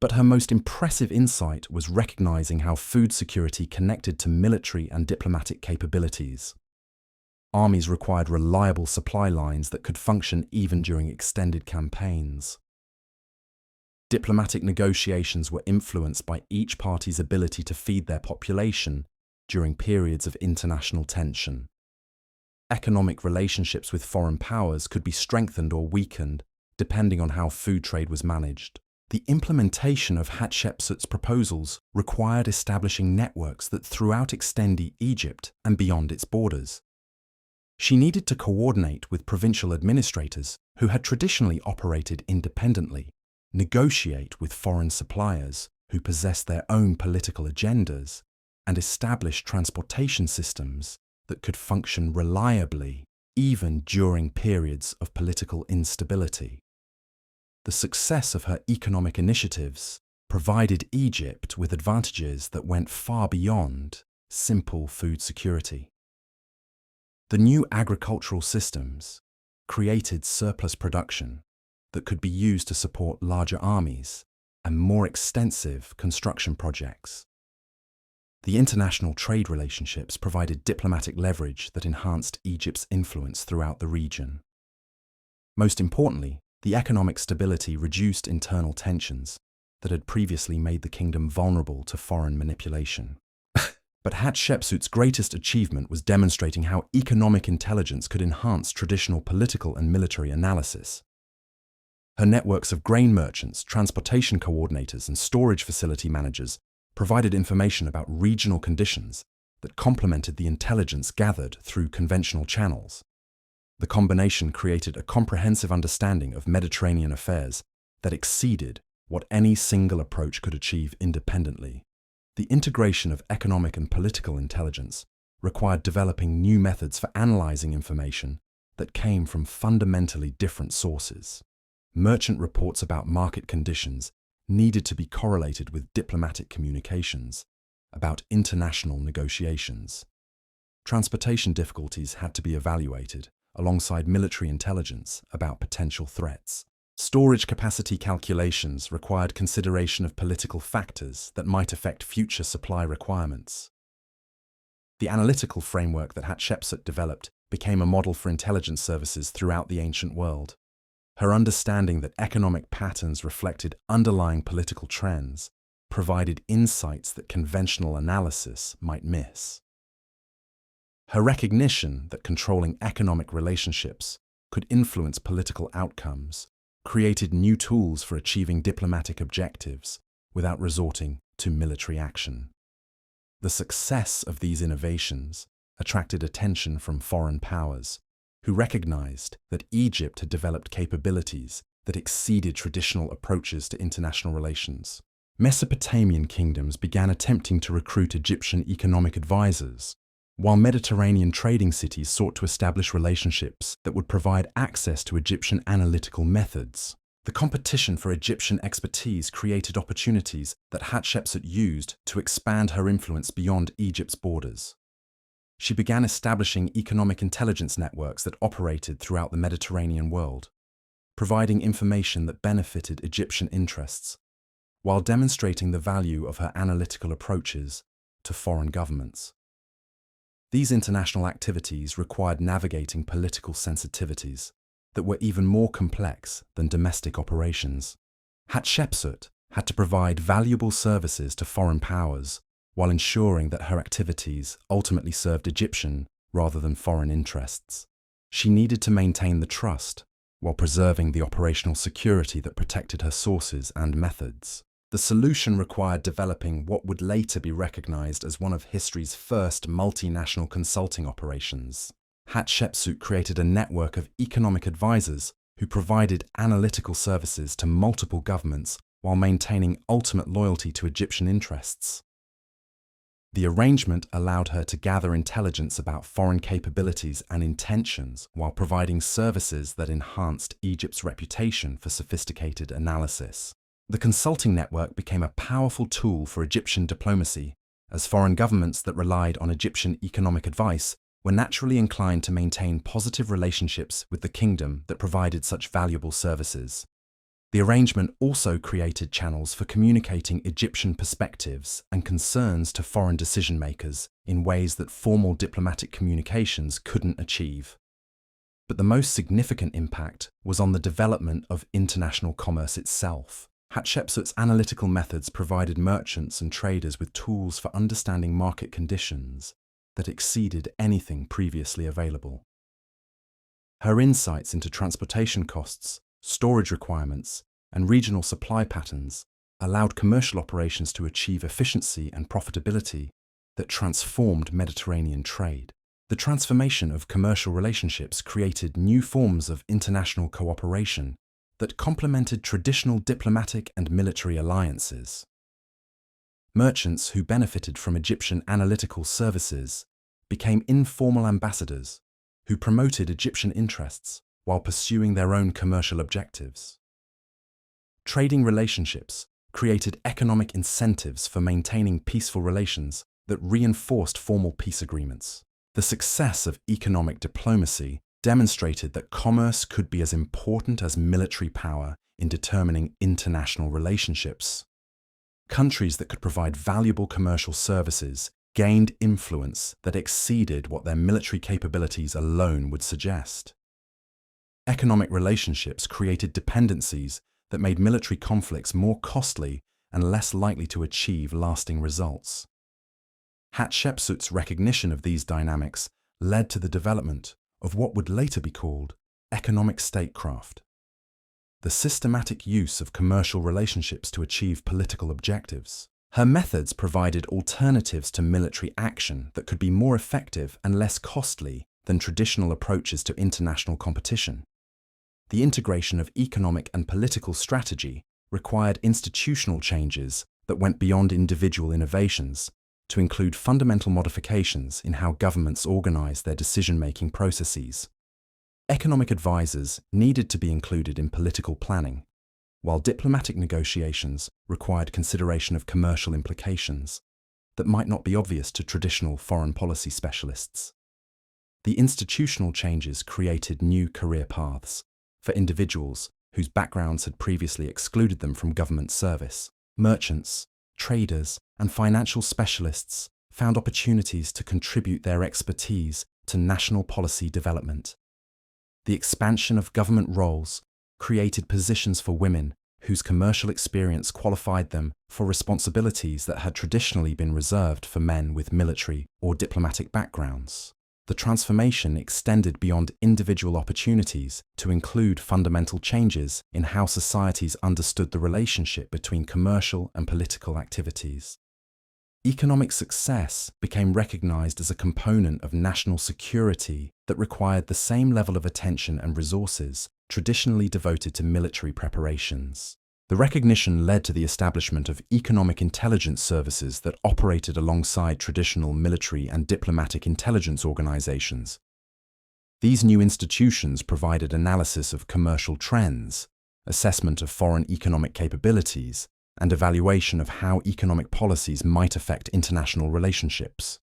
But her most impressive insight was recognizing how food security connected to military and diplomatic capabilities. Armies required reliable supply lines that could function even during extended campaigns. Diplomatic negotiations were influenced by each party's ability to feed their population during periods of international tension. Economic relationships with foreign powers could be strengthened or weakened depending on how food trade was managed. The implementation of Hatshepsut's proposals required establishing networks that throughout extended Egypt and beyond its borders. She needed to coordinate with provincial administrators who had traditionally operated independently, negotiate with foreign suppliers who possessed their own political agendas, and establish transportation systems that could function reliably even during periods of political instability. The success of her economic initiatives provided Egypt with advantages that went far beyond simple food security. The new agricultural systems created surplus production that could be used to support larger armies and more extensive construction projects. The international trade relationships provided diplomatic leverage that enhanced Egypt's influence throughout the region. Most importantly, the economic stability reduced internal tensions that had previously made the kingdom vulnerable to foreign manipulation. But Hatshepsut's greatest achievement was demonstrating how economic intelligence could enhance traditional political and military analysis. Her networks of grain merchants, transportation coordinators, and storage facility managers provided information about regional conditions that complemented the intelligence gathered through conventional channels. The combination created a comprehensive understanding of Mediterranean affairs that exceeded what any single approach could achieve independently. The integration of economic and political intelligence required developing new methods for analyzing information that came from fundamentally different sources. Merchant reports about market conditions needed to be correlated with diplomatic communications about international negotiations. Transportation difficulties had to be evaluated alongside military intelligence about potential threats. Storage capacity calculations required consideration of political factors that might affect future supply requirements. The analytical framework that Hatshepsut developed became a model for intelligence services throughout the ancient world. Her understanding that economic patterns reflected underlying political trends provided insights that conventional analysis might miss. Her recognition that controlling economic relationships could influence political outcomes created new tools for achieving diplomatic objectives without resorting to military action. The success of these innovations attracted attention from foreign powers, who recognized that Egypt had developed capabilities that exceeded traditional approaches to international relations. Mesopotamian kingdoms began attempting to recruit Egyptian economic advisors, while Mediterranean trading cities sought to establish relationships that would provide access to Egyptian analytical methods. The competition for Egyptian expertise created opportunities that Hatshepsut used to expand her influence beyond Egypt's borders. She began establishing economic intelligence networks that operated throughout the Mediterranean world, providing information that benefited Egyptian interests, while demonstrating the value of her analytical approaches to foreign governments. These international activities required navigating political sensitivities that were even more complex than domestic operations. Hatshepsut had to provide valuable services to foreign powers while ensuring that her activities ultimately served Egyptian rather than foreign interests. She needed to maintain the trust while preserving the operational security that protected her sources and methods. The solution required developing what would later be recognized as one of history's first multinational consulting operations. Hatshepsut created a network of economic advisors who provided analytical services to multiple governments while maintaining ultimate loyalty to Egyptian interests. The arrangement allowed her to gather intelligence about foreign capabilities and intentions while providing services that enhanced Egypt's reputation for sophisticated analysis. The consulting network became a powerful tool for Egyptian diplomacy, as foreign governments that relied on Egyptian economic advice were naturally inclined to maintain positive relationships with the kingdom that provided such valuable services. The arrangement also created channels for communicating Egyptian perspectives and concerns to foreign decision-makers in ways that formal diplomatic communications couldn't achieve. But the most significant impact was on the development of international commerce itself. Hatshepsut's analytical methods provided merchants and traders with tools for understanding market conditions that exceeded anything previously available. Her insights into transportation costs, storage requirements, and regional supply patterns allowed commercial operations to achieve efficiency and profitability that transformed Mediterranean trade. The transformation of commercial relationships created new forms of international cooperation that complemented traditional diplomatic and military alliances. Merchants who benefited from Egyptian analytical services became informal ambassadors who promoted Egyptian interests while pursuing their own commercial objectives. Trading relationships created economic incentives for maintaining peaceful relations that reinforced formal peace agreements. The success of economic diplomacy demonstrated that commerce could be as important as military power in determining international relationships. Countries that could provide valuable commercial services gained influence that exceeded what their military capabilities alone would suggest. Economic relationships created dependencies that made military conflicts more costly and less likely to achieve lasting results. Hatshepsut's recognition of these dynamics led to the development of what would later be called economic statecraft, the systematic use of commercial relationships to achieve political objectives. Her methods provided alternatives to military action that could be more effective and less costly than traditional approaches to international competition. The integration of economic and political strategy required institutional changes that went beyond individual innovations to include fundamental modifications in how governments organize their decision-making processes. Economic advisors needed to be included in political planning, while diplomatic negotiations required consideration of commercial implications that might not be obvious to traditional foreign policy specialists. The institutional changes created new career paths for individuals whose backgrounds had previously excluded them from government service. Merchants, traders, and financial specialists found opportunities to contribute their expertise to national policy development. The expansion of government roles created positions for women whose commercial experience qualified them for responsibilities that had traditionally been reserved for men with military or diplomatic backgrounds. The transformation extended beyond individual opportunities to include fundamental changes in how societies understood the relationship between commercial and political activities. Economic success became recognized as a component of national security that required the same level of attention and resources traditionally devoted to military preparations. The recognition led to the establishment of economic intelligence services that operated alongside traditional military and diplomatic intelligence organizations. These new institutions provided analysis of commercial trends, assessment of foreign economic capabilities, and evaluation of how economic policies might affect international relationships.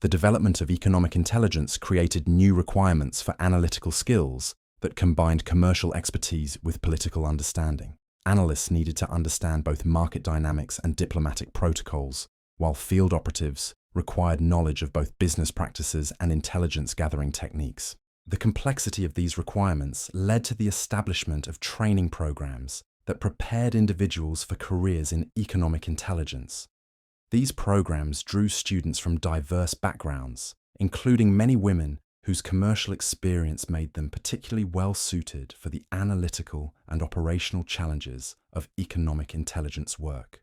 The development of economic intelligence created new requirements for analytical skills that combined commercial expertise with political understanding. Analysts needed to understand both market dynamics and diplomatic protocols, while field operatives required knowledge of both business practices and intelligence gathering techniques. The complexity of these requirements led to the establishment of training programs that prepared individuals for careers in economic intelligence. These programs drew students from diverse backgrounds, including many women whose commercial experience made them particularly well-suited for the analytical and operational challenges of economic intelligence work.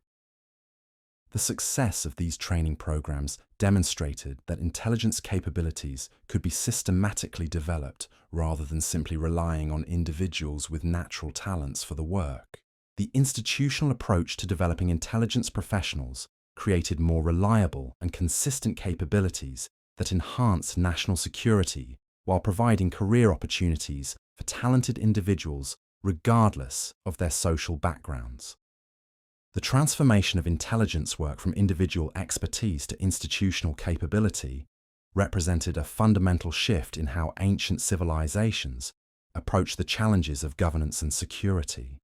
The success of these training programs demonstrated that intelligence capabilities could be systematically developed rather than simply relying on individuals with natural talents for the work. The institutional approach to developing intelligence professionals created more reliable and consistent capabilities that enhance national security while providing career opportunities for talented individuals regardless of their social backgrounds. The transformation of intelligence work from individual expertise to institutional capability represented a fundamental shift in how ancient civilizations approached the challenges of governance and security.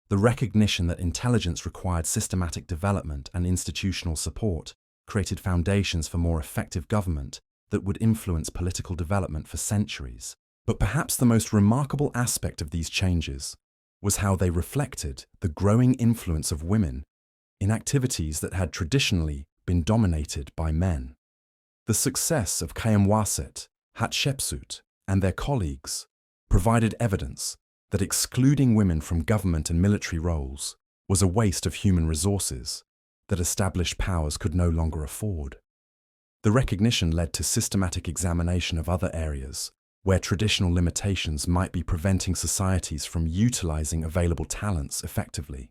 The recognition that intelligence required systematic development and institutional support created foundations for more effective government that would influence political development for centuries. But perhaps the most remarkable aspect of these changes was how they reflected the growing influence of women in activities that had traditionally been dominated by men. The success of Khaemwaset, Hatshepsut, and their colleagues provided evidence that excluding women from government and military roles was a waste of human resources that established powers could no longer afford. The recognition led to systematic examination of other areas where traditional limitations might be preventing societies from utilizing available talents effectively.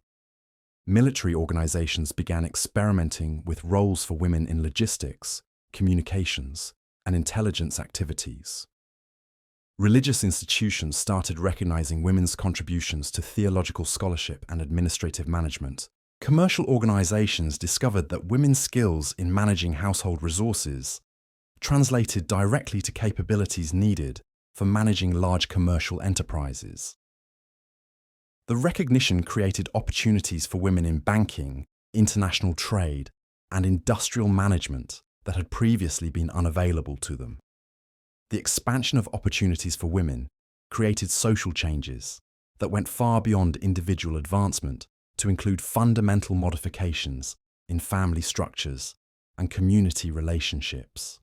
Military organizations began experimenting with roles for women in logistics, communications, and intelligence activities. Religious institutions started recognizing women's contributions to theological scholarship and administrative management. Commercial organizations discovered that women's skills in managing household resources translated directly to capabilities needed for managing large commercial enterprises. The recognition created opportunities for women in banking, international trade, and industrial management that had previously been unavailable to them. The expansion of opportunities for women created social changes that went far beyond individual advancement to include fundamental modifications in family structures and community relationships.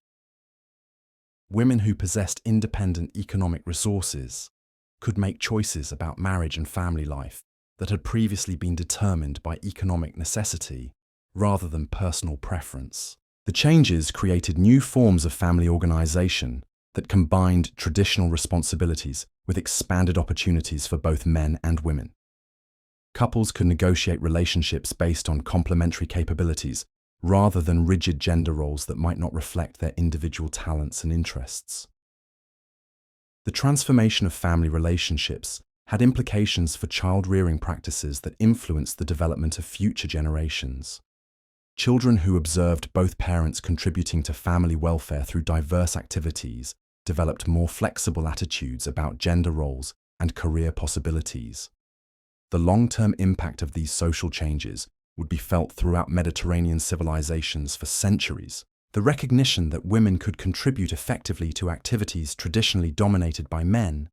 Women who possessed independent economic resources could make choices about marriage and family life that had previously been determined by economic necessity rather than personal preference. The changes created new forms of family organization that combined traditional responsibilities with expanded opportunities for both men and women. Couples could negotiate relationships based on complementary capabilities rather than rigid gender roles that might not reflect their individual talents and interests. The transformation of family relationships had implications for child-rearing practices that influenced the development of future generations. Children who observed both parents contributing to family welfare through diverse activities developed more flexible attitudes about gender roles and career possibilities. The long-term impact of these social changes would be felt throughout Mediterranean civilizations for centuries. The recognition that women could contribute effectively to activities traditionally dominated by men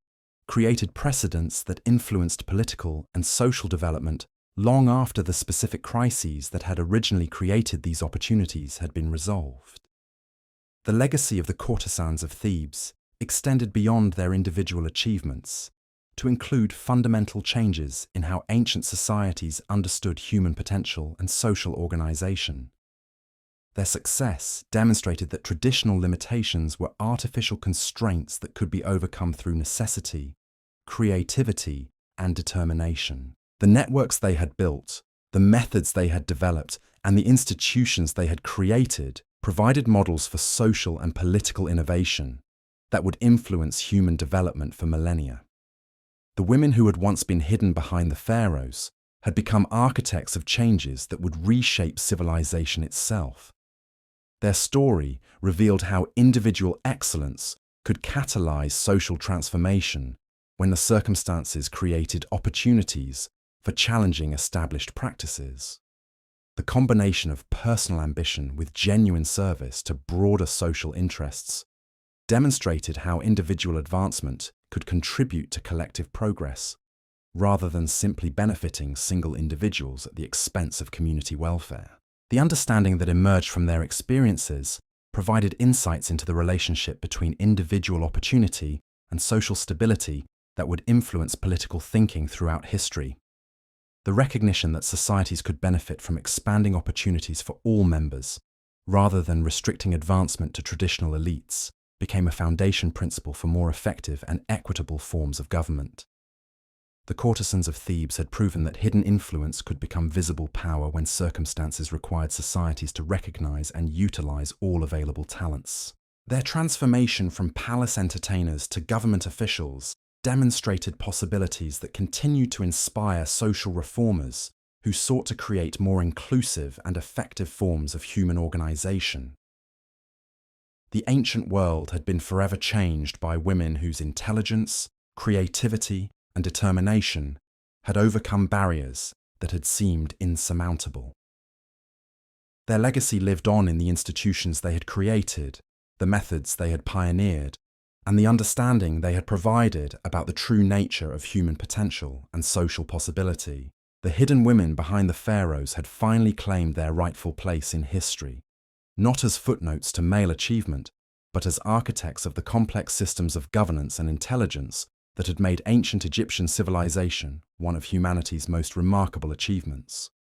created precedents that influenced political and social development long after the specific crises that had originally created these opportunities had been resolved. The legacy of the courtesans of Thebes extended beyond their individual achievements to include fundamental changes in how ancient societies understood human potential and social organization. Their success demonstrated that traditional limitations were artificial constraints that could be overcome through necessity, creativity, and determination. The networks they had built, the methods they had developed, and the institutions they had created provided models for social and political innovation that would influence human development for millennia. The women who had once been hidden behind the pharaohs had become architects of changes that would reshape civilization itself. Their story revealed how individual excellence could catalyze social transformation when the circumstances created opportunities for challenging established practices. The combination of personal ambition with genuine service to broader social interests demonstrated how individual advancement could contribute to collective progress, rather than simply benefiting single individuals at the expense of community welfare. The understanding that emerged from their experiences provided insights into the relationship between individual opportunity and social stability that would influence political thinking throughout history. The recognition that societies could benefit from expanding opportunities for all members, rather than restricting advancement to traditional elites, became a foundation principle for more effective and equitable forms of government. The courtesans of Thebes had proven that hidden influence could become visible power when circumstances required societies to recognize and utilize all available talents. Their transformation from palace entertainers to government officials demonstrated possibilities that continued to inspire social reformers who sought to create more inclusive and effective forms of human organization. The ancient world had been forever changed by women whose intelligence, creativity, and determination had overcome barriers that had seemed insurmountable. Their legacy lived on in the institutions they had created, the methods they had pioneered, and the understanding they had provided about the true nature of human potential and social possibility. The hidden women behind the pharaohs had finally claimed their rightful place in history, not as footnotes to male achievement, but as architects of the complex systems of governance and intelligence that had made ancient Egyptian civilization one of humanity's most remarkable achievements.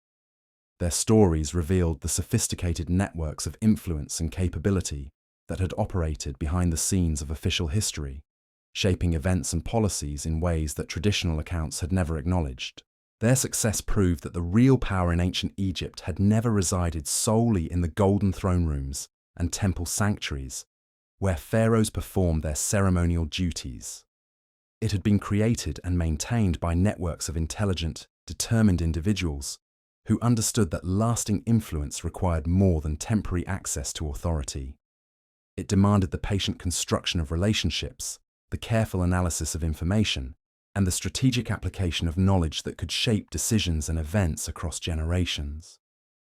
Their stories revealed the sophisticated networks of influence and capability that had operated behind the scenes of official history, shaping events and policies in ways that traditional accounts had never acknowledged. Their success proved that the real power in ancient Egypt had never resided solely in the golden throne rooms and temple sanctuaries, where pharaohs performed their ceremonial duties. It had been created and maintained by networks of intelligent, determined individuals who understood that lasting influence required more than temporary access to authority. It demanded the patient construction of relationships, the careful analysis of information, and the strategic application of knowledge that could shape decisions and events across generations.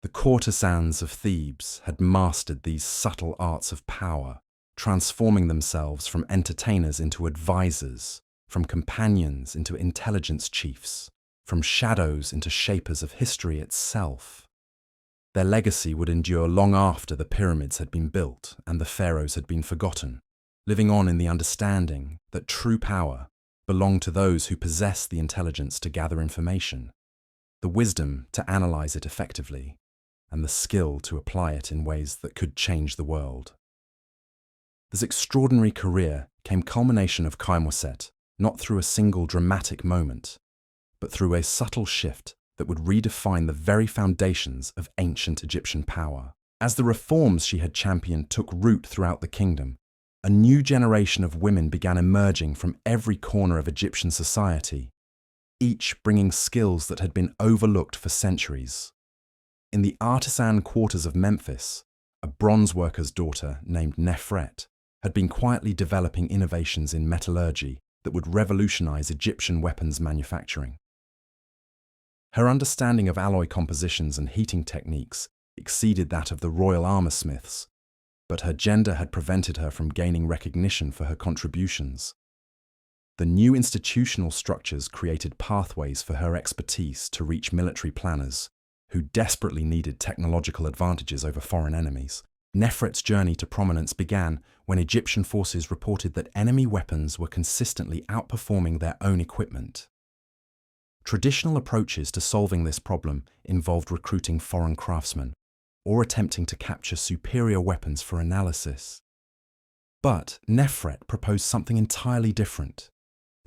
The courtesans of Thebes had mastered these subtle arts of power, transforming themselves from entertainers into advisors, from companions into intelligence chiefs, from shadows into shapers of history itself. Their legacy would endure long after the pyramids had been built and the pharaohs had been forgotten, living on in the understanding that true power belonged to those who possess the intelligence to gather information, the wisdom to analyze it effectively, and the skill to apply it in ways that could change the world. This extraordinary career came culmination of Kaimuset, not through a single dramatic moment, but through a subtle shift that would redefine the very foundations of ancient Egyptian power. As the reforms she had championed took root throughout the kingdom, a new generation of women began emerging from every corner of Egyptian society, each bringing skills that had been overlooked for centuries. In the artisan quarters of Memphis, a bronze worker's daughter named Nefret had been quietly developing innovations in metallurgy that would revolutionize Egyptian weapons manufacturing. Her understanding of alloy compositions and heating techniques exceeded that of the royal armorsmiths, but her gender had prevented her from gaining recognition for her contributions. The new institutional structures created pathways for her expertise to reach military planners, who desperately needed technological advantages over foreign enemies. Nefret's journey to prominence began when Egyptian forces reported that enemy weapons were consistently outperforming their own equipment. Traditional approaches to solving this problem involved recruiting foreign craftsmen or attempting to capture superior weapons for analysis. But Nefret proposed something entirely different: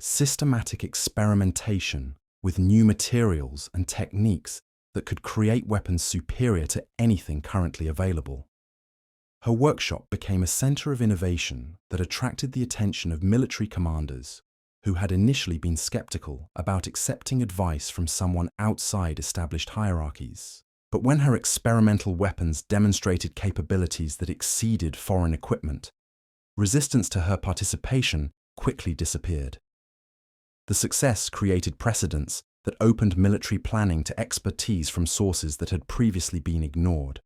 systematic experimentation with new materials and techniques that could create weapons superior to anything currently available. Her workshop became a center of innovation that attracted the attention of military commanders who had initially been skeptical about accepting advice from someone outside established hierarchies. But when her experimental weapons demonstrated capabilities that exceeded foreign equipment, resistance to her participation quickly disappeared. The success created precedents that opened military planning to expertise from sources that had previously been ignored.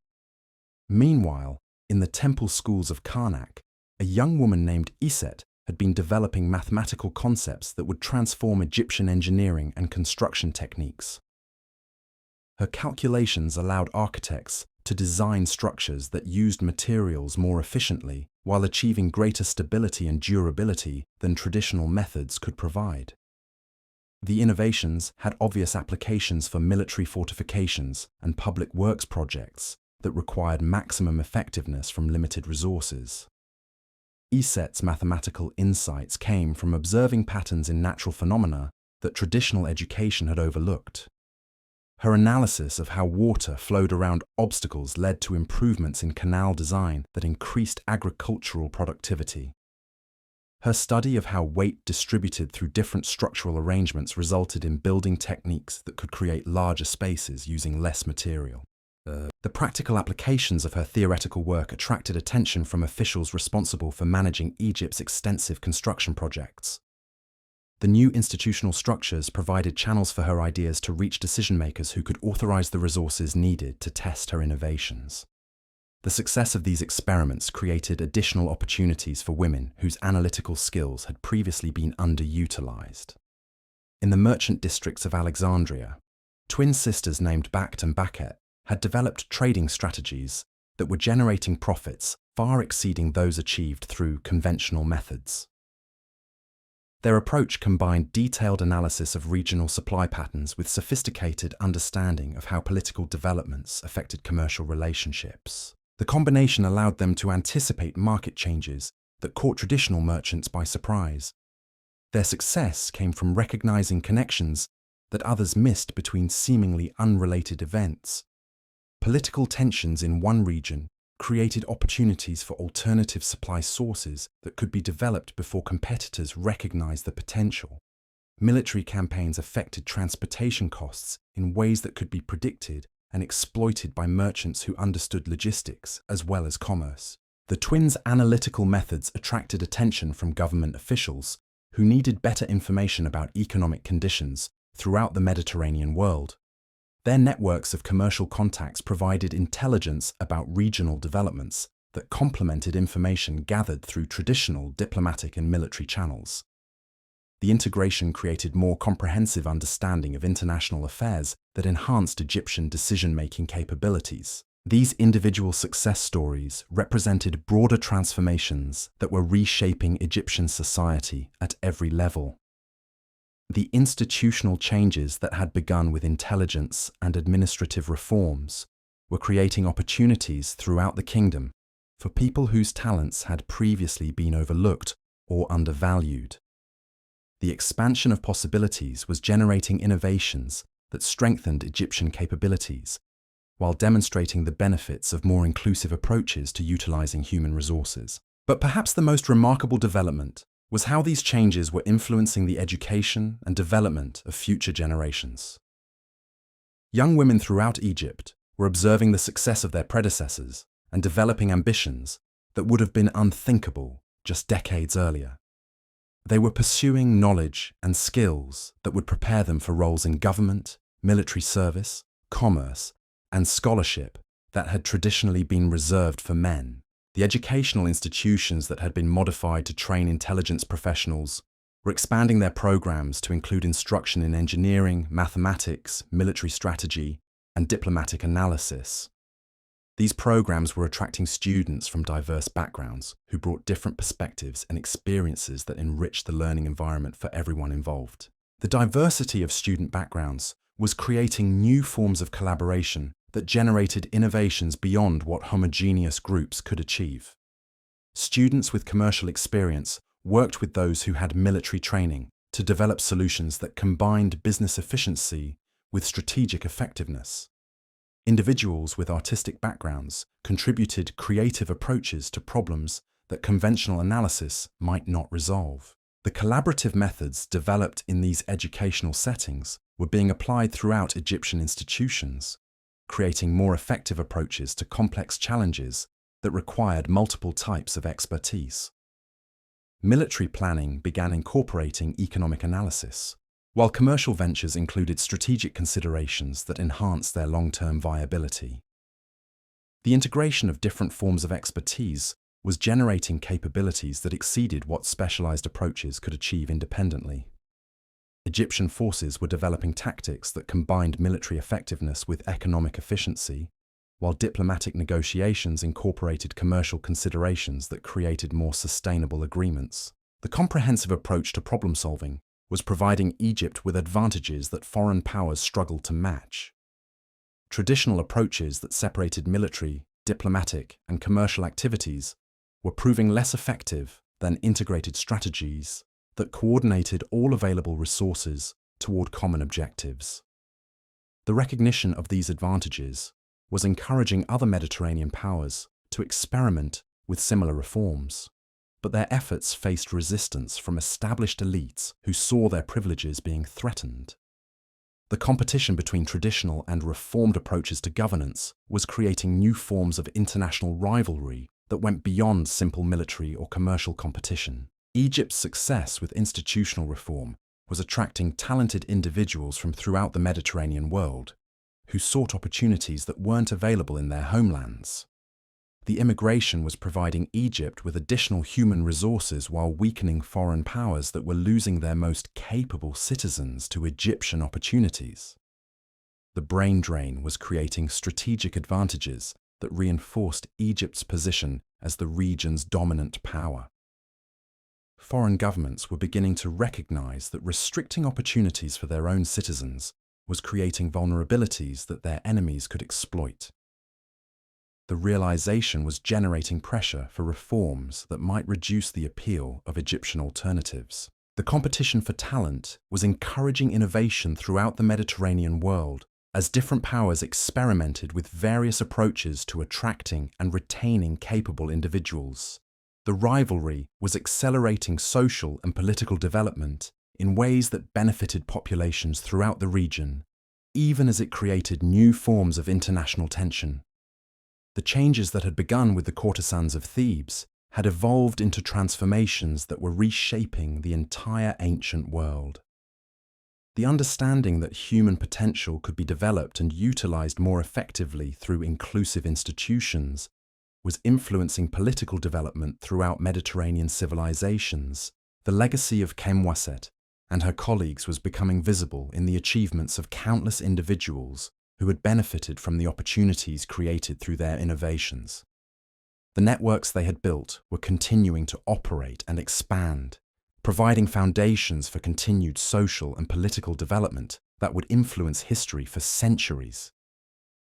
Meanwhile, in the temple schools of Karnak, a young woman named Iset had been developing mathematical concepts that would transform Egyptian engineering and construction techniques. Her calculations allowed architects to design structures that used materials more efficiently while achieving greater stability and durability than traditional methods could provide. The innovations had obvious applications for military fortifications and public works projects that required maximum effectiveness from limited resources. Iset's mathematical insights came from observing patterns in natural phenomena that traditional education had overlooked. Her analysis of how water flowed around obstacles led to improvements in canal design that increased agricultural productivity. Her study of how weight distributed through different structural arrangements resulted in building techniques that could create larger spaces using less material. The practical applications of her theoretical work attracted attention from officials responsible for managing Egypt's extensive construction projects. The new institutional structures provided channels for her ideas to reach decision-makers who could authorize the resources needed to test her innovations. The success of these experiments created additional opportunities for women whose analytical skills had previously been underutilized. In the merchant districts of Alexandria, twin sisters named Bakht and Bakhet had developed trading strategies that were generating profits far exceeding those achieved through conventional methods. Their approach combined detailed analysis of regional supply patterns with sophisticated understanding of how political developments affected commercial relationships. The combination allowed them to anticipate market changes that caught traditional merchants by surprise. Their success came from recognizing connections that others missed between seemingly unrelated events. Political tensions in one region created opportunities for alternative supply sources that could be developed before competitors recognized the potential. Military campaigns affected transportation costs in ways that could be predicted and exploited by merchants who understood logistics as well as commerce. The twins' analytical methods attracted attention from government officials who needed better information about economic conditions throughout the Mediterranean world. Their networks of commercial contacts provided intelligence about regional developments that complemented information gathered through traditional diplomatic and military channels. The integration created more comprehensive understanding of international affairs that enhanced Egyptian decision-making capabilities. These individual success stories represented broader transformations that were reshaping Egyptian society at every level. The institutional changes that had begun with intelligence and administrative reforms were creating opportunities throughout the kingdom for people whose talents had previously been overlooked or undervalued. The expansion of possibilities was generating innovations that strengthened Egyptian capabilities, while demonstrating the benefits of more inclusive approaches to utilizing human resources. But perhaps the most remarkable development was how these changes were influencing the education and development of future generations. Young women throughout Egypt were observing the success of their predecessors and developing ambitions that would have been unthinkable just decades earlier. They were pursuing knowledge and skills that would prepare them for roles in government, military service, commerce, and scholarship that had traditionally been reserved for men. The educational institutions that had been modified to train intelligence professionals were expanding their programs to include instruction in engineering, mathematics, military strategy, and diplomatic analysis. These programs were attracting students from diverse backgrounds who brought different perspectives and experiences that enriched the learning environment for everyone involved. The diversity of student backgrounds was creating new forms of collaboration that generated innovations beyond what homogeneous groups could achieve. Students with commercial experience worked with those who had military training to develop solutions that combined business efficiency with strategic effectiveness. Individuals with artistic backgrounds contributed creative approaches to problems that conventional analysis might not resolve. The collaborative methods developed in these educational settings were being applied throughout Egyptian institutions, creating more effective approaches to complex challenges that required multiple types of expertise. Military planning began incorporating economic analysis, while commercial ventures included strategic considerations that enhanced their long-term viability. The integration of different forms of expertise was generating capabilities that exceeded what specialized approaches could achieve independently. Egyptian forces were developing tactics that combined military effectiveness with economic efficiency, while diplomatic negotiations incorporated commercial considerations that created more sustainable agreements. The comprehensive approach to problem-solving was providing Egypt with advantages that foreign powers struggled to match. Traditional approaches that separated military, diplomatic, and commercial activities were proving less effective than integrated strategies that coordinated all available resources toward common objectives. The recognition of these advantages was encouraging other Mediterranean powers to experiment with similar reforms, but their efforts faced resistance from established elites who saw their privileges being threatened. The competition between traditional and reformed approaches to governance was creating new forms of international rivalry that went beyond simple military or commercial competition. Egypt's success with institutional reform was attracting talented individuals from throughout the Mediterranean world who sought opportunities that weren't available in their homelands. The immigration was providing Egypt with additional human resources while weakening foreign powers that were losing their most capable citizens to Egyptian opportunities. The brain drain was creating strategic advantages that reinforced Egypt's position as the region's dominant power. Foreign governments were beginning to recognize that restricting opportunities for their own citizens was creating vulnerabilities that their enemies could exploit. The realization was generating pressure for reforms that might reduce the appeal of Egyptian alternatives. The competition for talent was encouraging innovation throughout the Mediterranean world as different powers experimented with various approaches to attracting and retaining capable individuals. The rivalry was accelerating social and political development in ways that benefited populations throughout the region, even as it created new forms of international tension. The changes that had begun with the courtesans of Thebes had evolved into transformations that were reshaping the entire ancient world. The understanding that human potential could be developed and utilized more effectively through inclusive institutions was influencing political development throughout Mediterranean civilizations. The legacy of Khemwaset and her colleagues was becoming visible in the achievements of countless individuals who had benefited from the opportunities created through their innovations. The networks they had built were continuing to operate and expand, providing foundations for continued social and political development that would influence history for centuries.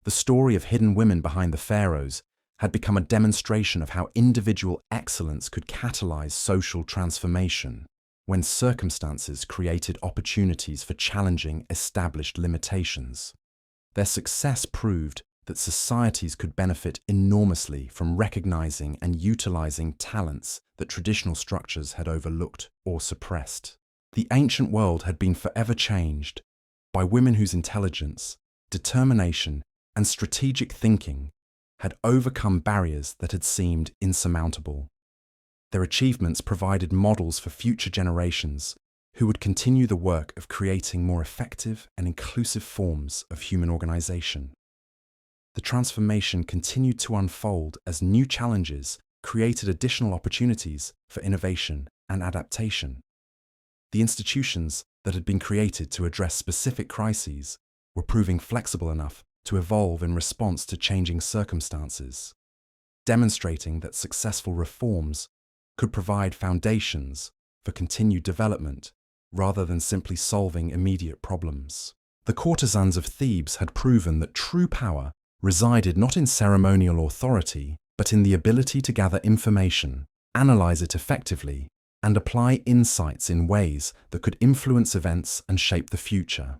The story of hidden women behind the Pharaohs had become a demonstration of how individual excellence could catalyze social transformation when circumstances created opportunities for challenging established limitations. Their success proved that societies could benefit enormously from recognizing and utilizing talents that traditional structures had overlooked or suppressed. The ancient world had been forever changed by women whose intelligence, determination, and strategic thinking had overcome barriers that had seemed insurmountable. Their achievements provided models for future generations who would continue the work of creating more effective and inclusive forms of human organization. The transformation continued to unfold as new challenges created additional opportunities for innovation and adaptation. The institutions that had been created to address specific crises were proving flexible enough to evolve in response to changing circumstances, demonstrating that successful reforms could provide foundations for continued development rather than simply solving immediate problems. The courtesans of Thebes had proven that true power resided not in ceremonial authority, but in the ability to gather information, analyze it effectively, and apply insights in ways that could influence events and shape the future.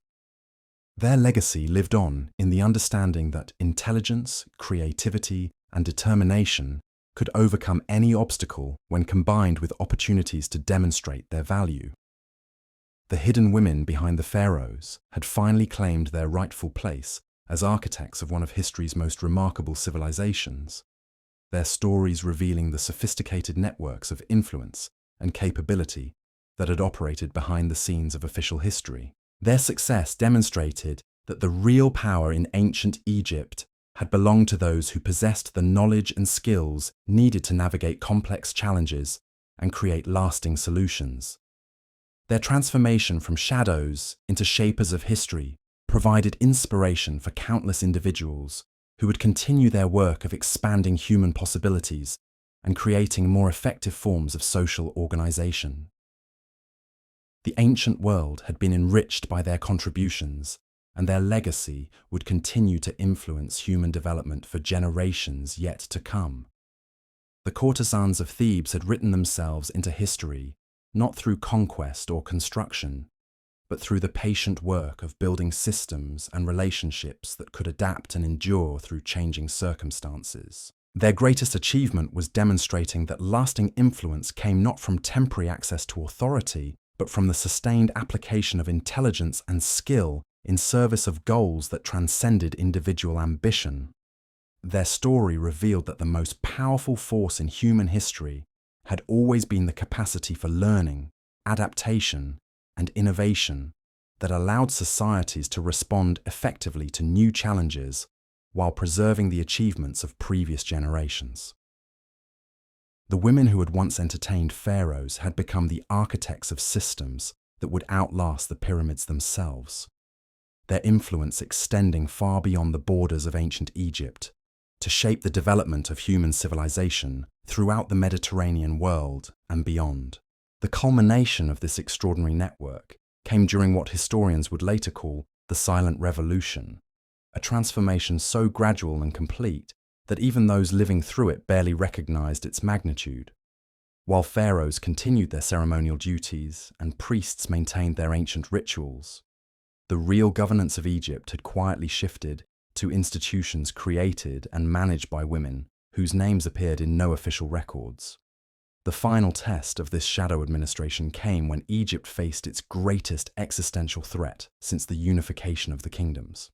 Their legacy lived on in the understanding that intelligence, creativity, and determination could overcome any obstacle when combined with opportunities to demonstrate their value. The hidden women behind the Pharaohs had finally claimed their rightful place as architects of one of history's most remarkable civilizations, their stories revealing the sophisticated networks of influence and capability that had operated behind the scenes of official history. Their success demonstrated that the real power in ancient Egypt had belonged to those who possessed the knowledge and skills needed to navigate complex challenges and create lasting solutions. Their transformation from shadows into shapers of history provided inspiration for countless individuals who would continue their work of expanding human possibilities and creating more effective forms of social organization. The ancient world had been enriched by their contributions, and their legacy would continue to influence human development for generations yet to come. The courtesans of Thebes had written themselves into history not through conquest or construction, but through the patient work of building systems and relationships that could adapt and endure through changing circumstances. Their greatest achievement was demonstrating that lasting influence came not from temporary access to authority, but from the sustained application of intelligence and skill in service of goals that transcended individual ambition. Their story revealed that the most powerful force in human history had always been the capacity for learning, adaptation, and innovation that allowed societies to respond effectively to new challenges while preserving the achievements of previous generations. The women who had once entertained pharaohs had become the architects of systems that would outlast the pyramids themselves, their influence extending far beyond the borders of ancient Egypt to shape the development of human civilization throughout the Mediterranean world and beyond. The culmination of this extraordinary network came during what historians would later call the Silent Revolution, a transformation so gradual and complete that even those living through it barely recognized its magnitude. While pharaohs continued their ceremonial duties and priests maintained their ancient rituals, the real governance of Egypt had quietly shifted to institutions created and managed by women whose names appeared in no official records. The final test of this shadow administration came when Egypt faced its greatest existential threat since the unification of the kingdoms.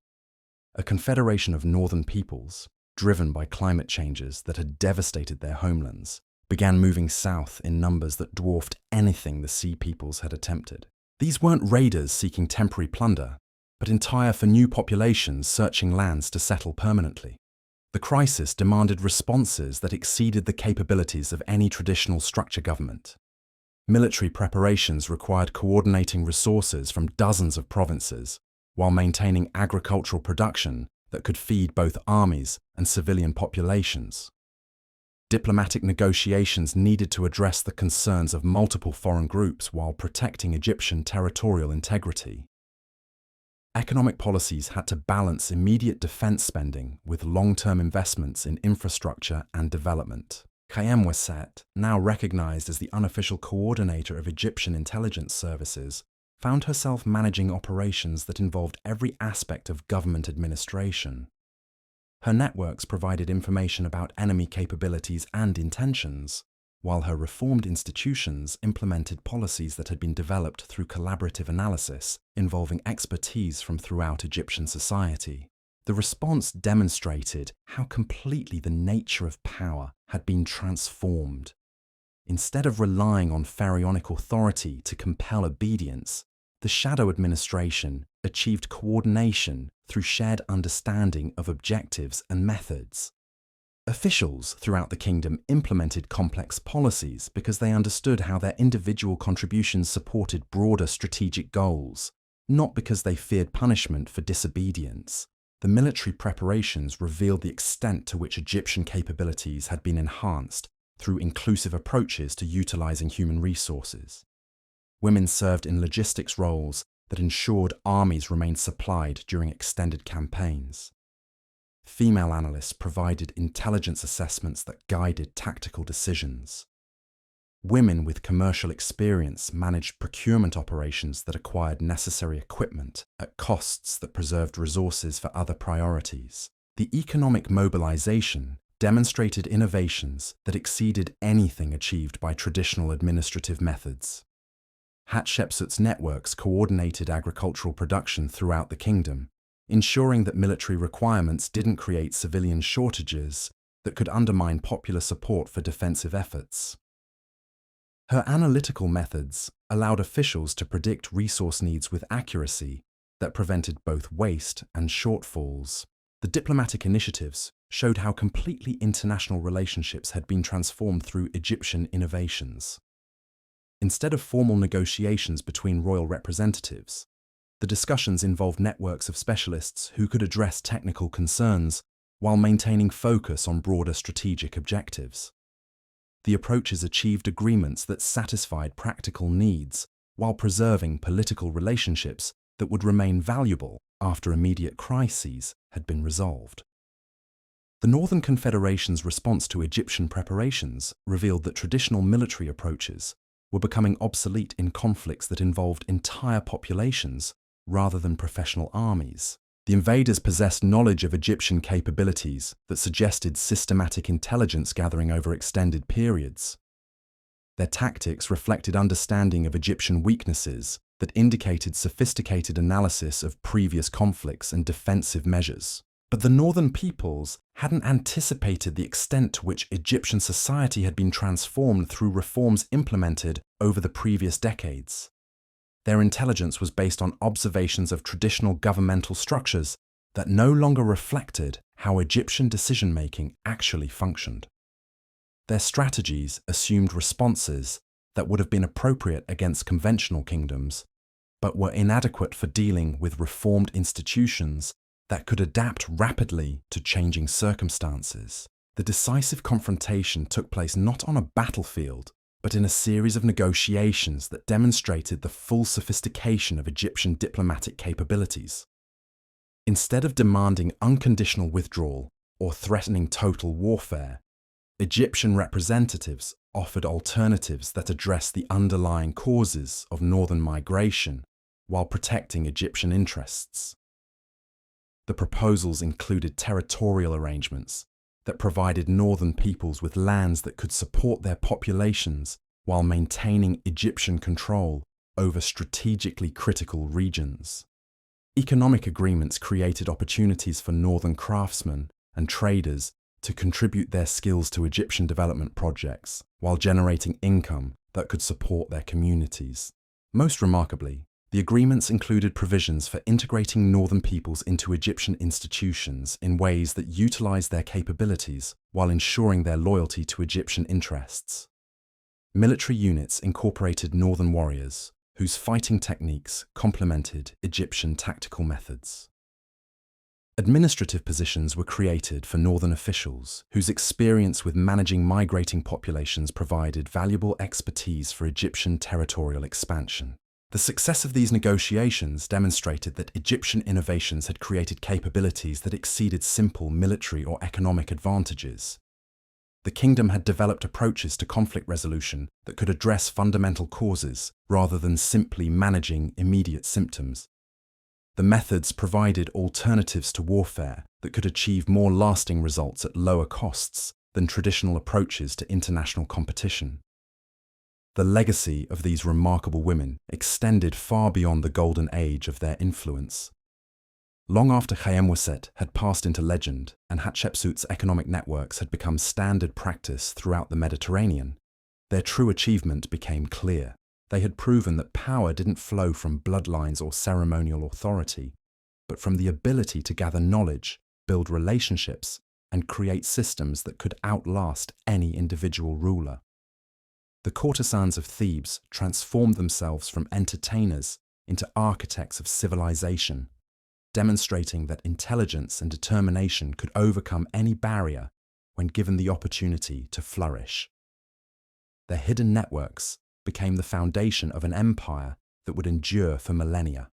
A confederation of northern peoples, driven by climate changes that had devastated their homelands, began moving south in numbers that dwarfed anything the sea peoples had attempted. These weren't raiders seeking temporary plunder, but entire for new populations searching lands to settle permanently. The crisis demanded responses that exceeded the capabilities of any traditional structure government. Military preparations required coordinating resources from dozens of provinces, while maintaining agricultural production that could feed both armies and civilian populations. Diplomatic negotiations needed to address the concerns of multiple foreign groups while protecting Egyptian territorial integrity. Economic policies had to balance immediate defense spending with long-term investments in infrastructure and development. Khaem Wasset, now recognized as the unofficial coordinator of Egyptian intelligence services, found herself managing operations that involved every aspect of government administration. Her networks provided information about enemy capabilities and intentions, while her reformed institutions implemented policies that had been developed through collaborative analysis involving expertise from throughout Egyptian society. The response demonstrated how completely the nature of power had been transformed. Instead of relying on pharaonic authority to compel obedience, the shadow administration achieved coordination through shared understanding of objectives and methods. Officials throughout the kingdom implemented complex policies because they understood how their individual contributions supported broader strategic goals, not because they feared punishment for disobedience. The military preparations revealed the extent to which Egyptian capabilities had been enhanced through inclusive approaches to utilizing human resources. Women served in logistics roles that ensured armies remained supplied during extended campaigns. Female analysts provided intelligence assessments that guided tactical decisions. Women with commercial experience managed procurement operations that acquired necessary equipment at costs that preserved resources for other priorities. The economic mobilization demonstrated innovations that exceeded anything achieved by traditional administrative methods. Hatshepsut's networks coordinated agricultural production throughout the kingdom, ensuring that military requirements didn't create civilian shortages that could undermine popular support for defensive efforts. Her analytical methods allowed officials to predict resource needs with accuracy that prevented both waste and shortfalls. The diplomatic initiatives showed how completely international relationships had been transformed through Egyptian innovations. Instead of formal negotiations between royal representatives, the discussions involved networks of specialists who could address technical concerns while maintaining focus on broader strategic objectives. The approaches achieved agreements that satisfied practical needs while preserving political relationships that would remain valuable after immediate crises had been resolved. The Northern Confederation's response to Egyptian preparations revealed that traditional military approaches were becoming obsolete in conflicts that involved entire populations rather than professional armies. The invaders possessed knowledge of Egyptian capabilities that suggested systematic intelligence gathering over extended periods. Their tactics reflected understanding of Egyptian weaknesses that indicated sophisticated analysis of previous conflicts and defensive measures. But the northern peoples hadn't anticipated the extent to which Egyptian society had been transformed through reforms implemented over the previous decades. Their intelligence was based on observations of traditional governmental structures that no longer reflected how Egyptian decision-making actually functioned. Their strategies assumed responses that would have been appropriate against conventional kingdoms, but were inadequate for dealing with reformed institutions that could adapt rapidly to changing circumstances. The decisive confrontation took place not on a battlefield, but in a series of negotiations that demonstrated the full sophistication of Egyptian diplomatic capabilities. Instead of demanding unconditional withdrawal or threatening total warfare, Egyptian representatives offered alternatives that addressed the underlying causes of northern migration while protecting Egyptian interests. The proposals included territorial arrangements that provided northern peoples with lands that could support their populations while maintaining Egyptian control over strategically critical regions. Economic agreements created opportunities for northern craftsmen and traders to contribute their skills to Egyptian development projects while generating income that could support their communities. Most remarkably, the agreements included provisions for integrating northern peoples into Egyptian institutions in ways that utilized their capabilities while ensuring their loyalty to Egyptian interests. Military units incorporated northern warriors, whose fighting techniques complemented Egyptian tactical methods. Administrative positions were created for northern officials, whose experience with managing migrating populations provided valuable expertise for Egyptian territorial expansion. The success of these negotiations demonstrated that Egyptian innovations had created capabilities that exceeded simple military or economic advantages. The kingdom had developed approaches to conflict resolution that could address fundamental causes rather than simply managing immediate symptoms. The methods provided alternatives to warfare that could achieve more lasting results at lower costs than traditional approaches to international competition. The legacy of these remarkable women extended far beyond the golden age of their influence. Long after Khayemweset had passed into legend and Hatshepsut's economic networks had become standard practice throughout the Mediterranean, their true achievement became clear. They had proven that power didn't flow from bloodlines or ceremonial authority, but from the ability to gather knowledge, build relationships, and create systems that could outlast any individual ruler. The courtesans of Thebes transformed themselves from entertainers into architects of civilization, demonstrating that intelligence and determination could overcome any barrier when given the opportunity to flourish. Their hidden networks became the foundation of an empire that would endure for millennia.